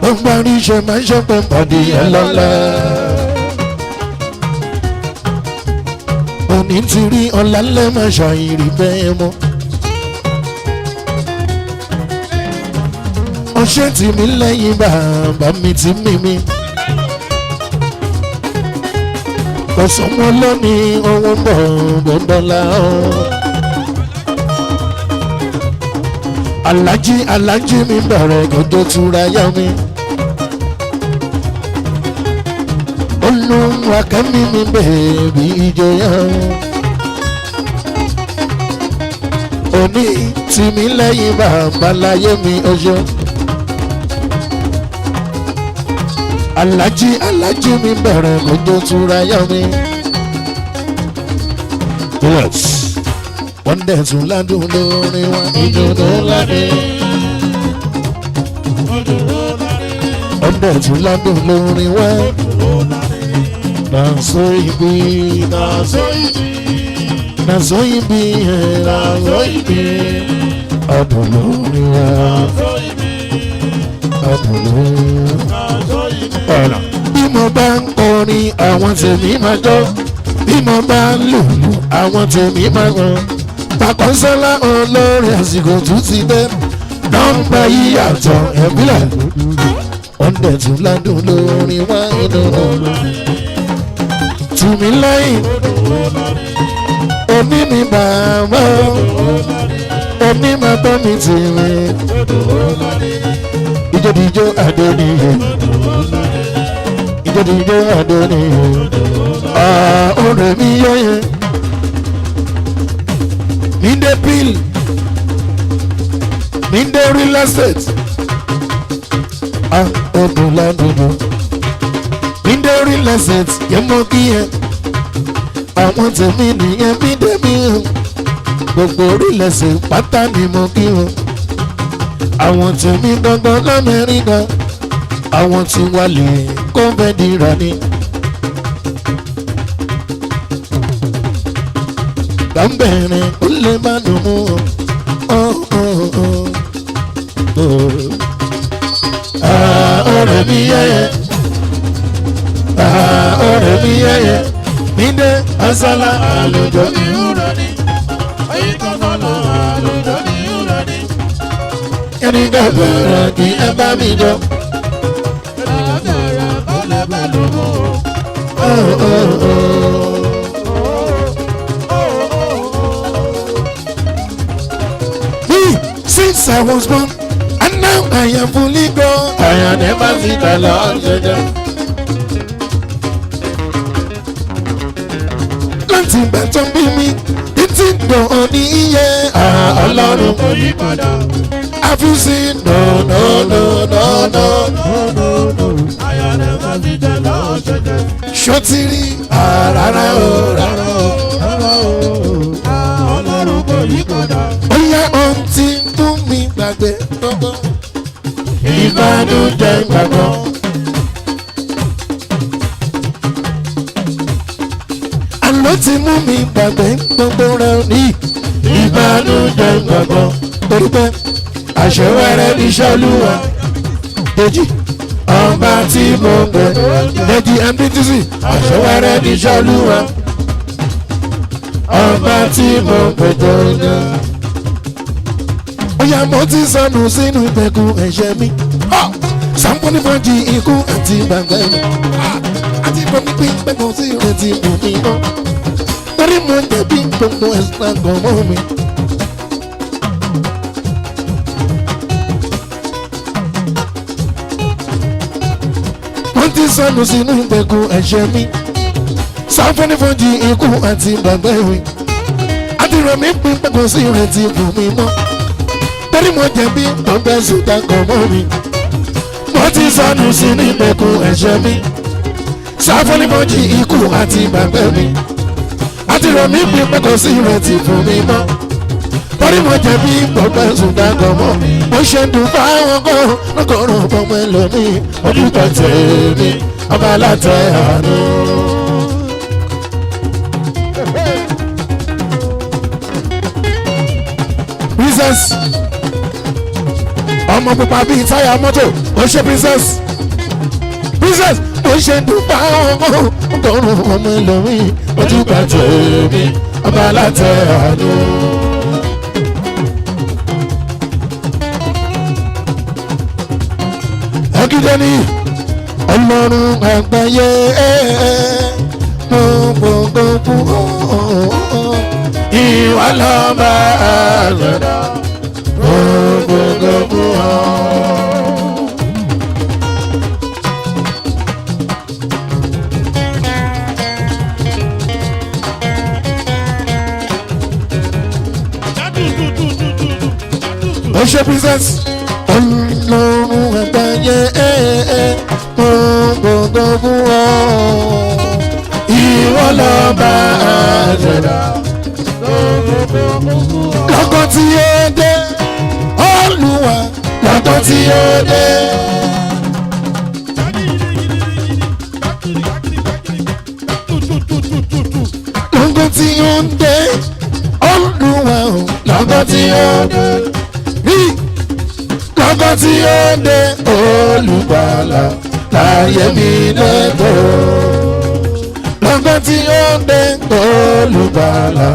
Ọgbàrí ṣe máa ń ṣe pé pàdé ẹ lọ́la. Òní ti rí ọ̀la ńlẹ̀ máa ṣàìrí bẹ́ẹ̀ mọ́. Ọṣẹ́ tì mí lẹ́yìn bàbá mi ti mímí. Ọ̀sán mọ́ lónìí owó ń bọ̀ bọ́dọ́lá o. Alájí mi bẹ̀rẹ̀ gòdó túra yá mi. Olúwa Kẹ́mi mi bèbí ìjọyà. Òní tì mí lẹ́yìn bàbá láyé mi ọjọ́. Alájí mi bẹ̀rẹ̀ gòdó túra yá mi. Yes. Wọ́n dẹ̀ tún ládùn lórí wa. Ìdùnnú ládé. Wọ́n dẹ̀ tún ládùn lórí wa. Nàṣọ ibi. Nàṣọ ibi. Nàṣọ ibi. Nàṣọ ibi. Adùn lórí wa. Adùn lórí wa. Bí mo bá ń kọrin àwọn tèmi máa jọ. Bí mo bá ń lùlù àwọn tèmi máa gbọ́. Pàkọ́sọ́lá olórin àsìkò tún ti dé. Nọ́mbà yíyàtọ̀ ẹ̀bílẹ̀. Ọ̀ndẹ̀ tún ládùn lórin wá ìdùnnú. Tù mí lẹ́yìn. Oní mi bàbá. Oní máa bá mi tìrì. Ìjọ́díjọ́ Adóníyè. Ìjọ́díjọ́ Adóníyè. Ọ̀rẹ́ mi yẹ́yẹ́. Minde Pill. Minde Real Estate. Odùládùdù. Minde Real Estate yẹ mọ kí yẹ. Àwọn tèmi nìyẹn Minde mi hàn. Gbogbo Real Estate pátá ni mo kí wọn. Àwọn tèmi gangan l'Amẹ́ríkà. Àwọn tí wà lè kó fẹ́ dira ni. Gambere ó lè má dùn mú ọ̀rẹ́ mi yẹ́yẹ́ ọ̀rẹ́ mi yẹ́yẹ́ Minde asala àlùjọ ní ìhùrọ̀ ni oyinkankanlọ àlùjọ ní ìhùrọ̀ ni. Ẹni gbàgbọ́ra kí ẹ bá mi jọ. Ẹni gbàgbọ́ra kó lè bá lò mú o. Since I was born, and now I am fully grown, I have never seen the Lord jẹjẹ. Láti ìgbà tó bí mi, títí gbọ̀n ní iye Ọlọ́run kò yí padà. Have you seen? No. I have never seen the Lord jẹjẹ. Ṣọ́tìrì rárá o. Ọlọ́run kò yí padà. Ó yá ohun tí mi gbàgbé gbogbo ìbànújẹ́ gbàgbọ́. Àlọ́ ti mú mi gbàgbé gbogbo rẹ̀ ní ìbànújẹ́ gbàgbọ́. Torí pé àṣewẹ́rẹ́ níṣẹ́ Olúwa. Dèjì ọba tí mo gbẹ. Dèjì MDTC àṣewẹ́rẹ́ níṣẹ́ Olúwa. Ọba tí mo gbẹ tó yẹ. Oya mo ti sọnù sínú ìgbèkùn ẹ̀ṣẹ̀ mi. Sàmpọ́nì fọ́jì ikú àti gbàgbẹ́ mi. Àti ìbọnmi pín pẹ́kun sí ìrètí òní mọ́. Torí mo jẹ̀bi gbogbo ẹ̀sán gan mọ́ mi. Mo ti sọnù sínú ìgbèkùn ẹ̀ṣẹ̀ mi. Sàmpọ́nì fọ́jì ikú àti gbàgbẹ́ mi. Àti ìrọ̀mí pín pẹ́kun sí ìrètí òní mọ́. Torí mo jẹ̀bi ọgbẹ́ sùdà kan mọ́ mi. Mo ti sọnù sí ní ìgbèkùn ẹ̀ṣẹ̀ mi. Sáfọ́nìmọ́jì ikú àti gbàgbẹ́ mi. Àti rọ̀ mí pín pẹ́kọ̀ sí ìrètí fún mi mọ́. Torí mo jẹ̀bi ọgbẹ́ sùdà kan mọ́ mi. Mo ṣe ń dùn fáwọn kan lọ́kọ̀ọ̀rọ̀ ọmọ ẹlòmíì. Ojúbọ tèmi ọba látẹ̀ àánú. Princess ọmọ pupa bíi táyà mọ́tò ó ṣe princess ó ṣe dùpá ọmọ ọgọ́rùn ọmọ ẹlòmíì ojúbà tèmi ọba látẹ̀ àánú. ẹgídé ní Ọlọ́run àgbáyé mo gbogbo fún ìwà lọ́ba àgbẹ̀dá. Oṣé princess Ọlọ́run àgbáyé gbogbo fún ọ ìwọ lọ́ba àṣẹdá olúwa lọ́gán tí ó dé. lọ́gán tí ó dé olúwa lọ́gán tí ó dé. lọ́gán tí ó dé olùgbàlà láyé mi lẹ́tọ̀ọ́. lọ́gán tí ó dé olùgbàlà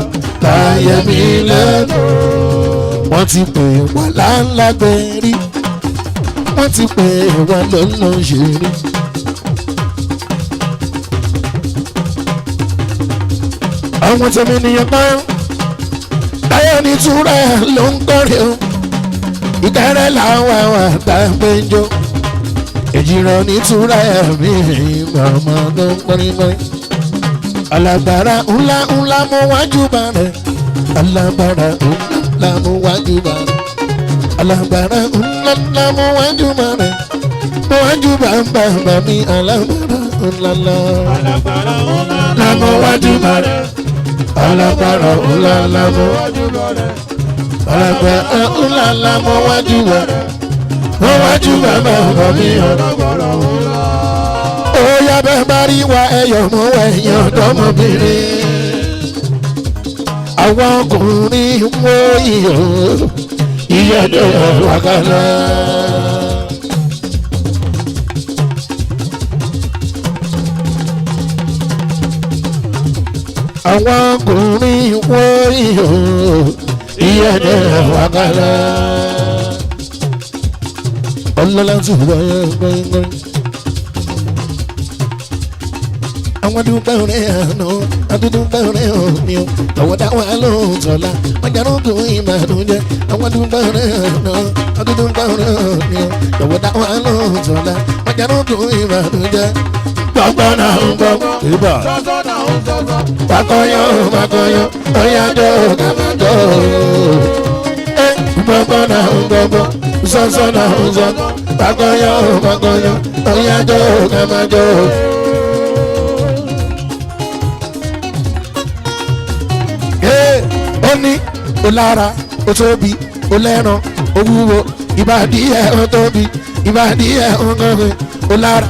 láyé mi lẹ́tọ̀ọ́. wọ́n ti pè wá láńlágbẹ̀rí wọ́n ti pè wá lọ́nà ṣeré. àwọn tẹ̀mí nìyẹn pa táyọ̀ ní túra ló ń kọrin o ìkẹrẹ làwọn àwọn àgbà péjọ èjìrán ní túra ẹ̀mí màmá ló ń kọrin mọ́rin. alágbára ńlá ńlá mo wájú bá rẹ̀ alágbára ńlá mo wájú bá rẹ̀ alágbára ńlá ńlá mo wájú bá rẹ̀ mo wájú bá bàbá mi alágbára ńlá ńlá mo wájú bá rẹ̀ alágbára ńlá ńlá mo wájú bá rẹ̀ alágbára ńlá ńlá mo wájú bá rẹ̀ mo wájú bá bàbá mi alágbára ńlá. ó yá bẹ́ẹ̀ bá rí wa ẹyọ̀ mọ́ ẹ̀yìn ọ̀dọ́mọbìnrin àwọn ọkùnrin wo iyọ̀ ìyẹ́dọ̀ wákàlà. àwọn ọkùnrin wo iyọ̀ ìyẹ́dọ̀ wákàlà. ọlọ́lá tún wáyé gbọ́ngbọ́n. àwọn dúpẹ́ rẹ̀ àná adúdúpẹ́ rẹ̀ òní o àwọn dáwà lóhùn tọ́lá májàrún kò ìbànújẹ́ àwọn dúpẹ́ rẹ̀ àná adúdúpẹ́ rẹ̀ òní o àwọn dáwà lóhùn tọ́lá májàrún kò ìbànújẹ́. gbọ́gbọ́ náà ń gbọ́ ibà bákọ́yọ́ bákọ́yọ́ ọ̀yájọ́ kàmájọ́ gbọ́gbọ́ náà ń gbọ́gbọ́ sọ́sọ́ náà ń sọ́ bákọ́yọ́ bákọ́yọ́ ọ̀yájọ́ kàmájọ́. ó ní ó lára ó tóbi ó lẹ́ran ó wúwo ìbàdí ẹ̀ ó tóbi ìbàdí ẹ̀ ó tóbi ó lára.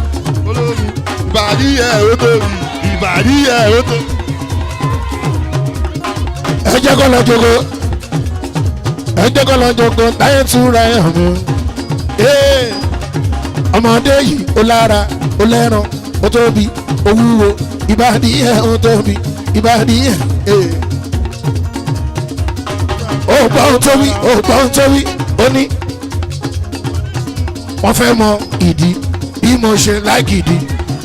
ìbàdí ẹ̀ ó tóbi ìbàdí ẹ̀ ó tóbi. ẹ jẹ́ kó lọ jogo ẹ jẹ́ kó lọ jogo táyé túra ẹ̀ hàn mí. ọmọdé yìí ó lára ó lẹ́ran ó tóbi ó wúwo ìbàdí ẹ̀ ó tóbi ìbàdí ẹ̀. ògbọ́n tóbi ògbọ́n tóbi ó ní wọ́n fẹ́ mọ ìdí bí mo ṣe láìkì ìdí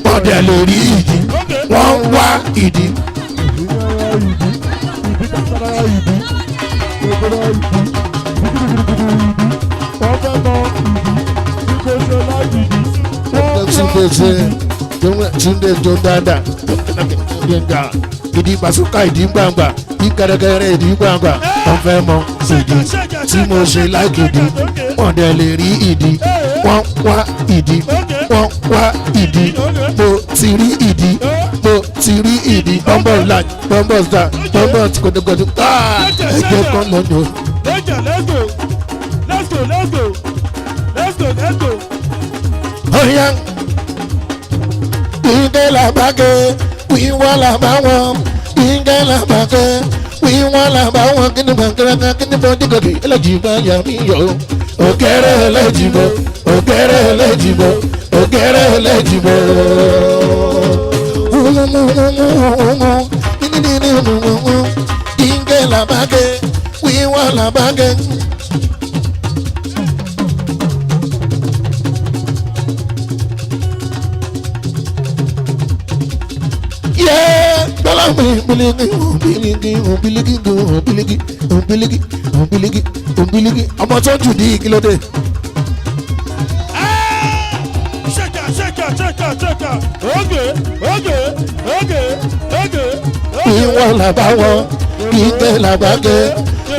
wọ́n dẹ̀ lè rí ìdí wọ́n ń wá ìdí. Túndé tó dáadáa ìdí pàṣípà ìdí gbangba ní kẹrẹkẹrẹ ìdí gbangba wọ́n fẹ́ mọ ìdí tí mo ṣe lágídí wọ́n dẹ̀ lè rí ìdí wọ́n wá ìdí wọ́n wá ìdí mo ti rí ìdí mo ti rí ìdí bọ́mbọ̀ láti bọ́mbọ̀ star bọ́mbọ̀ kòtòkòtò ẹ̀jẹ̀ kan lọ́jọ́. Ọ̀yá ìdè làbàgẹ́ wíwọ́ làbàwọ̀n ìdè làbàgẹ́ wíwọ́n làbàwọ̀n kíni bàkẹ́rẹ́ká kíni bọ́dígòkè ẹlẹ́jìbá yàmí yọ òkèrè ẹlẹ́jìbọ̀ òkèrè ẹlẹ́jìbọ̀ òkèrè ẹlẹ́jìbọ̀. ìdè làbàgẹ́ wíwọ́ làbàgẹ́. ọmọ tó jù ní kílódé. wíwọ́n làbáwọ̀ ìgbẹ́ làbágẹ́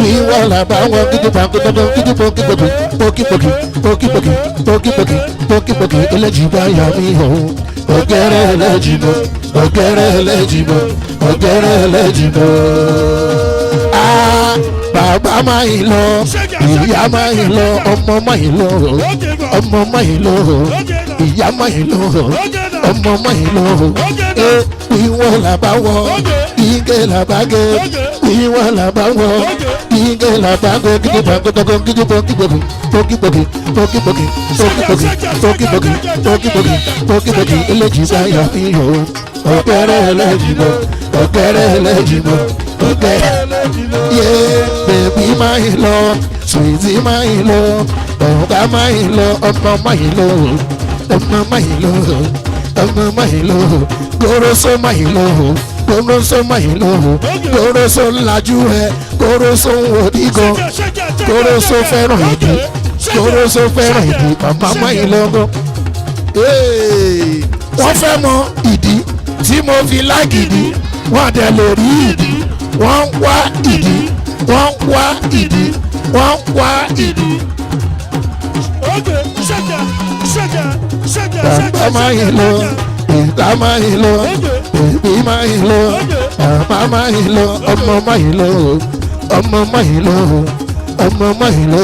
wíwọ́n làbáwọ̀ gidigbàgbọ́dọ̀ gidigbòkìgbòkì pòkìpòkì pòkìpòkì pòkìpòkì pòkìpòkì ẹlẹ́jìbá yàmí ọ̀hún ọ̀gẹ́rẹ́ ẹlẹ́jìbọ̀ ọ̀gẹ́rẹ́ ẹlẹ́jìbọ̀ ọ̀gẹ́rẹ́ ẹlẹ́jìbọ̀. bàbá máa ń lọ ìyá máa ń lọ ọmọ máa ń lọ ọmọ máa ń lọ ìyá máa ń lọ ọmọ máa ń lọ ìwọ làbá wọ ike làbá gẹ ìwọ làbá wọ ike làbá gẹ gidi bàgọdọgọ gidi bọkibọki bọkibọki bọkibọki bọkibọki bọkibọki bọkibọki bọkibọki eléjì sáyà iyọ ọ̀kẹ́rẹ́ ẹlẹ́jìnà ọ̀kẹ́rẹ́ ẹlẹ́jìnà ọ̀kẹ́rẹ́ yé bèbí máa ń lọ sùwìtì máa ń lọ ọ̀gá máa ń lọ ọmọ máa ń lọ ọmọ máa ń lọ ọmọ máa ń lọ goroso máa ń lọ goroso máa ń lọ goroso ńlájú ẹ goroso ń wò dígan goroso fẹ́ràn ìdí goroso fẹ́ràn ìdí màmá máa ń lọ gan. Wọ́n fẹ́ mọ ìdí tí mo fi lágìdí wọ́n dẹ̀ lè rí ìdí wọ́n ń wá ìdí wọ́n ń wá ìdí wọ́n ń wá ìdí. Bàbá máa ń lọ ìta máa ń lọ bèbí máa ń lọ bàbá máa ń lọ ọmọ máa ń lọ ọmọ máa ń lọ ọmọ máa ń lọ.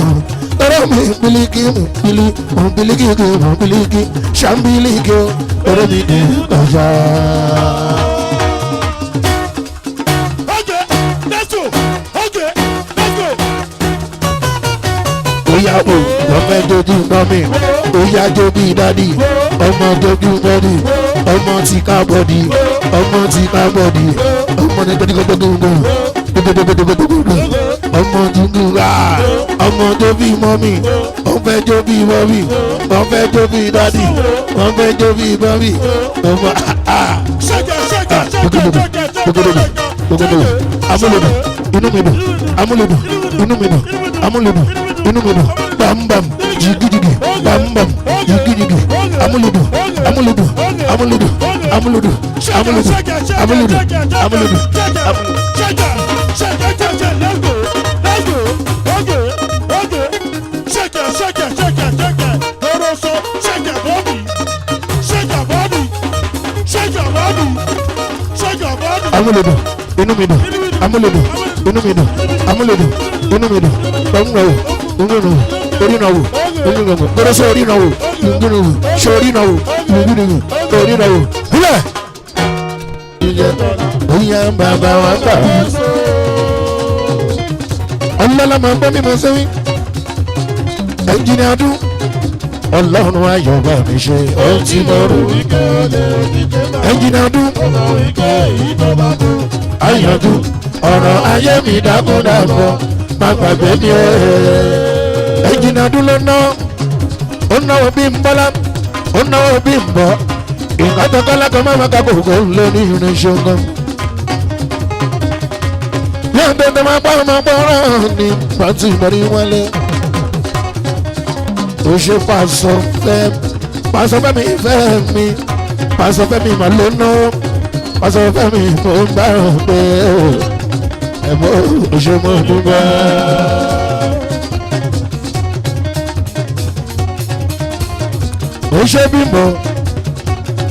Ọ̀rọ̀ mi biliki mo biliki mo biliki ṣambiliki ọ̀rọ̀ mi dé ọjà. Oya o, wọ́n fẹ́ dojú mọ́mí, oya jobi dadi, ọmọ dojú bọ́dì, ọmọ ti ká bọ́dì, ọmọ ti ká bọ́dì, ọmọ ní gbẹdẹgbẹdẹgbẹdẹ, gbẹdẹgbẹdẹgbẹdẹ, ọmọ dúdú rà, ọmọ jobi mọ́mí, wọ́n fẹ́ jobi mọ́mí, wọ́n fẹ́ jobi dadi, wọ́n fẹ́ jobi mọ́mí, ọmọ amúlòdù, inú mi dùn, amúlòdù, inú mi dùn, amúlòdù. Inú mi dùn bambam jigijigi bambam jigijigi amúlùdù amúlùdù amúlùdù amúlùdù amúlùdù amúlùdù amúlùdù. Amúlùdù inú mi dùn amúlùdù inú mi dùn amúlùdù inú mi dùn bambam. Ngunu orinawo ngunu goroso orinawo ngunu shorinawo ngunu orinawo hula oya baba wa pa ọlọ́lá máa ń bọ́ mímọ́ sẹ́wí ẹnjìnì adún ọlọ́run ayọ̀ bá mi ṣe ọtí lọ́rùn ẹnjìnì adún ayọ̀dún ọ̀rọ̀ ayé mi dákúndàbọ̀ má gbàgbé mi ẹnjìnì adún ló ná ó náwó bí ń bọ́lá ó náwó bí ń bọ́ ìkàtọ́kọ́lá kan máa ma ka kókó lé ní irinṣẹ́ gan. yóò tètè máa pa ọmọ pọ́nrán ní pàtó ìmọ̀rí wọlé. ó ṣe pàṣọ fẹ́mi fẹ́ mi pàṣọ fẹ́mi mà ló ná pàṣọ fẹ́mi mo ń gbárùn pé ẹ̀mọ́ òṣèmọ̀ dúpẹ́. ó ṣe bímọ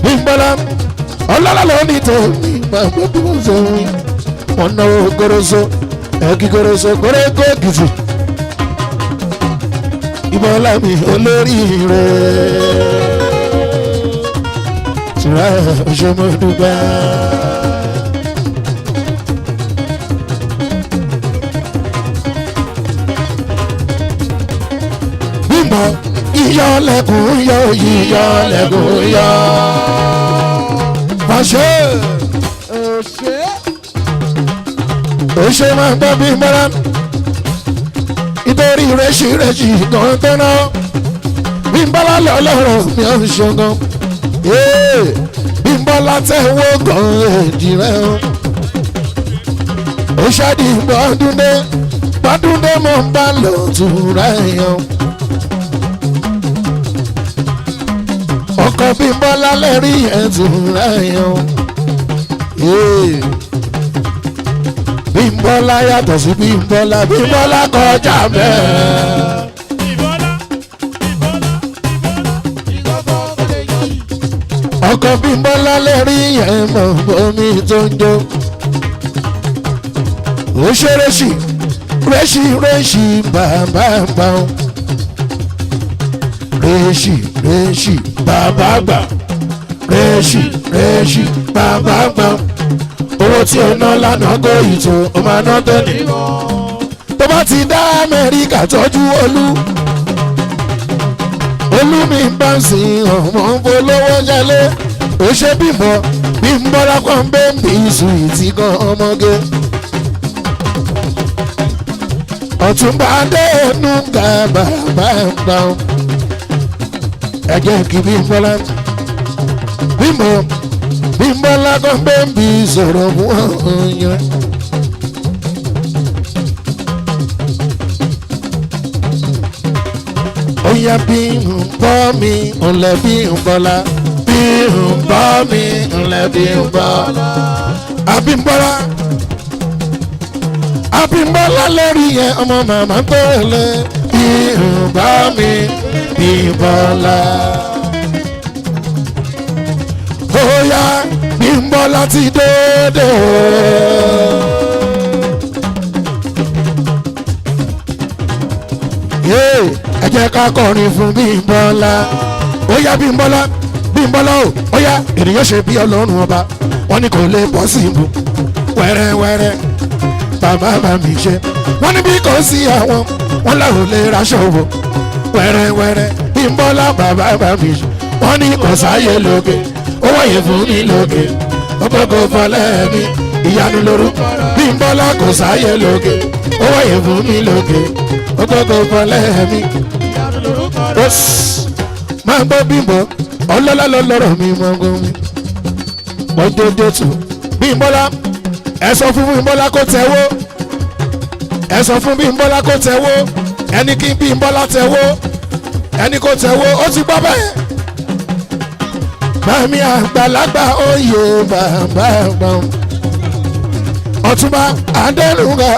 bímbọ́lá ọlọ́lá ló ní tèmi máa gbọ́ bí wọ́n ṣe wí. wọ́n náwó goroso ẹ̀kí goroso kórèkó èkìtì ìbọ̀lá mi olórí rẹ̀ tìrà òṣèmọ̀dúgba. bímbọ́ yíyọ lẹ́kùn yọ yíyọ lẹ́kùn yọ. Fàṣẹ. Òṣè máa ń gbọ́ bí mọ́ra. Nítorí rẹ́ṣirẹ́ṣi gan tẹ́ná. Bí n bọ́lá lọ lọ́rọ̀ mi ò ṣọ̀gàn. Bí n bọ́lá tẹ̀wọ́ gan èjì rẹ̀ o. Ó ṣáàdì gbọ́dúndé mọ̀ ń bá lò tùrà èèyàn. Ọkọ̀ bí n bọ́lá lẹ́rí ẹ̀ tùrà èèyàn. Bímbọ́lá yàtọ̀ sí Bímbọ́lá Bímbọ́lá kọjá bẹ́ẹ̀. ọkọ Bímbọ́lá lẹ́rí yẹn mọ̀ omi tó ń jó. ó ṣeré sí rẹ́ṣì bàbá gbà ó rẹ́ṣì bàbá gbà rẹ́ṣì bàbá gbà ó owó tí o ná lánàá kó ìtò o máa ná tó ní. tó bá ti dá Amẹ́ríkà tọ́jú olú mi bá ń sìn ọmọ ń polówó jálé ó ṣe bímbọ lápá ń bẹ́ ń bí sùwìtì kan ọmọge. Ọ̀túnba Adéẹnu ga bàbá gbà ó ẹ̀jẹ̀ kí Bímbọ́lá Bímbọ́lá kan bẹ́ ń bí sọ̀rọ̀ fún ọ̀yàn. Oya Bímbọ́ mi ńlẹ̀ Bímbọ́lá Bímbọ́ mi ńlẹ̀ Bímbọ́lá Abímbọ́lá lórí yẹn ọmọ màmá tó lẹ Bímbọ́ mi Bímbọ́lá. Oya Bímbọ́lá ti dóde ẹ jẹ́ ká kọrin fún Bímbọ́lá. Oya Bímbọ́lá o oya ènìyàn ṣe bí Ọlọ́run ọba wọn ni kò lè bọ́ sí ibù wẹ́rẹ́wẹ́rẹ́ bàbá bá mi ṣe wọ́n ní bí kò sí àwọn wọ́n láwọn lè raṣọ wò wẹ́rẹ́wẹ́rẹ́ Bímbọ́lá bàbá bá mi ṣe wọ́n ní kò sáyé lóge ó wáyé fún mi lóge ọgbọ́gbọ́ fọlẹ́ mi ìyanu lórúkọ Bímbọ́lá kò sáyé lóge ó wáyé fún mi lóge ọgbọ́gbọ́ fọlẹ́ mi ìyanu lórúkọ máa gbọ́ Bímbọ́ ọlọ́lá lọ́lọ́rọ̀ mi mọ́gún mi ọjọ́jọ́ tù Bímbọ́lá ẹ sọ fún Bímbọ́lá kó tẹ́wọ́ ẹ sọ fún Bímbọ́lá kó tẹ́wọ́ ẹni kí Bímbọ́lá tẹ́wọ́ ẹni kó tẹ́wọ́ ó ti gbọ́ bẹ́ẹ̀. Màmí àgbàlagbà oyè bàbá gbọ́n Ọ̀túnba Adénúgà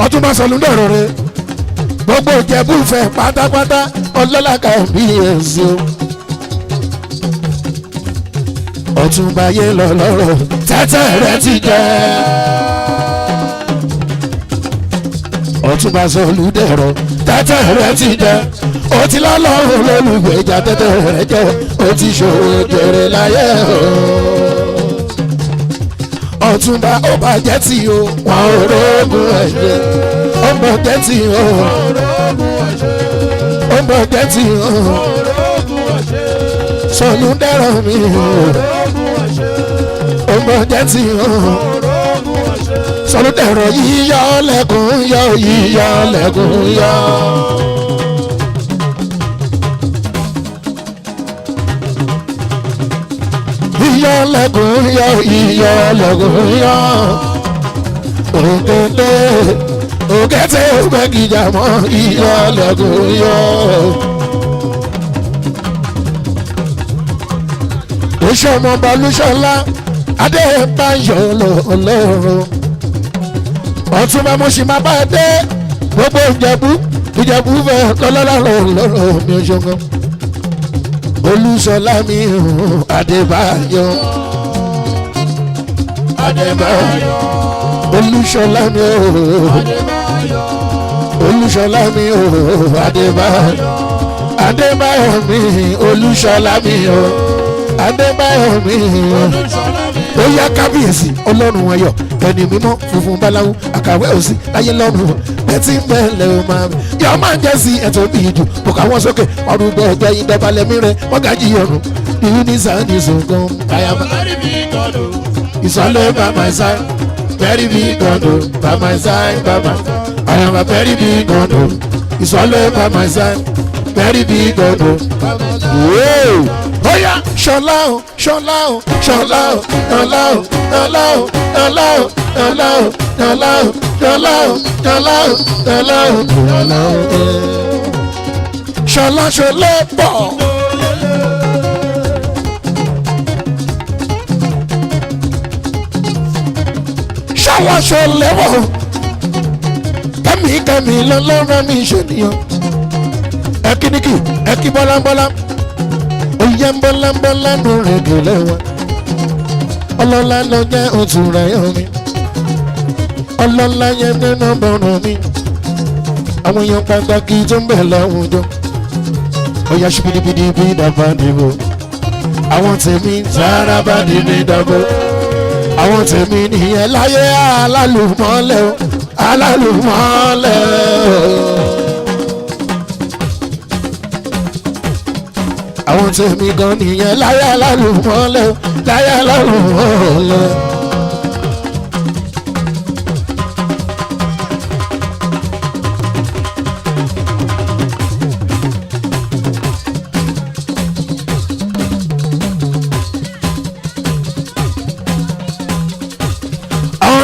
Ọ̀túnba Sọlúndọ̀rọ̀ rẹ̀ gbogbo Ìjẹ̀bú fẹ́ pátápátá ọlọ́lá kan bí èsì o. Ọ̀túnba yé lọ lọ́rọ̀ tẹ́tẹ́ rẹ ti jẹ́ Ọ̀túnba Sọlúndọ̀rọ̀ tẹ́tẹ́ rẹ ti jẹ́ ó ti lọ́lọ́run lólùgbèjà tẹ́tẹ́ rẹ jẹ́ ó ti ṣòro jèrè láyé o. Ọ̀túnba ó bàjẹ́ tí o wọn ò rógùn ẹ̀jẹ̀ ó bàjẹ́ tí o ó bàjẹ́ tí o Sọlúndọ̀rọ̀ mi ó bàjẹ́ tí o Sọlúndọ̀rọ̀ yíyọ lẹ́kùn yọ yíyọ lẹ́kùn yọ. Yíyọ lẹ́kùn yọ yíyọ lẹ́kùn yọ. Òkété ògbẹ́gìjà mọ́ yíyọ lẹ́kùn yọ. Oṣù ọmọọba Olúṣọlá Adébáyọ̀ lọ́rọ̀ Ọ̀túnba mo sì máa bá a dé gbogbo Ìjẹ̀bú fẹ́ lọ́lọ́lá lọ́rọ̀ mi ò ṣọ̀kan. Olúṣọlá mi Adébáyọ̀ Olúṣọlá mi Olúṣọlá mi Adébáyọ̀ mi Olúṣọlá mi Adébáyọ̀ mi ó yá kábíyèsí Ọlọ́run ayọ̀ ẹni mímọ́ funfun báláwo àkàwé òsì láyé lọ́run ẹtí ń bẹ̀lẹ̀ o máa mi yọ máa ń jẹ́ sí ẹ̀tọ́ bí ìjù kò káwọn sókè ọdún gbẹ̀gbẹ̀ ìdọ̀balẹ̀ mi rẹ̀ wọ́n gàjí ọ̀run ìhú ní sàánì sọ̀kan ayaba. Ìsọ̀lẹ̀ by my side very big God by my side baba I am a very big God Ìsọ̀lẹ̀ by my side very big God. Oya ṣọlá o ṣọlá o ṣọlá o ṣọlá o ṣọlá o ṣọlá o ṣọlá o ṣọlá o ṣọlá o ṣọlá o ṣọlá o ṣọlá o ṣọlá ṣọlá pọ̀. Ṣọlá ṣọlá pọ̀ kẹ́mi lọ́lọ́rọ́ mi ṣènìyàn ẹ̀kíníkì ẹ̀kí bọ́lábọ́lá. Oyè ń bọ́lá nù rẹ̀ gèlè wa ọlọ́lá lọ jẹ́ oṣù rẹ̀ yọ mi ọlọ́lá yẹn nínú bọ̀rọ̀ mi àwọn èèyàn pàtàkì tó ń bẹ̀ láwùjọ ọ̀yà ṣubidibidi bí dàbà dìbò àwọn tèmi sára bá dìbì dàbò àwọn tèmi nìyẹn láyé alálùmọ́lẹ̀ alálùmọ́lẹ̀ àwọn tèmi gan nìyẹn láyé alálùmọ́lẹ̀ láyé alálùmọ́lẹ̀.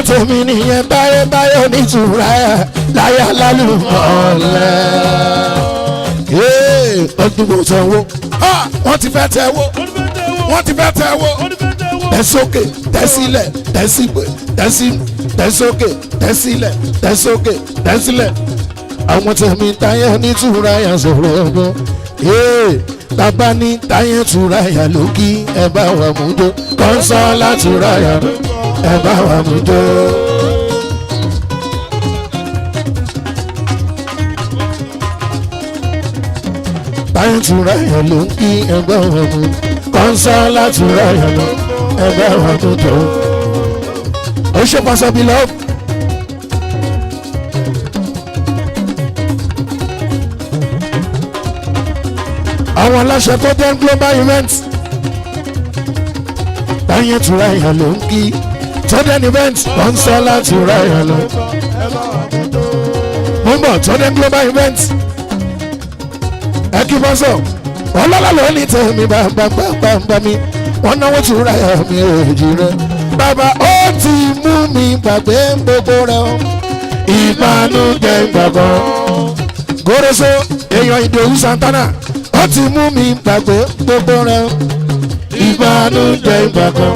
tèmi nìyẹn báyé báyé onítùúra láyé alálùmọ́lẹ̀. ọdún mo sanwó wọ́n ti fẹ́ tẹ wó wọ́n ti fẹ́ tẹ wó tẹ sókè tẹ sílẹ̀ tẹ sígbè tẹ sókè tẹ sílẹ̀ tẹ sókè tẹ sílẹ̀. àwọn tèmi táyé onítùúra yà sọ̀rọ̀ ọgbọ́n bàbá ní táyé túra yà lókì ẹ bá wà mú jó kọ́ńsọ́lá túra yà ẹ bá wà mú jó. táyé túra yà lókì ẹ bá wà mú kọ́ńsọ́lá túra yà lọ ẹ bá wà mú jó. ó ṣe pàṣẹ bí lọ́wọ́. àwọn aláṣẹ tó jẹ́ global event táyé tura ìyá ló ń kí tọ́dẹ̀n event wọ́n ń sọ láti ra ìyá lọ. mo ń bọ̀ tọ́dẹ̀n global event ẹ kí bọ́ sọ ọlọ́lá ló ní tẹ̀mí bàbá mi wọ́n náwó tura ìyá mi èjì rẹ bàbá ó ti mú mi gbàgbé gbogbo rẹ o ìbànújẹ́ gbàgbọ́ gòrèso èèyàn Ìdòwú Santana ó ti mú mi gbàgbé gbogbo rẹ ìbànújẹ́ ìgbàkan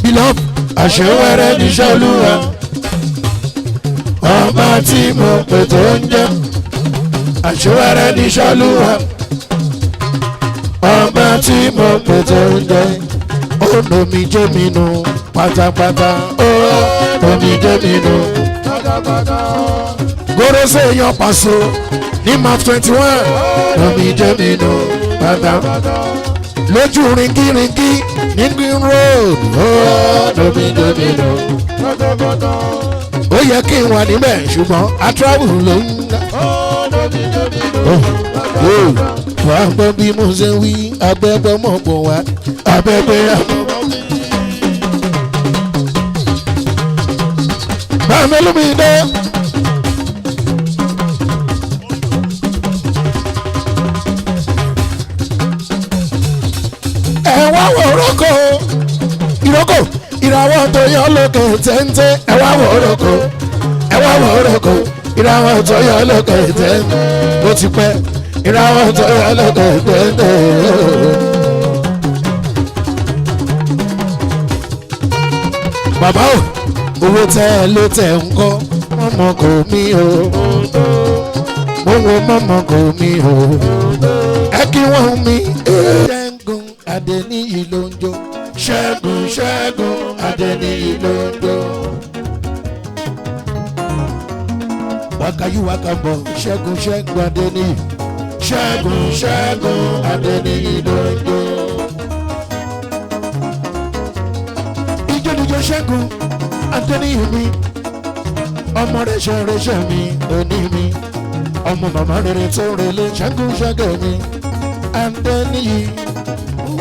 beloved àṣewẹ́rẹ́ níṣẹ́ Olúwa ọba tí mo pè tó ń jẹ́ àṣewẹ́rẹ́ níṣẹ́ Olúwa ọba tí mo pè tó ń jẹ́ ó nomi jẹ́ mi nù pátápátá ó nomi jẹ́ mi nù pátápátá gòrèsè èèyàn Paso ní map 21 nomi jẹ́ mi nù pátápátá lójú ringiringi ní green road domino ó yẹ kí n wà níbẹ̀ ṣùgbọ́n a travel ló ń ná. wàá gbọ́ bí mo ṣe wí abẹ́gbẹ́ mọ̀ pọ̀ wá abẹ́gbẹ́ àmọ́. báwo ló mi dé. ìrókò ìràwọ̀ tó yọ lókè téńté ẹ wá wò órókò ìràwọ̀ tó yọ lókè téńté ó ti pẹ́ ìràwọ̀ tó yọ lókè téńté. bàbá o owó tẹ ló tẹ ń kọ́ mọ́mọ́ kò mí o owó mọ́mọ́ kò mí o ẹ kí wọ́n mi. Ṣẹ́gun Adéníyì ló ń jó. Ṣẹ́gun Adéníyì ló ń jó. wákàyí wákàbọ̀ Ṣẹ́gun Adéníyì. Ṣẹ́gun Adéníyì ló ń jó. ìjọ́díjọ́ Ṣẹ́gun Adéníyì mi ọmọ rẹ̀ṣẹ̀ mi òní mi ọmọ màmá rere tó relé Ṣẹ́gun mi Adéníyì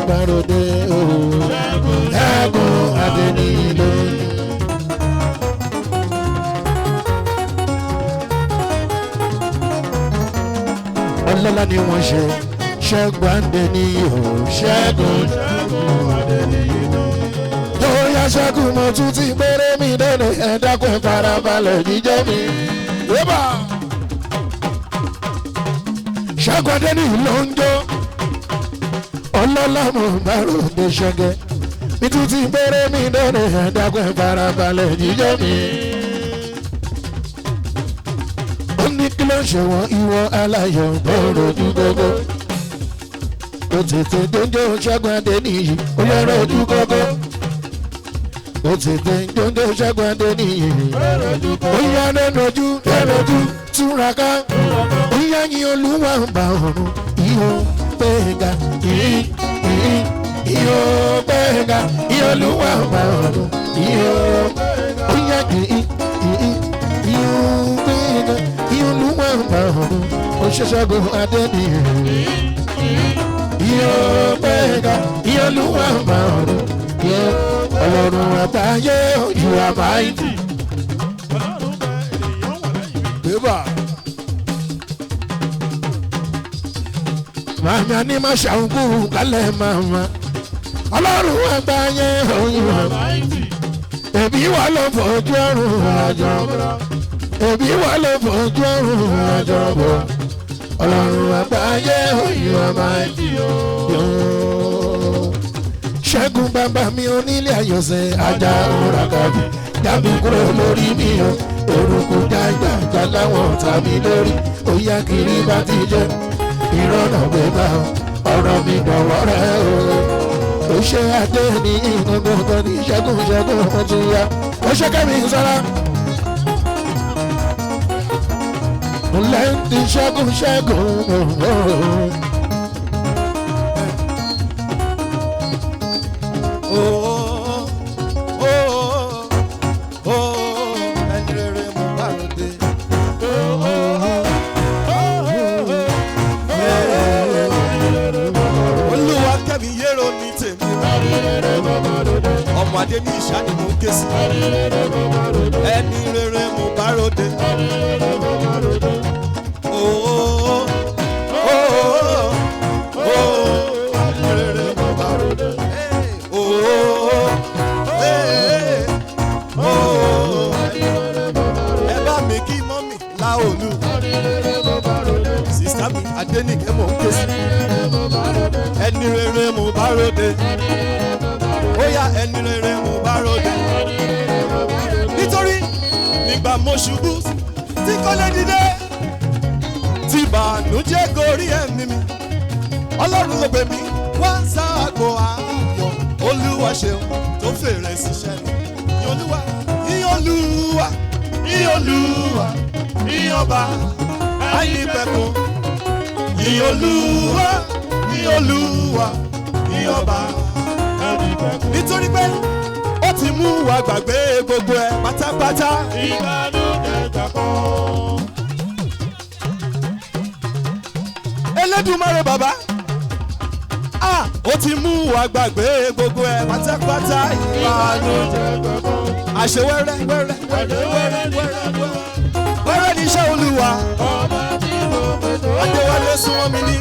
gbàròdé o Ṣẹ́gun Adéníyì ló ń jó. ọlọ́lá ni wọ́n ṣe Ṣẹ́gun Adéníyì o Ṣẹ́gun Adéníyì ló ń jó. ó yá Ṣẹ́gun mo tún ti gbére mi dẹ́nu ẹ̀dákun ìfarabalẹ̀ jíjẹ́ mi. Ṣẹ́gun Adéníyì ló ń jó. ọlọ́lá mo bá ròde ṣẹ́gẹ́ mi tún ti gbére mi dẹ́nu ẹ̀dákun ìfarabalẹ̀ jíjẹ́ mi. ó ní kí ló ṣe wọ́n ìwọ aláyọ̀ bọ́ọ̀rọ̀ ojú gbogbo. ó tètè dóńjó Ṣẹ́gun Adéníyì ó yọrọ ojú gbogbo. ó ti tẹ jọ́ndé ṣẹ́gun adé nìyí. ó yá lẹ́nujú lẹ́nujú túraká ó yá yín olúwa bá ọ̀run ìhó gbẹ̀ngà ìhó gbẹ̀ngà ìhó olúwa bá ọ̀run ìhó ó yá ìhó gbẹ̀ngà ìhó olúwa bá ọ̀run ó ṣẹ́gun adé nìyí. ìhó gbẹ̀ngà ìhó olúwa bá ọ̀run ìhó ọlọ́run àgbáyé ojú àmáìtì. Bébà. Màmá ní má ṣàǹkú kálẹ̀ màmá. Ọlọ́run àgbáyé ojú àmáìtì. Èbí wà ló fojú ọ̀run àjọ. Èbí wà ló fojú ọ̀run àjọ bọ̀. Ọlọ́run àgbáyé ojú àmáìtì. Ṣẹ́gun bàbá mi onílé àyọ̀sẹ̀ ajá òrà kàbí jábí kúrò lórí mi o orúkú jágbàjà láwọn tàbí lórí òyà kiri bá ti jẹ́ ìrọ̀nà gbégbá ọ̀rọ̀ mi dọ̀wọ́ rẹ̀ o ó ṣe adé ní ìgbọ̀ngàn ní ṣẹ́gun ọmọ ti ya ó ṣe kẹ́mi sọ́ra lẹ́ńtì ṣẹ́gun ọmọ adé ní ìṣá ni mo ń ké sí ẹni rere mo bá ròde. ẹ bá mi kí mọ́mì láòlù sísá mi adénìkẹ́ mo ń ké sí ẹni rere mo bá ròde. Óyá ẹni rere mo bá ròde. Nítorí nígbà mo ṣubú tí kò lè dìde tí bànújẹ́ gorí ẹ̀mí mi Ọlọ́run ló gbé mi wá sáàgó ayọ̀ Olúwa ṣeun tó fèrè síṣẹ́ mi. Yìn Olúwa yìn Olúwa yìn Olúwa yìn ọba àìnípẹ̀kun. Yìn Olúwa yìn Olúwa yìn ọba. Nítorí pé ó ti mú wa gbàgbé gbogbo ẹ pátápátá. Ìbànújẹ́ gbàgbọ́. Elédùmarè bàbá ó ti mú wa gbàgbé gbogbo ẹ pátápátá. Ìbànújẹ́ gbàgbọ́. Àṣewẹ́rẹ́ wẹ́rẹ́ wẹ́rẹ́ wẹ́rẹ́ wẹ́rẹ́ ní iṣẹ́ Olúwa. Adéwálé súnmọ́ mi ní.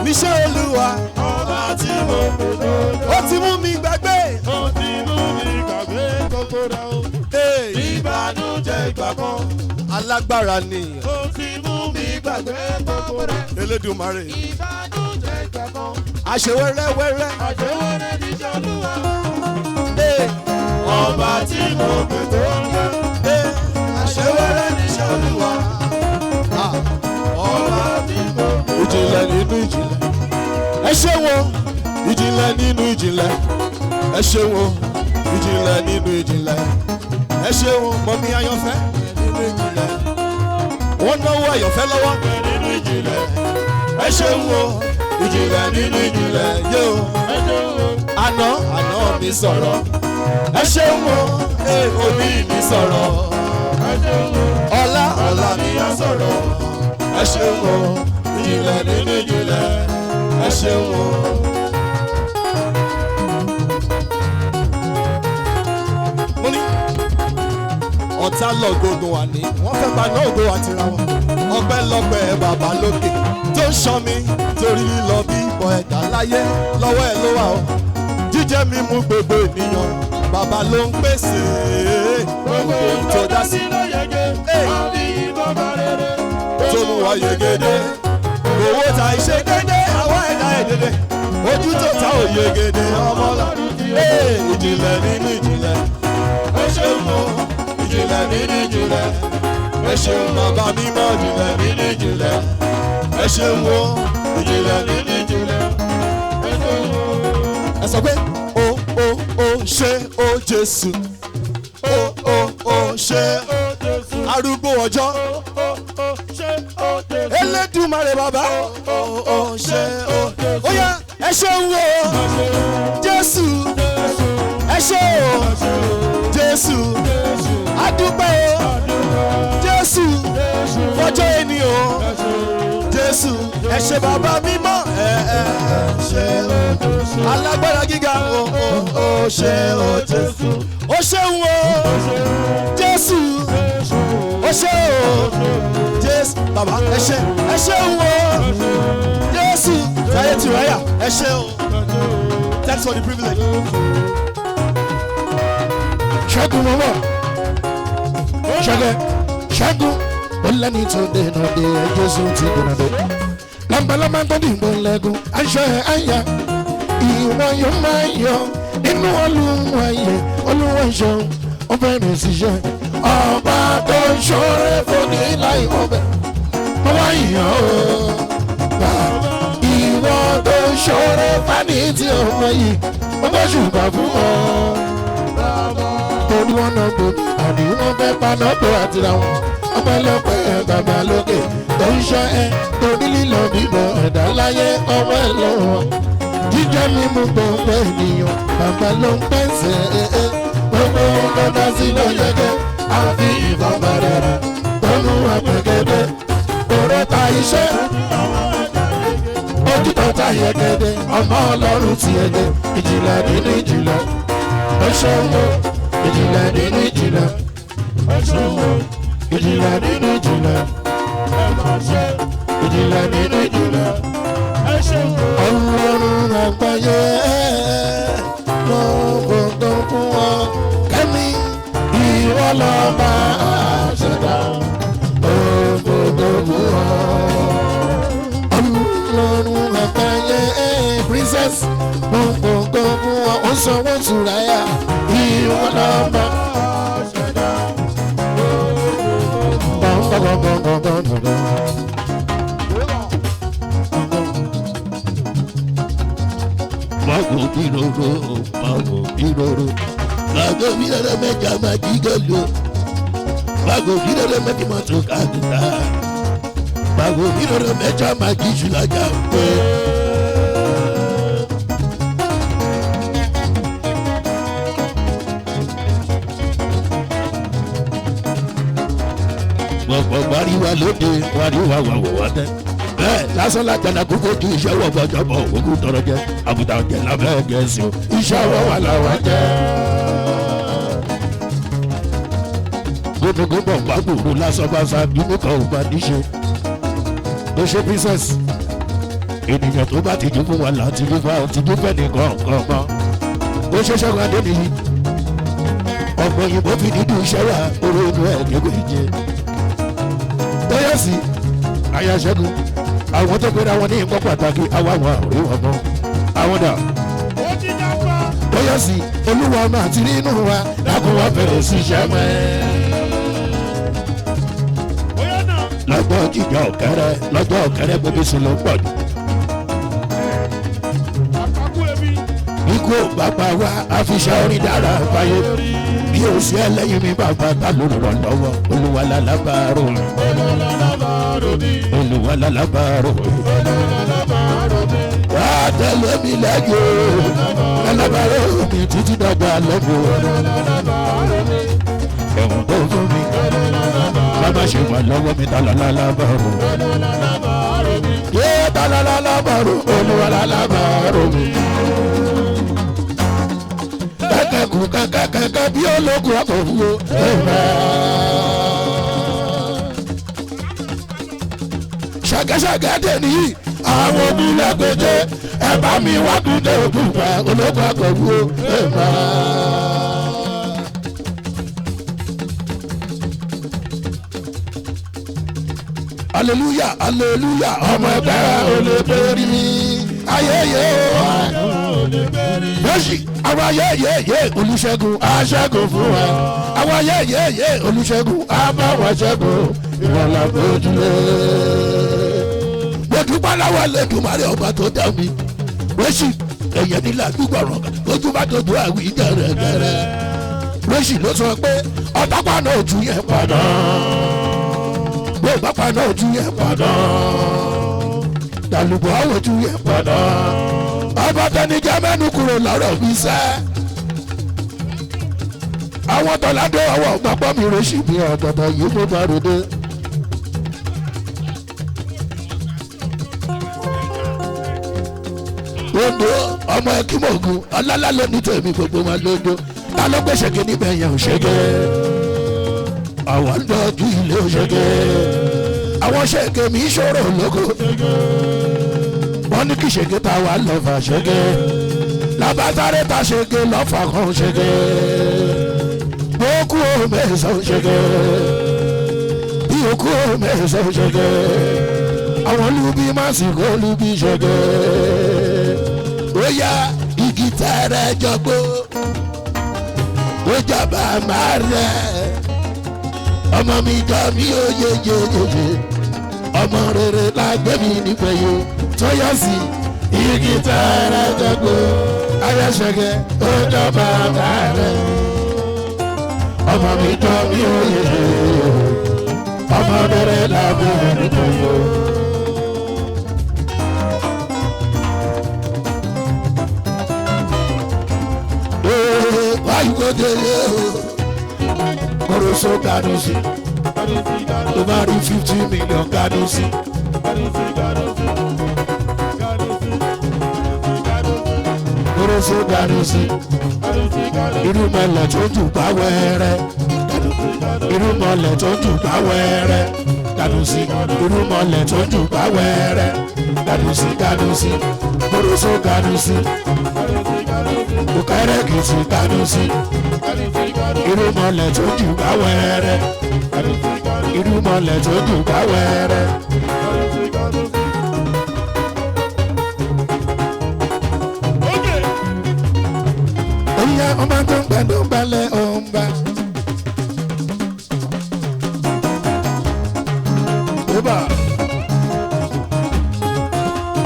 Níṣẹ́ Olúwa. Ó ti mú mi gbàgbé. Ó ti mú mi gbàgbé gbogbo rẹ̀ o. Ìbànújẹ́ ìgbà kan. Alágbára ni. Ó ti mú mi gbàgbé gbogbo rẹ̀. Elédùmarè. Ìbànújẹ́ ìgbà kan. Àṣewẹ́rẹ́ wẹ́rẹ́. Àṣewẹ́rẹ́ ní Olúwa. Ọba tí mo gbé tó ń gbé. Àṣewẹ́rẹ́ ní Olúwa. Ọba tí mo gbé. Ìjìnlẹ̀ nínú ìjìnlẹ̀. Ẹ ṣé wọn. Ìjìnlẹ̀ nínú ìjìnlẹ̀. Ẹ ṣé wọn. Ìjìnlẹ̀ nínú ìjìnlẹ̀. Ẹ ṣé wọn. Mọ̀mí Ayọ̀fẹ́ nínú ìjìnlẹ̀. Wọ́n náwó Ayọ̀fẹ́ lọ́wọ́ nínú ìjìnlẹ̀. Ẹ ṣé wọn. Ìjìnlẹ̀ nínú ìjìnlẹ̀ yóò. Àná mi sọ̀rọ̀. Ẹ ṣé wọn. Òní mi sọ̀rọ̀. Ọlá mi á sọ̀rọ̀. Ẹ ṣé wọn. Ìjìnlẹ̀ nínú ìjìnlẹ̀. Ẹ ṣé wọn. Mo ní ọ̀tá lọ́gọ́gọ́ wà ní wọ́n fẹ́ gba náà ògo àti ra wọn. Ọpẹ́lọpẹ́ bàbá lókè tó ń ṣọ́ mi torí lílọ bí ìbọn ẹ̀dá láyé lọ́wọ́ ẹ̀ ló wà ó. Jíjẹ mímú gbogbo ènìyàn bàbá ló ń pèsè. Gbogbo tó dá sí ló yege àbí bàbá rere tó mú wa yegede. Owó ta ìṣe dédé àwọn ẹ̀dá èdèdè ojú tó ta òye gèdè ọmọ Ọlọ́run ti rè. Ìjìnlẹ̀ nínú ìjìnlẹ̀. Ẹ ṣeun o. Ìjìnlẹ̀ nínú ìjìnlẹ̀. Ẹ ṣeun bàbá mímọ́. Ìjìnlẹ̀ nínú ìjìnlẹ̀. Ẹ ṣeun o. Ìjìnlẹ̀ nínú ìjìnlẹ̀. Ẹ ṣeun o. Ẹ sọ pé o ṣe ó Jésù. Ó ṣe arúgbó ọjọ́. Elédùmarè bàbá. Ó ṣe ó yá ẹ ṣeun o Jésù. Ẹ ṣé o Jésù. Adúpẹ́ o Jésù. Fọjọ́ ẹni o Jésù. Ẹ ṣé bàbá mímọ́. Ẹ ṣé o alágbára gíga. Ó ṣé o Jésù. Ó ṣeun o Jésù. Ó ṣé o Jésù. Bàbá ẹ ṣé. Ẹ ṣeun o Jésù. Táyé tìráyà ẹ ṣé o. Thanks for the privilege. Ṣẹ́gun mọ́mọ́ ṣẹ́gun ó lẹ́ni tó dènà dé Jésù ti dènà dé lambalamba tó dìbò lẹ́gùn aṣọ ẹ̀ àyà ìwọ yóò máa yọ inú Olúwa yẹ Olúwa ṣọ ó bẹ̀rẹ̀ sí ṣe ọba tó ń ṣọ́rẹ́ fòní láì ọbẹ̀ ó wá yàn ó bá ìwọ tó ń ṣọ́rẹ́ fani tí ọmọ yìí ó bá ṣùgbọ́n fún ọ. Torí wọn náà gbòmí àní wọn fẹ́ paná tó àtìrà wọn ọpẹ́lọpẹ́ bàbá lókè tó ń ṣọ́ ẹ torí lílọ bíbọ ẹ̀dá láyé ọwọ́ ẹ lọ́wọ́ jíjẹ mímú gbogbo ènìyàn bàbá ló ń pèsè gbogbo ọ̀dọ́dá sí ló yẹgẹ àfi ìbọn bàrẹ̀ rẹ̀ tó mú àpẹ̀gẹ́dẹ́ òró ta iṣẹ́ ojútọ̀ ta yẹgẹdẹ ọmọ Ọlọ́run ti ẹgẹ ìjìnlẹ̀ nínú ìjìnlẹ̀ ó ṣòwò. Ìjìnlẹ̀ nínú ìjìnlẹ̀. Ìjìnlẹ̀ nínú ìjìnlẹ̀. Ìjìnlẹ̀ nínú ìjìnlẹ̀. Ọlọ́run àgbáyé ló gbogbo fún ọ. Kẹ́mi ìwọ lọ́ba àṣẹdá ló gbogbo fún ọ. Ọlọ́run àgbáyé princess ló gbogbo fún ọ. Ó sanwó Sùráyà. Ìwọ lọ́ba ṣẹ̀dá. Mago biroro, mago biroro. Mago biroro mẹ́ta máa jí gọ́lù. Mago biroro mẹ́ta máa tó kàdúrà. Mago biroro mẹ́ta máa jí ṣùlájà pé. Gbọ̀gbọ̀ wariwa lóde wariwa wà wò wá tẹ́. Bẹ́ẹ̀ lásán lájàdá kókó ju iṣẹ́ wọ̀ gbọ́jọ́ bọ̀ ògùn tọrọ jẹ́. Àbùtà ọ̀jẹ̀ lábẹ́ gẹ̀ẹ́sì o. Iṣẹ́ wọ̀ wà láwa jẹ́. Gbogbo bọ̀ wá gbòòrò lásán bá sa bínú kan ò bá níṣe. Ó ṣe princess. Ènìyàn tó bá ti jú fún wa láti jú fún àwọn tìjú fẹ́ nìkan kan mọ́. Ó ṣe Ṣẹ́gun Adéníyì. Ọ̀pọ̀ òyìnbó fi dídùn iṣẹ́ wà oró inú ẹ̀ kéwòn ìjẹ. Tóyọ̀sí aya Ṣẹ́gun àwọn tó gbéra wọn ní nǹkan pàtàkì àwa àwọn àrí wọn mọ́ àwọn dà. Tóyọ̀sí Olúwa máa ti rí inú wa lákùn wa bẹ̀rẹ̀ sí iṣẹ́ mọ́ ẹ. Lọ́jọ́ jíjọ ọ̀kẹ́rẹ́ lọ́jọ́ ọ̀kẹ́rẹ́ gbogbo sí ló ń pọ̀ jù. Ikú ò bàbá wa àfiṣẹ́ orin dára fáyé. Bí o sí ẹlẹ́yìn mi bàbá ta ló rọ̀ lọ́wọ́ Olúwa lálábàárò mi. Olúwa lálábàárò mi. Wà á tẹ̀lé mi lẹ́yìn o lálábàárò mi títí dọ́gba lọ́gbọ̀. Ẹ̀wọ̀n tó fún mi bàbá ṣe wà lọ́wọ́ mi ta lálábàárò. Yé ta lálábàárò Olúwa lálábàárò mi. Kẹ́kẹ́kù kẹ́kẹ́kẹ́kẹ́ bí ológun ọkọ̀ fúwo. Ṣàgẹ́ṣàgẹ́ dè níyì àwọn onílẹ̀ gbèjé ẹ bá mi wá kúndé ògùn pa ológun ọkọ̀ fúwo. Hallelujah hallelujah ọmọ ẹgbẹ́ olóògbé mi ayẹyẹ bẹ́sì àwọn ayẹyẹ olùṣègùn aṣẹ́gun fún wa àwọn ayẹyẹ olùṣègùn abáwọn ṣẹ́gun ìrọ̀lá bójúlé. mo dúpẹ́ láwọn ẹlẹ́dùnmarè ọba tó dá mi bẹ́sì ẹ̀yẹ nílẹ̀ àdúgbò ọ̀rọ̀ ó tójú bá tójú àwí gẹ̀rẹ́gẹ̀rẹ́ lóṣì ló sọ pé ọ̀tọ́pá náà ojú yẹn padà bó ìbápa náà ojú yẹn padà dàlùbọ̀ àwọn ojú yẹn padà ọba tẹnijẹ́ mẹ́nu kúrò lọ́rọ̀ mi sẹ́ àwọn tọ́ládé ọwọ́ gbọ́pọ́ mi rẹ̀ sì bí ọ̀dọ̀dọ̀ yìí ló bá ròde. Ondo ọmọ ẹkímọ̀gùn ọlọ́lá ló ní tèmi gbogbo wọn lójó ta ló gbé ṣèké níbẹ̀ yẹn ò ṣèké àwọn ń dọ́jú ilé ò ṣèké àwọn ṣèké mi ṣòro lóko wọ́n ní kí ṣèké ta wà lọ́fà ṣèké lábàtàrẹ́ ta ṣèké lọ́fà kan ṣèké bókú mẹ́sàn ṣèké bí òkú mẹ́sàn ṣèké àwọn lubi màsìkò lubi ṣèké ó yá igi tẹ́rẹ̀ jọgbó ó jọba máa rẹ̀ ọmọ mi jọ mí ó yéyéyéyé ọmọ rere lágbé mi nífẹ̀ẹ́ yó tó yọ sí igi tẹ́rẹ̀ jọgbó ayẹ̀ṣẹ̀gẹ̀ ó jọba máa rẹ̀ ọmọ mi jọ mí ó yéyéyéyé ọmọ rere lágbé mi nífẹ̀ẹ́ yó. Why you go there? Koroso Ganusi, over 50 million Ganusi. Koroso Ganusi, irúmọlẹ̀ tó jù bá wẹ́rẹ́. Irúmọlẹ̀ tó jù bá wẹ́rẹ́. Ganusi, irúmọlẹ̀ tó jù bá wẹ́rẹ́. Ganusi, Ganusi, Koroso Ganusi. Bukare kìsì Ganusi irúmọlẹ̀ tó jù bá wẹ́rẹ́ irúmọlẹ̀ tó jù bá wẹ́rẹ́. Oya ọmọ tó ń gbẹdún balẹ̀ ọ̀nba.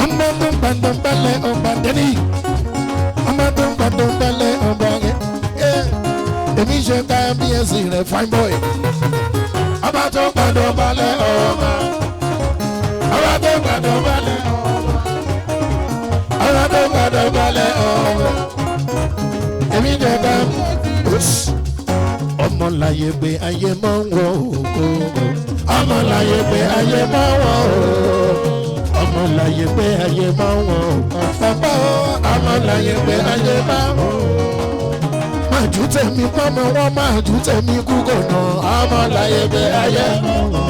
Ọmọ tó ń gbẹdún balẹ̀ ọ̀nba dẹ́ni. Ọmọ tó ń gbàdún balẹ̀ ọba yẹn èmi ṣe kábíyèsí rẹ̀ fine boy. Ọba tó ń gbàdún balẹ̀ ọba ọba tó ń gbàdún balẹ̀ ọba ọba tó ń gbàdún balẹ̀ ọba èmi ṣe kábíyèsí. Ọmọ láyé pé ayé máa ń wọ òkú ọmọ láyé pé ayé máa ń wọ òkú ọmọ láyé pé ayé máa ń wọ ọ̀pọ̀ ọmọ láyé pé ayé máa ń wọ. Máa jù tẹ̀mí pọ́nmọ́ wọn máa jù tẹ̀mí kú kònà ọmọ láyé pé ayé máa ń wọ.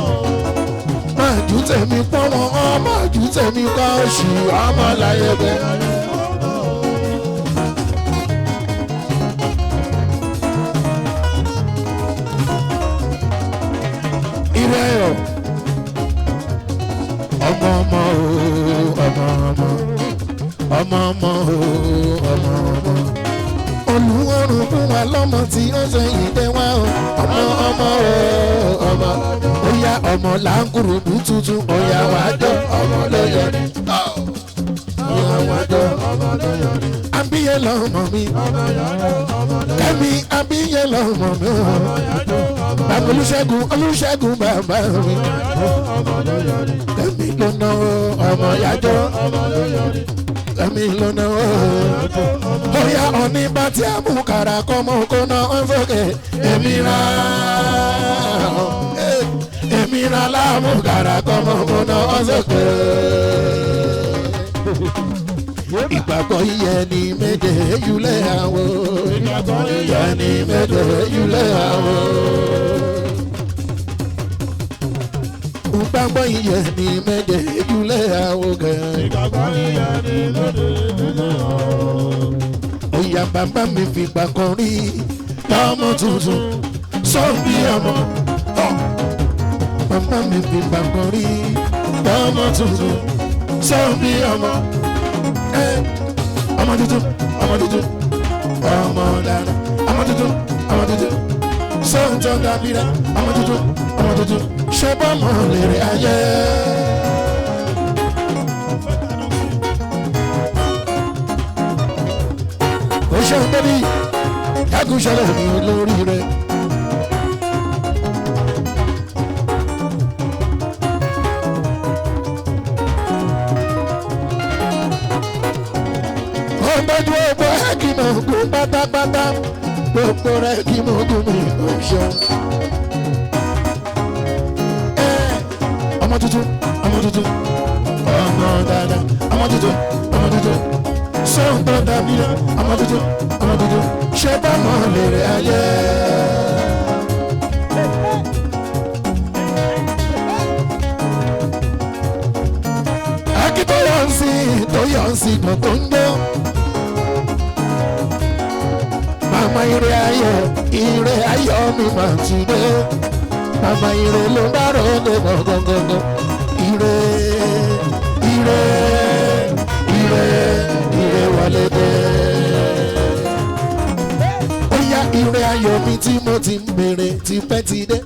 Máa jù tẹ̀mí pọ́nmọ́ wọn máa jù tẹ̀mí kọ́ oṣù ọmọ láyé pé ayé máa ń wọ. Ìrẹ́yọ̀ ọmọ ọmọ ọmọ ọmọ ọmọ ọmọ ọmọ ọmọ olùwọ́rùn fún wa lọ́mọ tí ó ṣe ìdè wá ọmọ ọmọ ọmọ óyá ọmọ làǹkùrù tuntun óyá wájọ ọmọ lóyọ ni óyá wájọ ọmọ lóyọ ni. Abíyẹ lọmọ mi kẹ́mi abíyẹ lọmọ mi bàbá Olúṣẹ́gun bàbá mi kẹ́mi ló ná ọmọ yájọ́ kẹ́mi ló ná bóyá ọ̀ní bá tí a mú kàrà kọ́mọ kó ná ọ́n sókè èmi ra láàmú kàrà kọ́mọ kó ná ọ́n sókè. Ìgbàgbọ́ iye ni méje yúlẹ̀ àwọ̀ ìgbàgbọ́ iye ni méje yúlẹ̀ àwọ̀. Ìgbàgbọ́ iye ni méje yúlẹ̀ àwọ̀ gẹ̀. Ìgbàgbọ́ iye ni méje yúlẹ̀ àwọ̀. Oya bàbá mi fi gbà kan rí lọ́mọ tuntun sọ́ọ̀bì ọmọ. Bàbá mi fi gbà kan rí lọ́mọ tuntun sọ́ọ̀bì ọmọ. Ọmọ tuntun ọmọ dára ọmọ tuntun sọ́ńtọ́ dábìrà ọmọ tuntun ṣe bọ́mọ lèrè ayé. Ó ṣe ikú ṣẹlẹ̀ ní olórí rẹ̀. ọgbẹ́jú ọgbọ́ ẹ̀kìmọ̀ ogun pátápátá gbogbo rẹ̀ ẹ̀kìmọ̀ ogun mi ò ṣeun. ọmọ tuntun ọmọ tuntun ọmọ dáadáa ọmọ tuntun ọmọ tuntun sọ́ńtò dàbí ọmọ tuntun ọmọ tuntun ṣé bá mọ̀ lèrè ayé. akí tó yọ̀ ń sí gbọ̀ngàn ń gbọ́. mama ire ayọ̀ mi máa ti dé. mama ire ló ń dárò dé gbọ̀ngàn. ire wọlé dé. ó yá ire ayọ̀ mi tí mo ti ń béèrè tipẹ́ ti dé.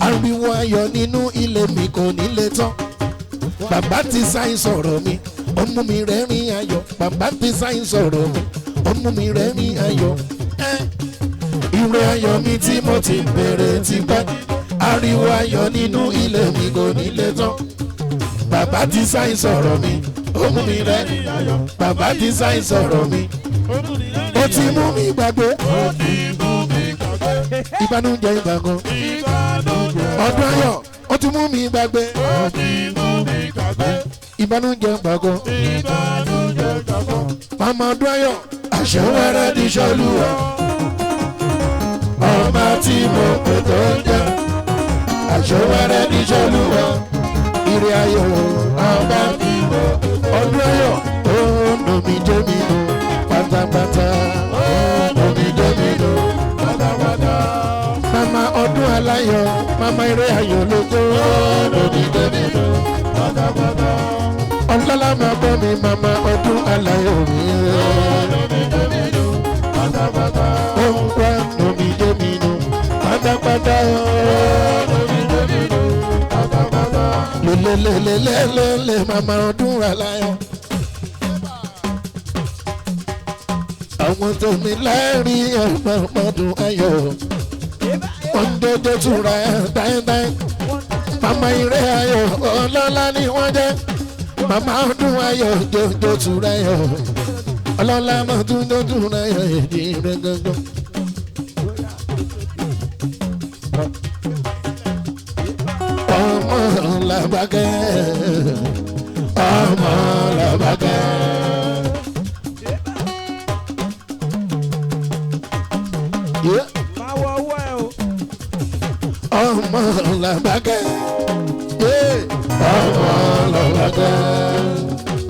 ariwo ayọ̀ nínú ilé mi kò ní lè tán. bàbá ti sáyìn sọ̀rọ̀ mi ó mú mi rẹ́rìn ayọ̀. bàbá ti sáyìn sọ̀rọ̀ mi ó mú mi rẹ́rìn ayọ̀. ire ayọ̀ mi tí mo ti ń béèrè tipẹ́. ariwo ayọ̀ nínú ilé mi kò ní lè tán. bàbá ti sáyìn sọ̀rọ̀ mi ó mú mi rẹ́rìn ayọ̀. bàbá ti sáyìn sọ̀rọ̀ mi ó ti mú mi gbàgbé. ìbànújẹ́ ìgbàgbọ́ ọdún ayọ̀ ó ti mú mi gbàgbé. ìbànújẹ́ ìgbàgbọ́ mama ọdún ayọ̀ àṣewẹ́rẹ́ ní sọ́lúwọ̀. ọmọ tí mo pè tó ń jẹ́ àṣewẹ́rẹ́ ní sọ́lúwọ̀. ire ayọ̀ ọmọ tí mo ọdún ayọ̀ ó nù mí jẹ́ mi nù pátápátá. ó nù mí jẹ́ mi nù pátápátá. mama ọdún aláyọ̀ mama ire ayọ̀ lóko. ó nù mí jẹ́ mi nù pátápátá. ọlọ́lá máa bọ́ mi mama ọdún aláyọ̀ mi. ó nù mí jẹ́ mi nù pátápátá. ó ń wá nù mí jẹ́ mi nù pátápátá. ó nù mí jẹ́ mi nù pátápátá. lélelelelelele mama ọdún aláyọ̀. àwọn tèmi láàrin ẹ̀rọ ọmọdún ayọ̀. wọ́n jọjọ́ túra dáadáa. mama ire ayọ̀ ọlọ́lá ni wọ́n jẹ́. mama ọdún ayọ̀ jọjọ́ túra ayọ̀. ọlọ́lá máa tún jọjọ́ túra ayọ̀ èdè rẹ̀ gangan. ọmọ làbákẹ́ ọmọ làbákẹ́. ọmọ làbákẹ́